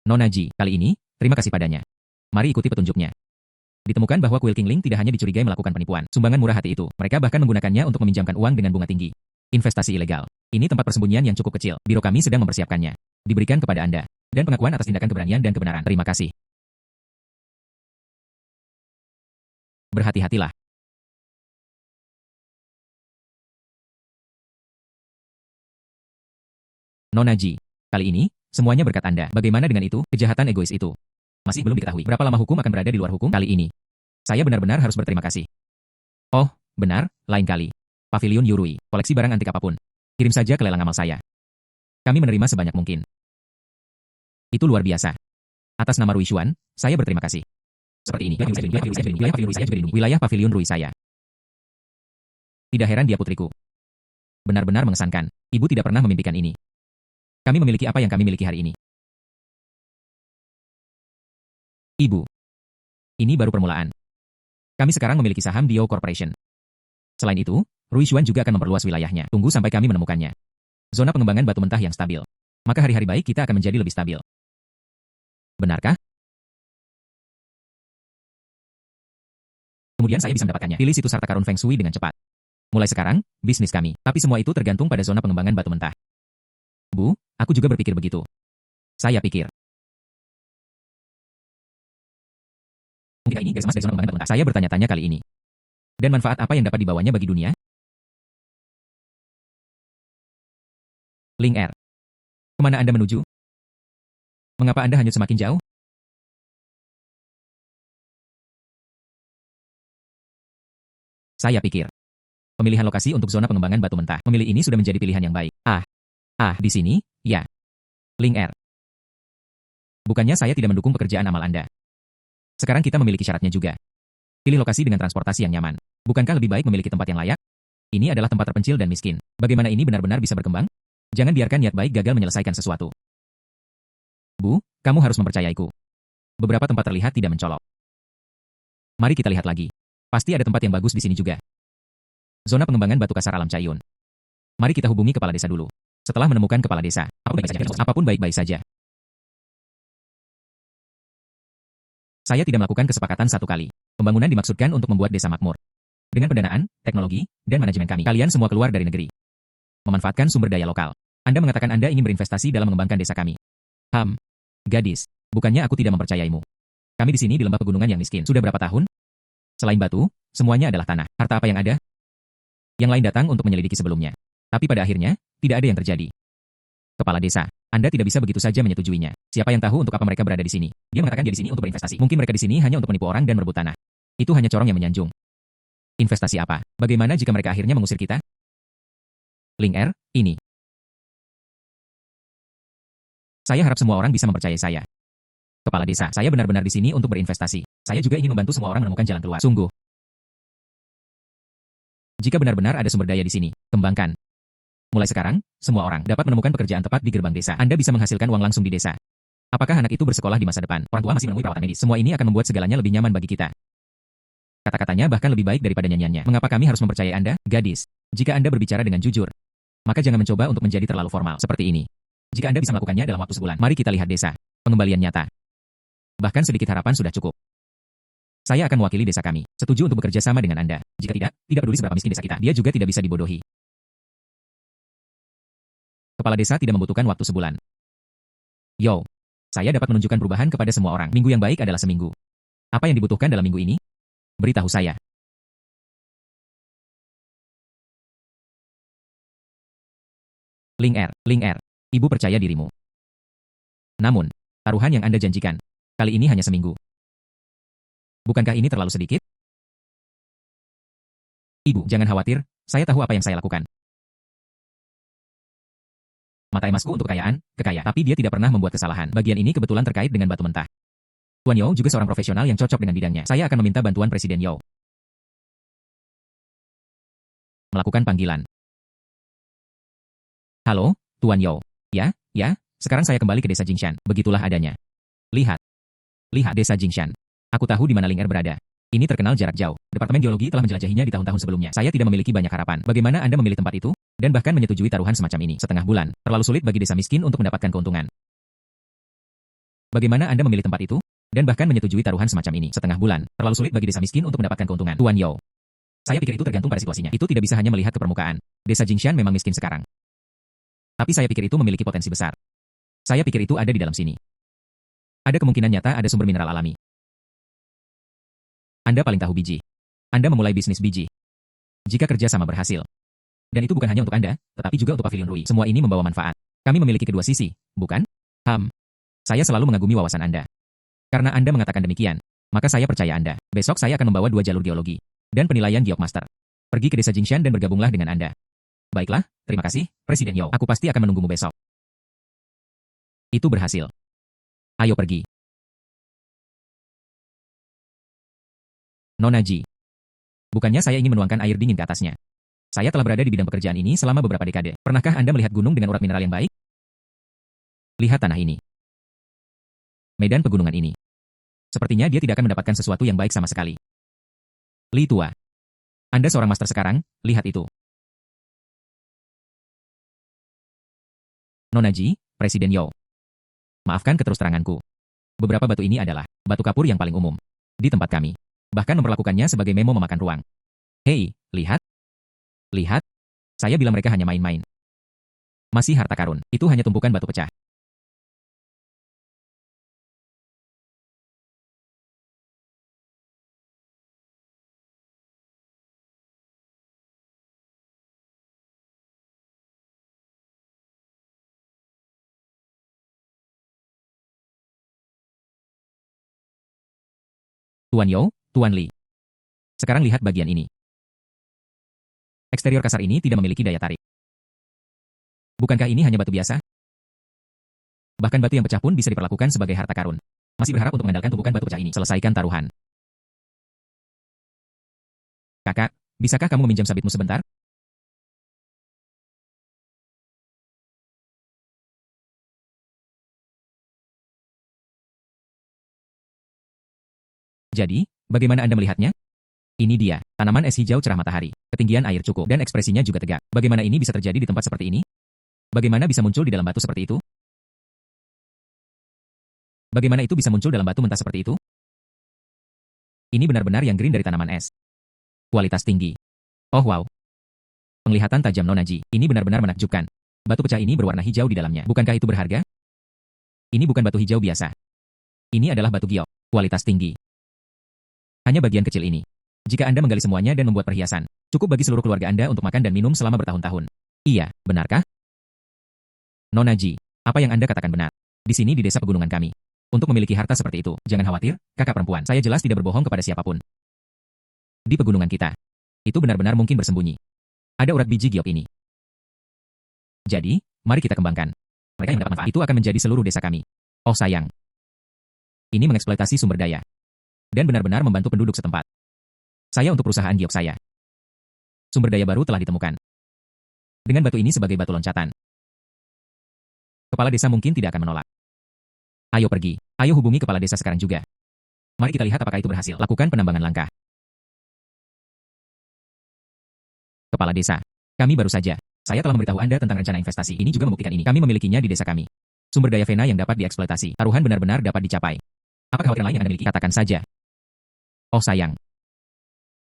Speaker 1: Nona Ji, kali ini, terima kasih padanya. Mari ikuti petunjuknya. Ditemukan bahwa kuil Kingling tidak hanya dicurigai melakukan penipuan, sumbangan murah hati itu, mereka bahkan menggunakannya untuk meminjamkan uang dengan bunga tinggi. Investasi ilegal. Ini tempat persembunyian yang cukup kecil. Biro kami sedang mempersiapkannya. Diberikan kepada Anda. Dan pengakuan atas tindakan keberanian dan kebenaran. Terima kasih. Berhati-hatilah. Nona Ji. Kali ini, semuanya berkat Anda. Bagaimana dengan itu, kejahatan egois itu? Masih belum diketahui berapa lama hukum akan berada di luar hukum kali ini. Saya benar-benar harus berterima kasih. Oh, benar, lain kali. Pavilion Yurui, koleksi barang antik apapun. Kirim saja ke lelang amal saya. Kami menerima sebanyak mungkin. Itu luar biasa. Atas nama Rui Xuan, saya berterima kasih. Seperti ini, wilayah Pavilion Rui saya. Tidak heran dia putriku. Benar-benar mengesankan. Ibu tidak pernah memimpikan ini. Kami memiliki apa yang kami miliki hari ini. Ibu. Ini baru permulaan. Kami sekarang memiliki saham di Yo Corporation. Selain itu, Rui Xuan juga akan memperluas wilayahnya. Tunggu sampai kami menemukannya. Zona pengembangan batu mentah yang stabil. Maka hari-hari baik kita akan menjadi lebih stabil. Benarkah? Kemudian saya bisa mendapatkannya. Pilih situs harta karun Feng Shui dengan cepat. Mulai sekarang, bisnis kami. Tapi semua itu tergantung pada zona pengembangan batu mentah. Bu, aku juga berpikir begitu. Saya pikir. Mungkin ini garis emas dari zona pengembangan batu mentah. Saya bertanya-tanya kali ini. Dan manfaat apa yang dapat dibawanya bagi dunia? Ling Er. Kemana Anda menuju? Mengapa Anda hanya semakin jauh? Saya pikir. Pemilihan lokasi untuk zona pengembangan batu mentah. Memilih ini sudah menjadi pilihan yang baik. Di sini, ya. Ling Er. Bukannya saya tidak mendukung pekerjaan amal Anda. Sekarang kita memiliki syaratnya juga. Pilih lokasi dengan transportasi yang nyaman. Bukankah lebih baik memiliki tempat yang layak? Ini adalah tempat terpencil dan miskin. Bagaimana ini benar-benar bisa berkembang? Jangan biarkan niat baik gagal menyelesaikan sesuatu. Bu, kamu harus mempercayaiku. Beberapa tempat terlihat tidak mencolok. Mari kita lihat lagi. Pasti ada tempat yang bagus di sini juga. Zona pengembangan batu kasar alam Cayun. Mari kita hubungi kepala desa dulu. Setelah menemukan kepala desa, apapun baik-baik saja. Saya tidak melakukan kesepakatan satu kali. Pembangunan dimaksudkan untuk membuat desa makmur. Dengan pendanaan, teknologi, dan manajemen kami. Kalian semua keluar dari negeri. Memanfaatkan sumber daya lokal. Anda mengatakan Anda ingin berinvestasi dalam mengembangkan desa kami. Gadis, bukannya aku tidak mempercayaimu. Kami di sini di lembah pegunungan yang miskin. Sudah berapa tahun? Selain batu, semuanya adalah tanah. Harta apa yang ada? Yang lain datang untuk menyelidiki sebelumnya. Tapi pada akhirnya, tidak ada yang terjadi. Kepala desa, Anda tidak bisa begitu saja menyetujuinya. Siapa yang tahu untuk apa mereka berada di sini? Dia mengatakan dia di sini untuk berinvestasi. Mungkin mereka di sini hanya untuk menipu orang dan merebut tanah. Itu hanya corong yang menyanjung. Investasi apa? Bagaimana jika mereka akhirnya mengusir kita? Ling Er, ini. Saya harap semua orang bisa mempercayai saya. Kepala desa, saya benar-benar di sini untuk berinvestasi. Saya juga ingin membantu semua orang menemukan jalan keluar. Sungguh. Jika benar-benar ada sumber daya di sini, kembangkan. Mulai sekarang, semua orang dapat menemukan pekerjaan tepat di gerbang desa. Anda bisa menghasilkan uang langsung di desa. Apakah anak itu bersekolah di masa depan? Orang tua masih menemui perawatan medis. Semua ini akan membuat segalanya lebih nyaman bagi kita. Kata-katanya bahkan lebih baik daripada nyanyiannya. Mengapa kami harus mempercayai Anda, gadis? Jika Anda berbicara dengan jujur, maka jangan mencoba untuk menjadi terlalu formal seperti ini. Jika Anda bisa melakukannya dalam waktu sebulan, mari kita lihat desa. Pengembalian nyata. Bahkan sedikit harapan sudah cukup. Saya akan mewakili desa kami. Setuju untuk bekerja sama dengan Anda. Jika tidak peduli seberapa miskin desa kita. Dia juga tidak bisa dibodohi. Kepala desa tidak membutuhkan waktu sebulan. Yo, saya dapat menunjukkan perubahan kepada semua orang. Minggu yang baik adalah seminggu. Apa yang dibutuhkan dalam minggu ini? Beritahu saya. Ling Er, ibu percaya dirimu. Namun, taruhan yang Anda janjikan, kali ini hanya seminggu. Bukankah ini terlalu sedikit? Ibu, jangan khawatir, saya tahu apa yang saya lakukan. Mata emasku untuk kekayaan, tapi dia tidak pernah membuat kesalahan. Bagian ini kebetulan terkait dengan batu mentah. Tuan Yo juga seorang profesional yang cocok dengan bidangnya. Saya akan meminta bantuan Presiden Yo. Melakukan panggilan. Halo, Tuan Yo. Ya, sekarang saya kembali ke desa Jingshan. Begitulah adanya. Lihat desa Jingshan. Aku tahu di mana Ling Er berada. Ini terkenal jarak jauh. Departemen Geologi telah menjelajahinya di tahun-tahun sebelumnya. Saya tidak memiliki banyak harapan. Bagaimana Anda memilih tempat itu? Dan bahkan menyetujui taruhan semacam ini. Setengah bulan. Terlalu sulit bagi desa miskin untuk mendapatkan keuntungan. Bagaimana Anda memilih tempat itu? Dan bahkan menyetujui taruhan semacam ini. Setengah bulan. Terlalu sulit bagi desa miskin untuk mendapatkan keuntungan. Tuan Yo. Saya pikir itu tergantung pada situasinya. Itu tidak bisa hanya melihat ke permukaan. Desa Jingshan memang miskin sekarang. Tapi saya pikir itu memiliki potensi besar. Saya pikir itu ada di dalam sini. Ada kemungkinan nyata ada sumber mineral alami. Anda paling tahu biji. Anda memulai bisnis biji. Jika kerja sama berhasil. Dan itu bukan hanya untuk Anda, tetapi juga untuk Pavilion Rui. Semua ini membawa manfaat. Kami memiliki kedua sisi, bukan? Saya selalu mengagumi wawasan Anda. Karena Anda mengatakan demikian, maka saya percaya Anda. Besok saya akan membawa 2 jalur geologi dan penilaian Geokmaster. Pergi ke desa Jingshan dan bergabunglah dengan Anda. Baiklah, terima kasih, Presiden Yao. Aku pasti akan menunggumu besok. Itu berhasil. Ayo pergi. Nona Ji. Bukannya saya ingin menuangkan air dingin ke atasnya. Saya telah berada di bidang pekerjaan ini selama beberapa dekade. Pernahkah Anda melihat gunung dengan urat mineral yang baik? Lihat tanah ini. Medan pegunungan ini. Sepertinya dia tidak akan mendapatkan sesuatu yang baik sama sekali. Li Tua. Anda seorang master sekarang, lihat itu. Nona Ji, Presiden Yao. Maafkan keterus-teranganku. Beberapa batu ini adalah batu kapur yang paling umum di tempat kami. Bahkan memperlakukannya sebagai memo memakan ruang. Hei, lihat. Lihat. Saya bilang mereka hanya main-main. Masih harta karun, itu hanya tumpukan batu pecah. Tuan Yao, Tuan Li. Sekarang lihat bagian ini. Eksterior kasar ini tidak memiliki daya tarik. Bukankah ini hanya batu biasa? Bahkan batu yang pecah pun bisa diperlakukan sebagai harta karun. Masih berharap untuk mengandalkan tumpukan batu pecah ini. Selesaikan taruhan. Kakak, bisakah kamu meminjam sabitmu sebentar? Jadi, bagaimana Anda melihatnya? Ini dia, tanaman es hijau cerah matahari, ketinggian air cukup, dan ekspresinya juga tegak. Bagaimana ini bisa terjadi di tempat seperti ini? Bagaimana bisa muncul di dalam batu seperti itu? Bagaimana itu bisa muncul dalam batu mentah seperti itu? Ini benar-benar yang green dari tanaman es. Kualitas tinggi. Oh wow. Penglihatan tajam Nona Ji, ini benar-benar menakjubkan. Batu pecah ini berwarna hijau di dalamnya. Bukankah itu berharga? Ini bukan batu hijau biasa. Ini adalah batu giok, kualitas tinggi. Hanya bagian kecil ini. Jika Anda menggali semuanya dan membuat perhiasan, cukup bagi seluruh keluarga Anda untuk makan dan minum selama bertahun-tahun. Iya, benarkah? Nona Ji, apa yang Anda katakan benar. Di sini di desa pegunungan kami. Untuk memiliki harta seperti itu, jangan khawatir, kakak perempuan. Saya jelas tidak berbohong kepada siapapun. Di pegunungan kita, itu benar-benar mungkin bersembunyi. Ada urat biji giok ini. Jadi, mari kita kembangkan. Mereka yang mendapat manfaat itu akan menjadi seluruh desa kami. Oh sayang. Ini mengeksploitasi sumber daya. Dan benar-benar membantu penduduk setempat. Saya untuk perusahaan giok saya. Sumber daya baru telah ditemukan. Dengan batu ini sebagai batu loncatan. Kepala desa mungkin tidak akan menolak. Ayo pergi. Ayo hubungi kepala desa sekarang juga. Mari kita lihat apakah itu berhasil. Lakukan penambangan langkah. Kepala desa. Kami baru saja. Saya telah memberitahu Anda tentang rencana investasi. Ini juga membuktikan ini. Kami memilikinya di desa kami. Sumber daya Vena yang dapat dieksploitasi. Taruhan benar-benar dapat dicapai. Apa kekhawatiran lain yang Anda miliki? Katakan saja. Oh sayang.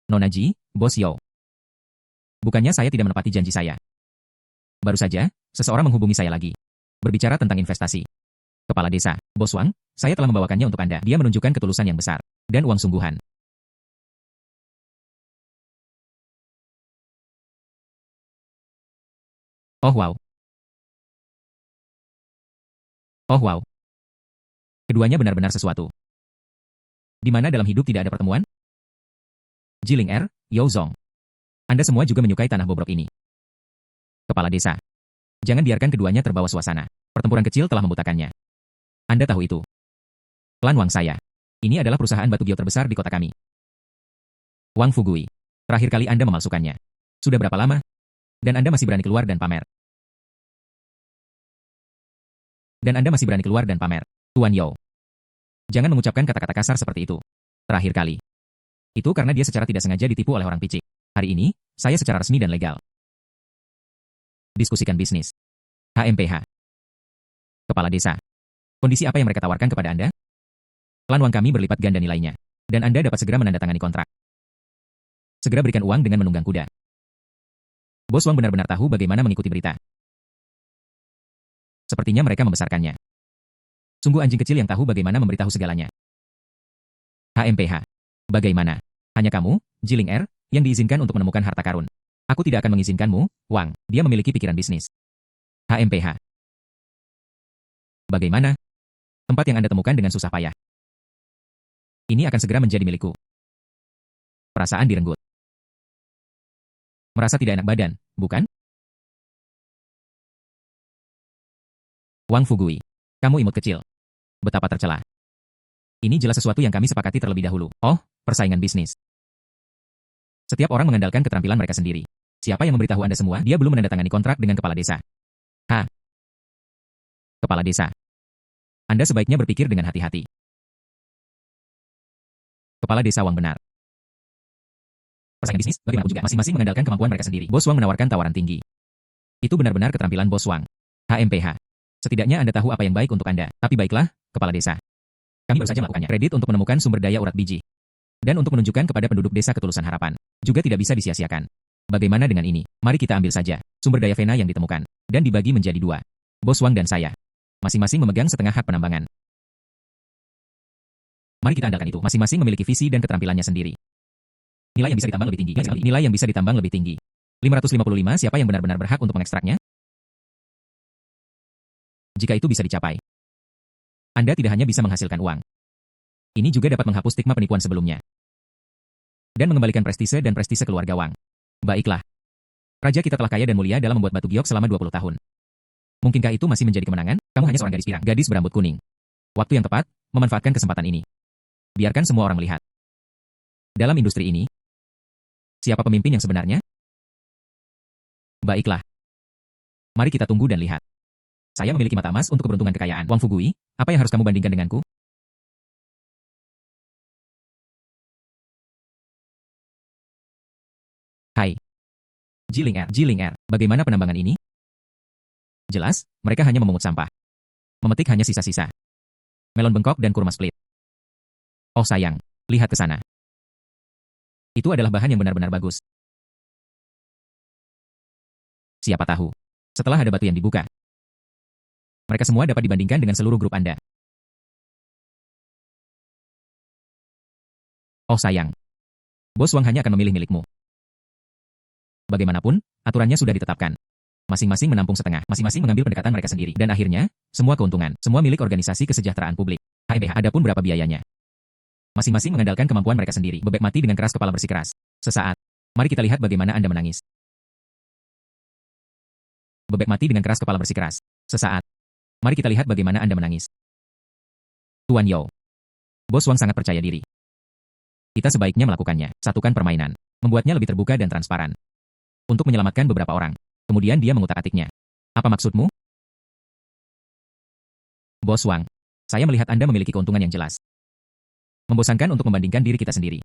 Speaker 1: Nona Ji, Bos Yao. Bukannya saya tidak menepati janji saya. Baru saja, seseorang menghubungi saya lagi. Berbicara tentang investasi. Kepala desa, Bos Wang, saya telah membawakannya untuk Anda. Dia menunjukkan ketulusan yang besar. Dan uang sungguhan. Oh wow. Oh wow. Keduanya benar-benar sesuatu. Di mana dalam hidup tidak ada pertemuan? Jiling Er, Yao Zong. Anda semua juga menyukai tanah bobrok ini. Kepala desa. Jangan biarkan keduanya terbawa suasana. Pertempuran kecil telah membutakannya. Anda tahu itu. Klan Wang saya. Ini adalah perusahaan batu giok terbesar di kota kami. Wang Fugui. Terakhir kali Anda memalsukannya. Sudah berapa lama? Dan Anda masih berani keluar dan pamer. Tuan Yao. Jangan mengucapkan kata-kata kasar seperti itu. Terakhir kali. Itu karena dia secara tidak sengaja ditipu oleh orang picik. Hari ini, saya secara resmi dan legal. Diskusikan bisnis. HMPH. Kepala desa. Kondisi apa yang mereka tawarkan kepada Anda? Klan Wang kami berlipat ganda nilainya. Dan Anda dapat segera menandatangani kontrak. Segera berikan uang dengan menunggang kuda. Bos Wang benar-benar tahu bagaimana mengikuti berita. Sepertinya mereka membesarkannya. Sungguh anjing kecil yang tahu bagaimana memberitahu segalanya. HMPH. Bagaimana? Hanya kamu, Jiling Er, yang diizinkan untuk menemukan harta karun. Aku tidak akan mengizinkanmu, Wang. Dia memiliki pikiran bisnis. HMPH. Bagaimana? Tempat yang Anda temukan dengan susah payah. Ini akan segera menjadi milikku. Perasaan direnggut. Merasa tidak enak badan, bukan? Wang Fugui. Kamu imut kecil. Betapa tercela. Ini jelas sesuatu yang kami sepakati terlebih dahulu. Oh, persaingan bisnis. Setiap orang mengandalkan keterampilan mereka sendiri. Siapa yang memberitahu Anda semua? Dia belum menandatangani kontrak dengan kepala desa. Kepala desa. Anda sebaiknya berpikir dengan hati-hati. Kepala desa Wang benar. Persaingan bisnis, bagaimanapun juga, masing-masing mengandalkan kemampuan mereka sendiri. Bos Wang menawarkan tawaran tinggi. Itu benar-benar keterampilan Bos Wang. HMPH. Setidaknya Anda tahu apa yang baik untuk Anda. Tapi baiklah, kepala desa. Kami baru saja melakukannya. Kredit untuk menemukan sumber daya urat biji. Dan untuk menunjukkan kepada penduduk desa ketulusan harapan. Juga tidak bisa disia-siakan. Bagaimana dengan ini? Mari kita ambil saja sumber daya Vena yang ditemukan. Dan dibagi menjadi dua. Bos Wang dan saya. Masing-masing memegang setengah hak penambangan. Mari kita andalkan itu. Masing-masing memiliki visi dan keterampilannya sendiri. Nilai yang bisa ditambang lebih tinggi. Nilai yang bisa ditambang lebih tinggi. 555 siapa yang benar-benar berhak untuk mengekstraknya? Jika itu bisa dicapai, Anda tidak hanya bisa menghasilkan uang. Ini juga dapat menghapus stigma penipuan sebelumnya. Dan mengembalikan prestise dan prestise keluarga Wang. Baiklah. Raja kita telah kaya dan mulia dalam membuat batu giok selama 20 tahun. Mungkinkah itu masih menjadi kemenangan? Kamu hanya seorang gadis pirang, gadis berambut kuning. Waktu yang tepat, memanfaatkan kesempatan ini. Biarkan semua orang melihat. Dalam industri ini, siapa pemimpin yang sebenarnya? Baiklah. Mari kita tunggu dan lihat. Saya memiliki mata emas untuk keberuntungan kekayaan. Wang Fugui, apa yang harus kamu bandingkan denganku? Hai. Jiling Er, bagaimana penambangan ini? Jelas, mereka hanya memungut sampah. Memetik hanya sisa-sisa. Melon bengkok dan kurma split. Oh sayang, lihat ke sana. Itu adalah bahan yang benar-benar bagus. Siapa tahu, setelah ada batu yang dibuka, mereka semua dapat dibandingkan dengan seluruh grup Anda. Oh sayang, Bos Wang hanya akan memilih milikmu. Bagaimanapun, aturannya sudah ditetapkan. Masing-masing menampung setengah, masing-masing mengambil pendekatan mereka sendiri. Dan akhirnya, semua keuntungan, semua milik organisasi kesejahteraan publik. HMPH, adapun berapa biayanya? Masing-masing mengandalkan kemampuan mereka sendiri. Bebek mati dengan keras, kepala bersikeras. Sesaat. Mari kita lihat bagaimana Anda menangis. Bebek mati dengan keras, kepala bersikeras. Sesaat. Mari kita lihat bagaimana Anda menangis. Tuan Yao. Bos Wang sangat percaya diri. Kita sebaiknya melakukannya. Satukan permainan. Membuatnya lebih terbuka dan transparan. Untuk menyelamatkan beberapa orang. Kemudian dia mengutak-atiknya. Apa maksudmu? Bos Wang. Saya melihat Anda memiliki keuntungan yang jelas. Membosankan untuk membandingkan diri kita sendiri.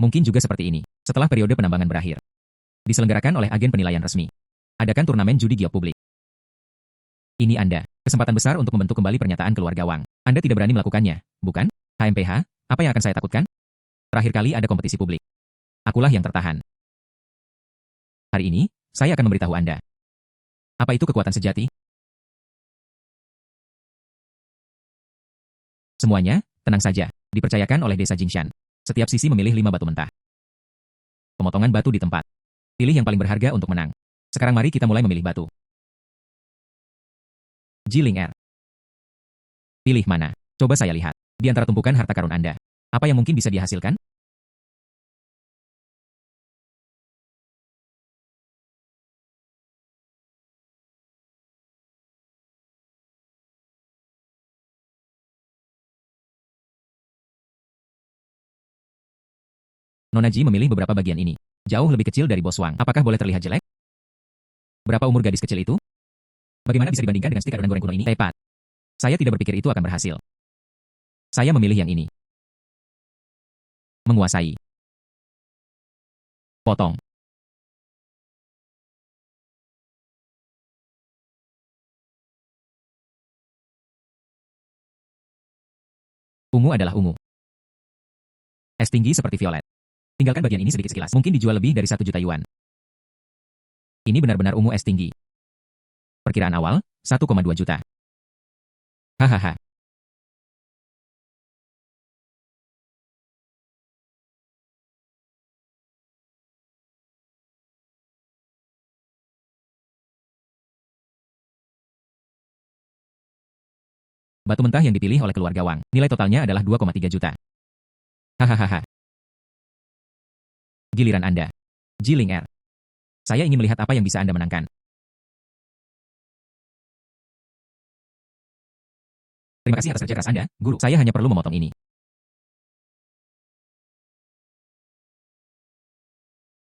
Speaker 1: Mungkin juga seperti ini. Setelah periode penambangan berakhir. Diselenggarakan oleh agen penilaian resmi. Adakan turnamen judi giok publik. Ini Anda. Kesempatan besar untuk membentuk kembali pernyataan keluarga Wang. Anda tidak berani melakukannya, bukan? HMPH, apa yang akan saya takutkan? Terakhir kali ada kompetisi publik. Akulah yang tertahan. Hari ini, saya akan memberitahu Anda. Apa itu kekuatan sejati? Semuanya, tenang saja. Dipercayakan oleh desa Jingshan. Setiap sisi memilih 5 batu mentah. Pemotongan batu di tempat. Pilih yang paling berharga untuk menang. Sekarang mari kita mulai memilih batu. Jiling Er. Pilih mana? Coba saya lihat. Di antara tumpukan harta karun Anda. Apa yang mungkin bisa dihasilkan? Nona Ji memilih beberapa bagian ini. Jauh lebih kecil dari Bos Wang. Apakah boleh terlihat jelek? Berapa umur gadis kecil itu? Bagaimana bisa dibandingkan dengan stik adonan goreng kuno ini? Tepat. Saya tidak berpikir itu akan berhasil. Saya memilih yang ini. Menguasai. Potong. Ungu adalah ungu. Es tinggi seperti violet. Tinggalkan bagian ini sedikit sekilas. Mungkin dijual lebih dari 1 juta yuan. Ini benar-benar ungu es tinggi. Perkiraan awal, 1,2 juta. Hahaha. Batu mentah yang dipilih oleh keluarga Wang. Nilai totalnya adalah 2,3 juta. Hahaha. Giliran Anda. Jiling Er. Saya ingin melihat apa yang bisa Anda menangkan. Terima kasih atas kerja keras Anda, Guru. Saya hanya perlu memotong ini.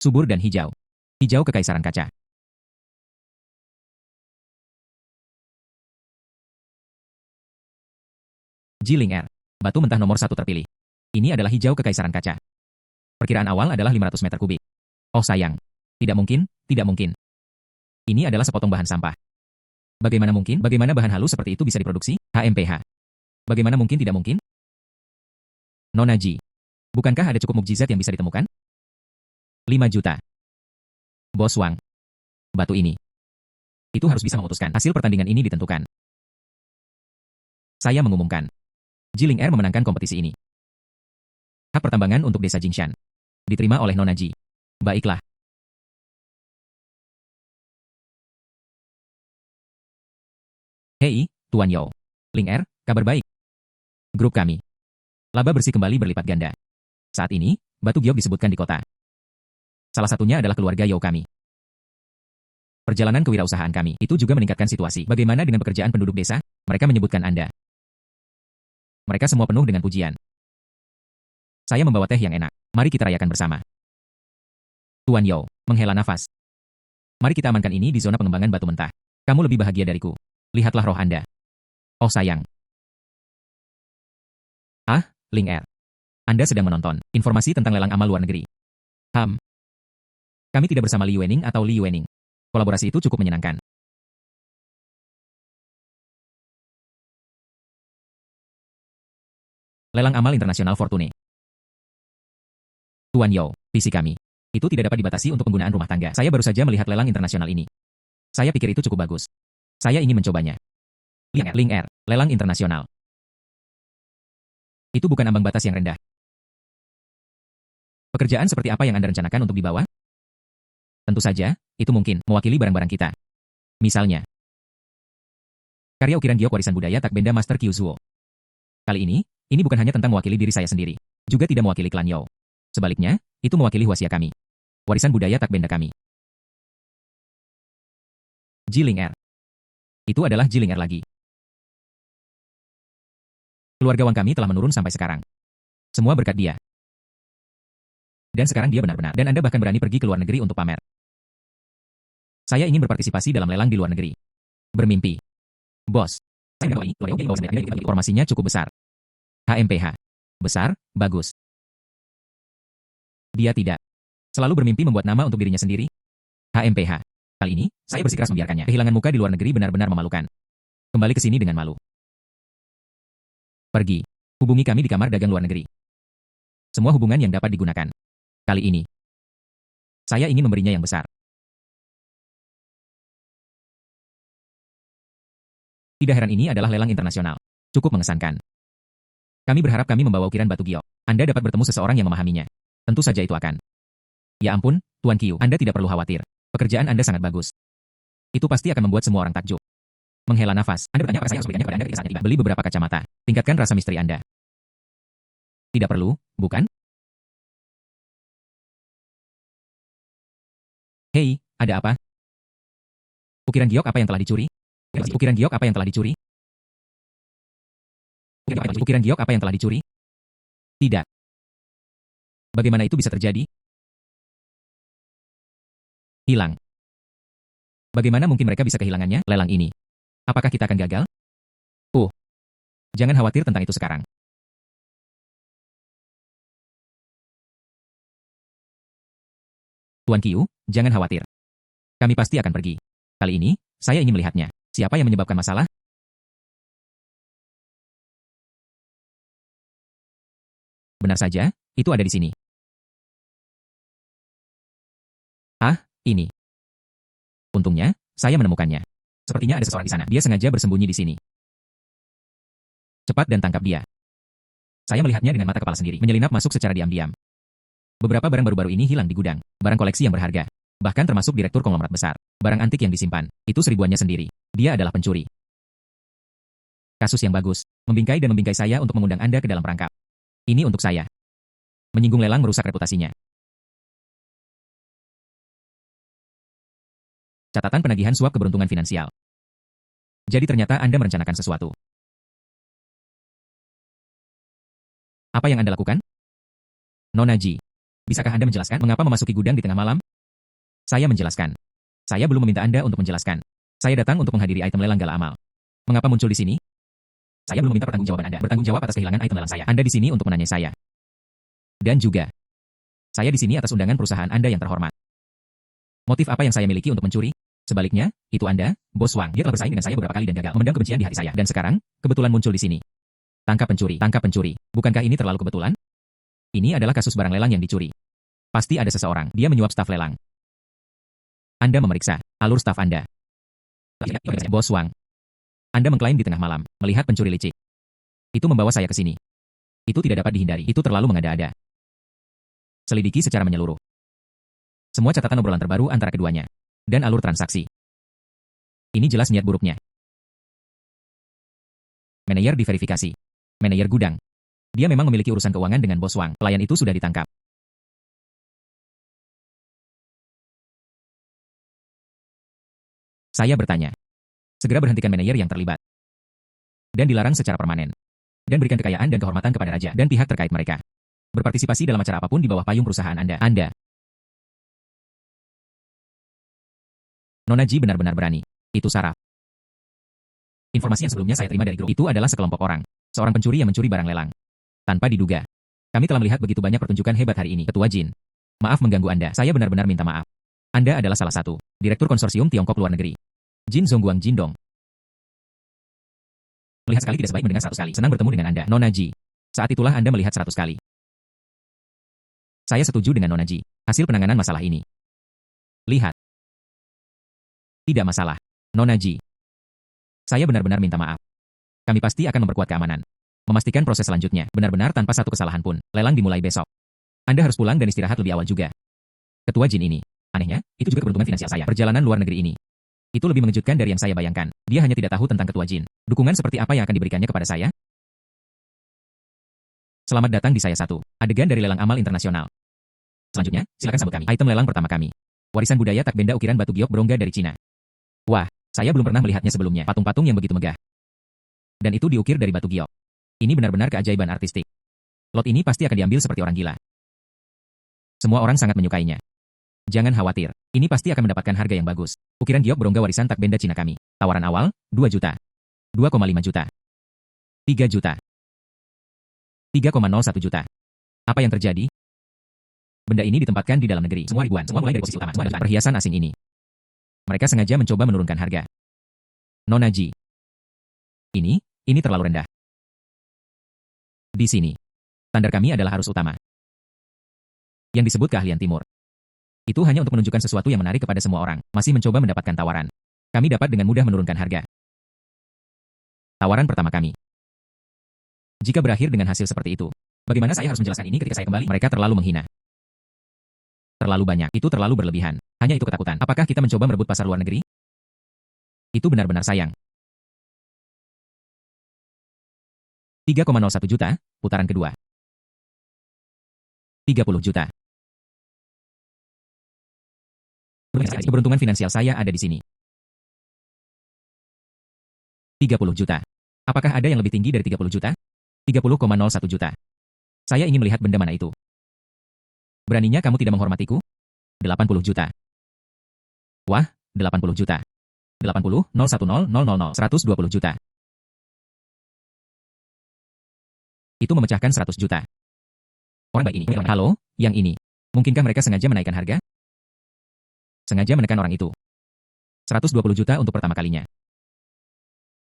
Speaker 1: Subur dan hijau. Hijau kekaisaran kaca. Jiling Er. Batu mentah nomor 1 terpilih. Ini adalah hijau kekaisaran kaca. Perkiraan awal adalah 500 meter kubik. Oh sayang. Tidak mungkin, tidak mungkin. Ini adalah sepotong bahan sampah. Bagaimana mungkin? Bagaimana bahan halus seperti itu bisa diproduksi? HMPH. Bagaimana mungkin tidak mungkin? Nona Ji. Bukankah ada cukup mukjizat yang bisa ditemukan? 5 juta. Bos Wang. Batu ini. Itu harus bisa memutuskan. Hasil pertandingan ini ditentukan. Saya mengumumkan. Jiling Er memenangkan kompetisi ini. Hak pertambangan untuk desa Jingshan. Diterima oleh Nona Ji. Baiklah. Hei, Tuan Yao. Ling Er, kabar baik. Grup kami. Laba bersih kembali berlipat ganda. Saat ini, Batu Giok disebutkan di kota. Salah satunya adalah keluarga Yao kami. Perjalanan kewirausahaan kami itu juga meningkatkan situasi. Bagaimana dengan pekerjaan penduduk desa? Mereka menyebutkan Anda. Mereka semua penuh dengan pujian. Saya membawa teh yang enak. Mari kita rayakan bersama. Tuan Yao, menghela nafas. Mari kita amankan ini di zona pengembangan batu mentah. Kamu lebih bahagia dariku. Lihatlah roh Anda. Oh sayang. Ah, Ling Er. Anda sedang menonton informasi tentang lelang amal luar negeri. Kami tidak bersama Li Yuening atau Li Yuening. Kolaborasi itu cukup menyenangkan. Lelang amal internasional Fortune. Tuan Yao, visi kami. Itu tidak dapat dibatasi untuk penggunaan rumah tangga. Saya baru saja melihat lelang internasional ini. Saya pikir itu cukup bagus. Saya ingin mencobanya. Ling Er, lelang internasional. Itu bukan ambang batas yang rendah. Pekerjaan seperti apa yang Anda rencanakan untuk dibawa? Tentu saja, itu mungkin mewakili barang-barang kita. Misalnya, karya ukiran giok warisan budaya Tak Benda Master Kyuzuo. Kali ini bukan hanya tentang mewakili diri saya sendiri. Juga tidak mewakili klan Yao. Sebaliknya, itu mewakili wasiat kami. Warisan budaya Tak Benda kami. Jiling Er. Itu adalah Jiling Er lagi. Keluarga Wang kami telah menurun sampai sekarang. Semua berkat dia. Dan sekarang dia benar-benar. Dan Anda bahkan berani pergi ke luar negeri untuk pamer. Saya ingin berpartisipasi dalam lelang di luar negeri. Bermimpi. Bos. Informasinya cukup besar. HMPH. Besar, bagus. Dia tidak. Selalu bermimpi membuat nama untuk dirinya sendiri. HMPH. Kali ini, saya bersikeras membiarkannya. Kehilangan muka di luar negeri benar-benar memalukan. Kembali ke sini dengan malu. Pergi. Hubungi kami di kamar dagang luar negeri. Semua hubungan yang dapat digunakan. Kali ini, saya ingin memberinya yang besar. Tidak heran ini adalah lelang internasional. Cukup mengesankan. Kami berharap kami membawa ukiran batu giok. Anda dapat bertemu seseorang yang memahaminya. Tentu saja itu akan. Ya ampun, Tuan Qiu, Anda tidak perlu khawatir. Pekerjaan Anda sangat bagus. Itu pasti akan membuat semua orang takjub. Menghela nafas. Anda bertanya apa saya harus berikannya pada Anda ketika saatnya tiba. Beli beberapa kacamata. Tingkatkan rasa misteri Anda. Tidak perlu, bukan? Hei, ada apa? Ukiran giok apa yang telah dicuri? Ukiran giok apa yang telah dicuri? Ukiran giok apa yang telah dicuri? Tidak. Bagaimana itu bisa terjadi? Hilang. Bagaimana mungkin mereka bisa kehilangannya? Lelang ini. Apakah kita akan gagal? Jangan khawatir tentang itu sekarang. Tuan Qiu, jangan khawatir. Kami pasti akan pergi. Kali ini, saya ingin melihatnya. Siapa yang menyebabkan masalah? Benar saja, itu ada di sini. Ini. Untungnya, saya menemukannya. Sepertinya ada seseorang di sana. Dia sengaja bersembunyi di sini. Cepat dan tangkap dia. Saya melihatnya dengan mata kepala sendiri, menyelinap masuk secara diam-diam. Beberapa barang baru-baru ini hilang di gudang. Barang koleksi yang berharga. Bahkan termasuk direktur konglomerat besar. Barang antik yang disimpan. Itu seribuannya sendiri. Dia adalah pencuri. Kasus yang bagus. Membingkai dan membingkai saya untuk mengundang Anda ke dalam perangkap. Ini untuk saya. Menyinggung lelang merusak reputasinya. Catatan penagihan suap keberuntungan finansial. Jadi ternyata Anda merencanakan sesuatu. Apa yang Anda lakukan? Nona Ji, bisakah Anda menjelaskan mengapa memasuki gudang di tengah malam? Saya menjelaskan. Saya belum meminta Anda untuk menjelaskan. Saya datang untuk menghadiri item lelang gala amal. Mengapa muncul di sini? Saya belum meminta pertanggungjawaban Anda. Bertanggung jawab atas kehilangan item lelang saya. Anda di sini untuk menanyai saya. Dan juga, saya di sini atas undangan perusahaan Anda yang terhormat. Motif apa yang saya miliki untuk mencuri? Sebaliknya, itu Anda, Bos Wang. Dia telah bersaing dengan saya beberapa kali dan gagal, memendam kebencian di hati saya. Dan sekarang, kebetulan muncul di sini. Tangkap pencuri, tangkap pencuri. Bukankah ini terlalu kebetulan? Ini adalah kasus barang lelang yang dicuri. Pasti ada seseorang. Dia menyuap staf lelang. Anda memeriksa alur staf Anda. Bos Wang. Anda mengklaim di tengah malam, melihat pencuri licik. Itu membawa saya ke sini. Itu tidak dapat dihindari. Itu terlalu mengada-ada. Selidiki secara menyeluruh. Semua catatan obrolan terbaru antara keduanya. Dan alur transaksi. Ini jelas niat buruknya. Manajer diverifikasi. Manajer gudang. Dia memang memiliki urusan keuangan dengan Bos Wang. Pelayan itu sudah ditangkap. Saya bertanya. Segera berhentikan manajer yang terlibat. Dan dilarang secara permanen. Dan berikan kekayaan dan kehormatan kepada raja dan pihak terkait mereka. Berpartisipasi dalam acara apapun di bawah payung perusahaan Anda. Nona Ji benar-benar berani. Itu saraf. Informasi yang sebelumnya saya terima dari grup itu adalah sekelompok orang. Seorang pencuri yang mencuri barang lelang. Tanpa diduga. Kami telah melihat begitu banyak pertunjukan hebat hari ini. Ketua Jin. Maaf mengganggu Anda. Saya benar-benar minta maaf. Anda adalah salah satu Direktur Konsorsium Tiongkok Luar Negeri. Jin Zongguang Jindong. Melihat sekali tidak sebaik mendengar 100 kali. Senang bertemu dengan Anda, Nona Ji. Saat itulah Anda melihat 100 kali. Saya setuju dengan Nona Ji. Hasil penanganan masalah ini. Lihat. Tidak masalah. Nona Ji. Saya benar-benar minta maaf. Kami pasti akan memperkuat keamanan. Memastikan proses selanjutnya, benar-benar tanpa satu kesalahan pun. Lelang dimulai besok. Anda harus pulang dan istirahat lebih awal juga. Ketua Jin ini. Anehnya, itu juga keberuntungan finansial saya. Perjalanan luar negeri ini. Itu lebih mengejutkan dari yang saya bayangkan. Dia hanya tidak tahu tentang Ketua Jin. Dukungan seperti apa yang akan diberikannya kepada saya? Selamat datang di saya satu. Adegan dari lelang amal internasional. Selanjutnya, silakan sambut kami. Item lelang pertama kami. Warisan budaya tak benda ukiran batu giok berongga dari Cina. Wah, saya belum pernah melihatnya sebelumnya. Patung-patung yang begitu megah. Dan itu diukir dari batu giok. Ini benar-benar keajaiban artistik. Lot ini pasti akan diambil seperti orang gila. Semua orang sangat menyukainya. Jangan khawatir, ini pasti akan mendapatkan harga yang bagus. Ukiran giok berongga warisan tak benda Cina kami. Tawaran awal, 2 juta. 2,5 juta. 3 juta. 3,01 juta. Apa yang terjadi? Benda ini ditempatkan di dalam negeri. Semua ribuan, semua mulai dari posisi utama. Semua adalah perhiasan asing ini. Mereka sengaja mencoba menurunkan harga. Nona Ji. Ini terlalu rendah. Di sini. Standar kami adalah arus utama. Yang disebut keahlian timur. Itu hanya untuk menunjukkan sesuatu yang menarik kepada semua orang. Masih mencoba mendapatkan tawaran. Kami dapat dengan mudah menurunkan harga. Tawaran pertama kami. Jika berakhir dengan hasil seperti itu, bagaimana saya harus menjelaskan ini ketika saya kembali? Mereka terlalu menghina. Terlalu banyak. Itu terlalu berlebihan. Hanya itu ketakutan. Apakah kita mencoba merebut pasar luar negeri? Itu benar-benar sayang. 3,01 juta, putaran kedua. 30 juta. Keberuntungan finansial saya ada di sini. 30 juta. Apakah ada yang lebih tinggi dari 30 juta? 30,01 juta. Saya ingin melihat benda mana itu. Beraninya kamu tidak menghormatiku? 80 juta. Wah, 80 juta. 80, 010, 000, 120 juta. Itu memecahkan 100 juta. Orang baik ini. Halo, yang ini. Mungkinkah mereka sengaja menaikkan harga? Sengaja menekan orang itu. 120 juta untuk pertama kalinya.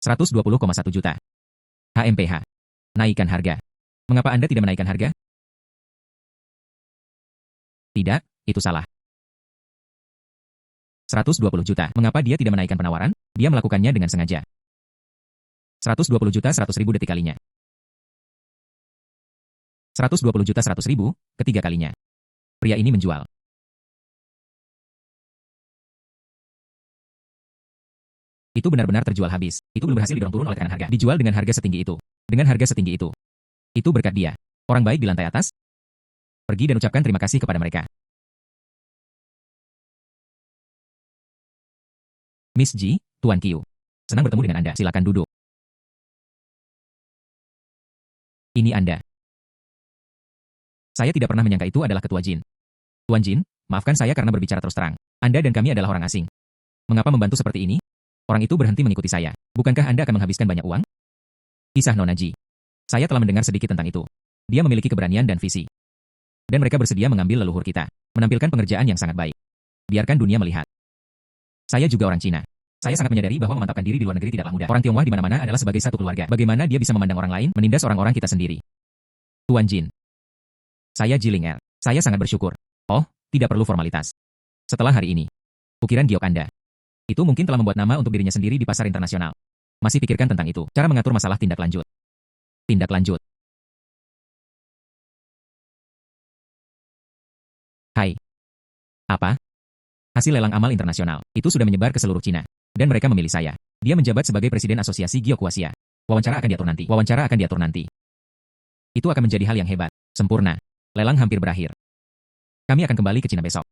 Speaker 1: 120,1 juta. HMPH. Naikkan harga. Mengapa Anda tidak menaikkan harga? Tidak, itu salah. 120 juta. Mengapa dia tidak menaikkan penawaran? Dia melakukannya dengan sengaja. 120 juta 100.000 detik kalinya. 120 juta 100.000, ketiga kalinya. Pria ini menjual. Itu benar-benar terjual habis. Itu belum berhasil didorong turun oleh tekanan harga. Dijual dengan harga setinggi itu. Dengan harga setinggi itu. Itu berkat dia. Orang baik di lantai atas. Pergi dan ucapkan terima kasih kepada mereka. Miss Ji, Tuan Qiu. Senang bertemu dengan Anda. Silakan duduk. Ini Anda. Saya tidak pernah menyangka itu adalah Ketua Jin. Tuan Jin, maafkan saya karena berbicara terus terang. Anda dan kami adalah orang asing. Mengapa membantu seperti ini? Orang itu berhenti mengikuti saya. Bukankah Anda akan menghabiskan banyak uang? Kisah Nona Ji. Saya telah mendengar sedikit tentang itu. Dia memiliki keberanian dan visi. Dan mereka bersedia mengambil leluhur kita. Menampilkan pengerjaan yang sangat baik. Biarkan dunia melihat. Saya juga orang Cina. Saya sangat menyadari bahwa memantapkan diri di luar negeri tidaklah mudah. Orang Tionghoa di mana-mana adalah sebagai satu keluarga. Bagaimana dia bisa memandang orang lain, menindas orang-orang kita sendiri? Tuan Jin. Saya Jiling Er. Saya sangat bersyukur. Oh, tidak perlu formalitas. Setelah hari ini, ukiran giok Anda. Itu mungkin telah membuat nama untuk dirinya sendiri di pasar internasional. Masih pikirkan tentang itu. Cara mengatur masalah tindak lanjut. Tindak lanjut. Hai. Apa? Hasil lelang amal internasional. Itu sudah menyebar ke seluruh Cina. Dan mereka memilih saya. Dia menjabat sebagai Presiden Asosiasi Giokuasia. Wawancara akan diatur nanti. Wawancara akan diatur nanti. Itu akan menjadi hal yang hebat. Sempurna. Lelang hampir berakhir. Kami akan kembali ke Cina besok.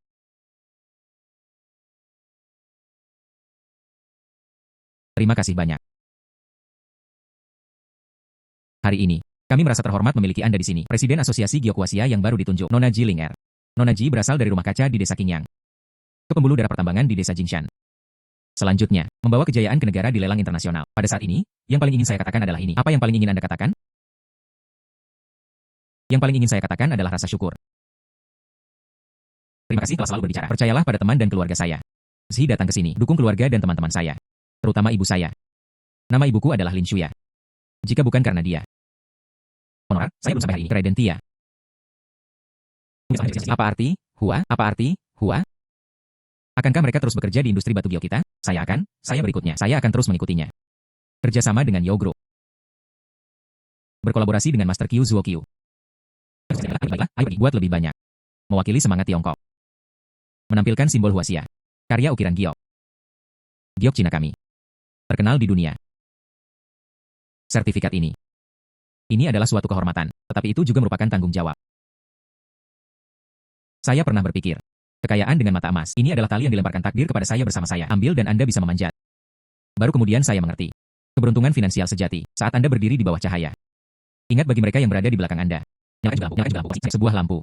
Speaker 1: Terima kasih banyak. Hari ini, kami merasa terhormat memiliki Anda di sini. Presiden Asosiasi Giokuasia yang baru ditunjuk, Nona Jiling Er. Nona Ji berasal dari rumah kaca di desa Qingyang. Ke pembuluh darah pertambangan di desa Jingshan. Selanjutnya, membawa kejayaan ke negara di lelang internasional. Pada saat ini, yang paling ingin saya katakan adalah ini. Apa yang paling ingin Anda katakan? Yang paling ingin saya katakan adalah rasa syukur. Terima kasih telah selalu berbicara. Percayalah pada teman dan keluarga saya. Zhi datang ke sini. Dukung keluarga dan teman-teman saya. Terutama ibu saya. Nama ibuku adalah Lin Shuya. Jika bukan karena dia. Honorar, saya belum sampai hari ini. Kredentia. Apa arti, Hua? Apa arti, Hua? Akankah mereka terus bekerja di industri batu giok kita? Saya berikutnya. Saya akan terus mengikutinya. Kerjasama dengan Yo Group. Berkolaborasi dengan Master Qiu Zuo Qiu. Ayo buat lebih banyak. Mewakili semangat Tiongkok. Menampilkan simbol Huaxia. Karya ukiran giok. Giok Cina kami. Terkenal di dunia. Sertifikat ini. Ini adalah suatu kehormatan, tetapi itu juga merupakan tanggung jawab. Saya pernah berpikir, kekayaan dengan mata emas, ini adalah tali yang dilemparkan takdir kepada saya bersama saya. Ambil dan Anda bisa memanjat. Baru kemudian saya mengerti. Keberuntungan finansial sejati, saat Anda berdiri di bawah cahaya. Ingat bagi mereka yang berada di belakang Anda. Nyalakan juga lampu. Sebuah lampu.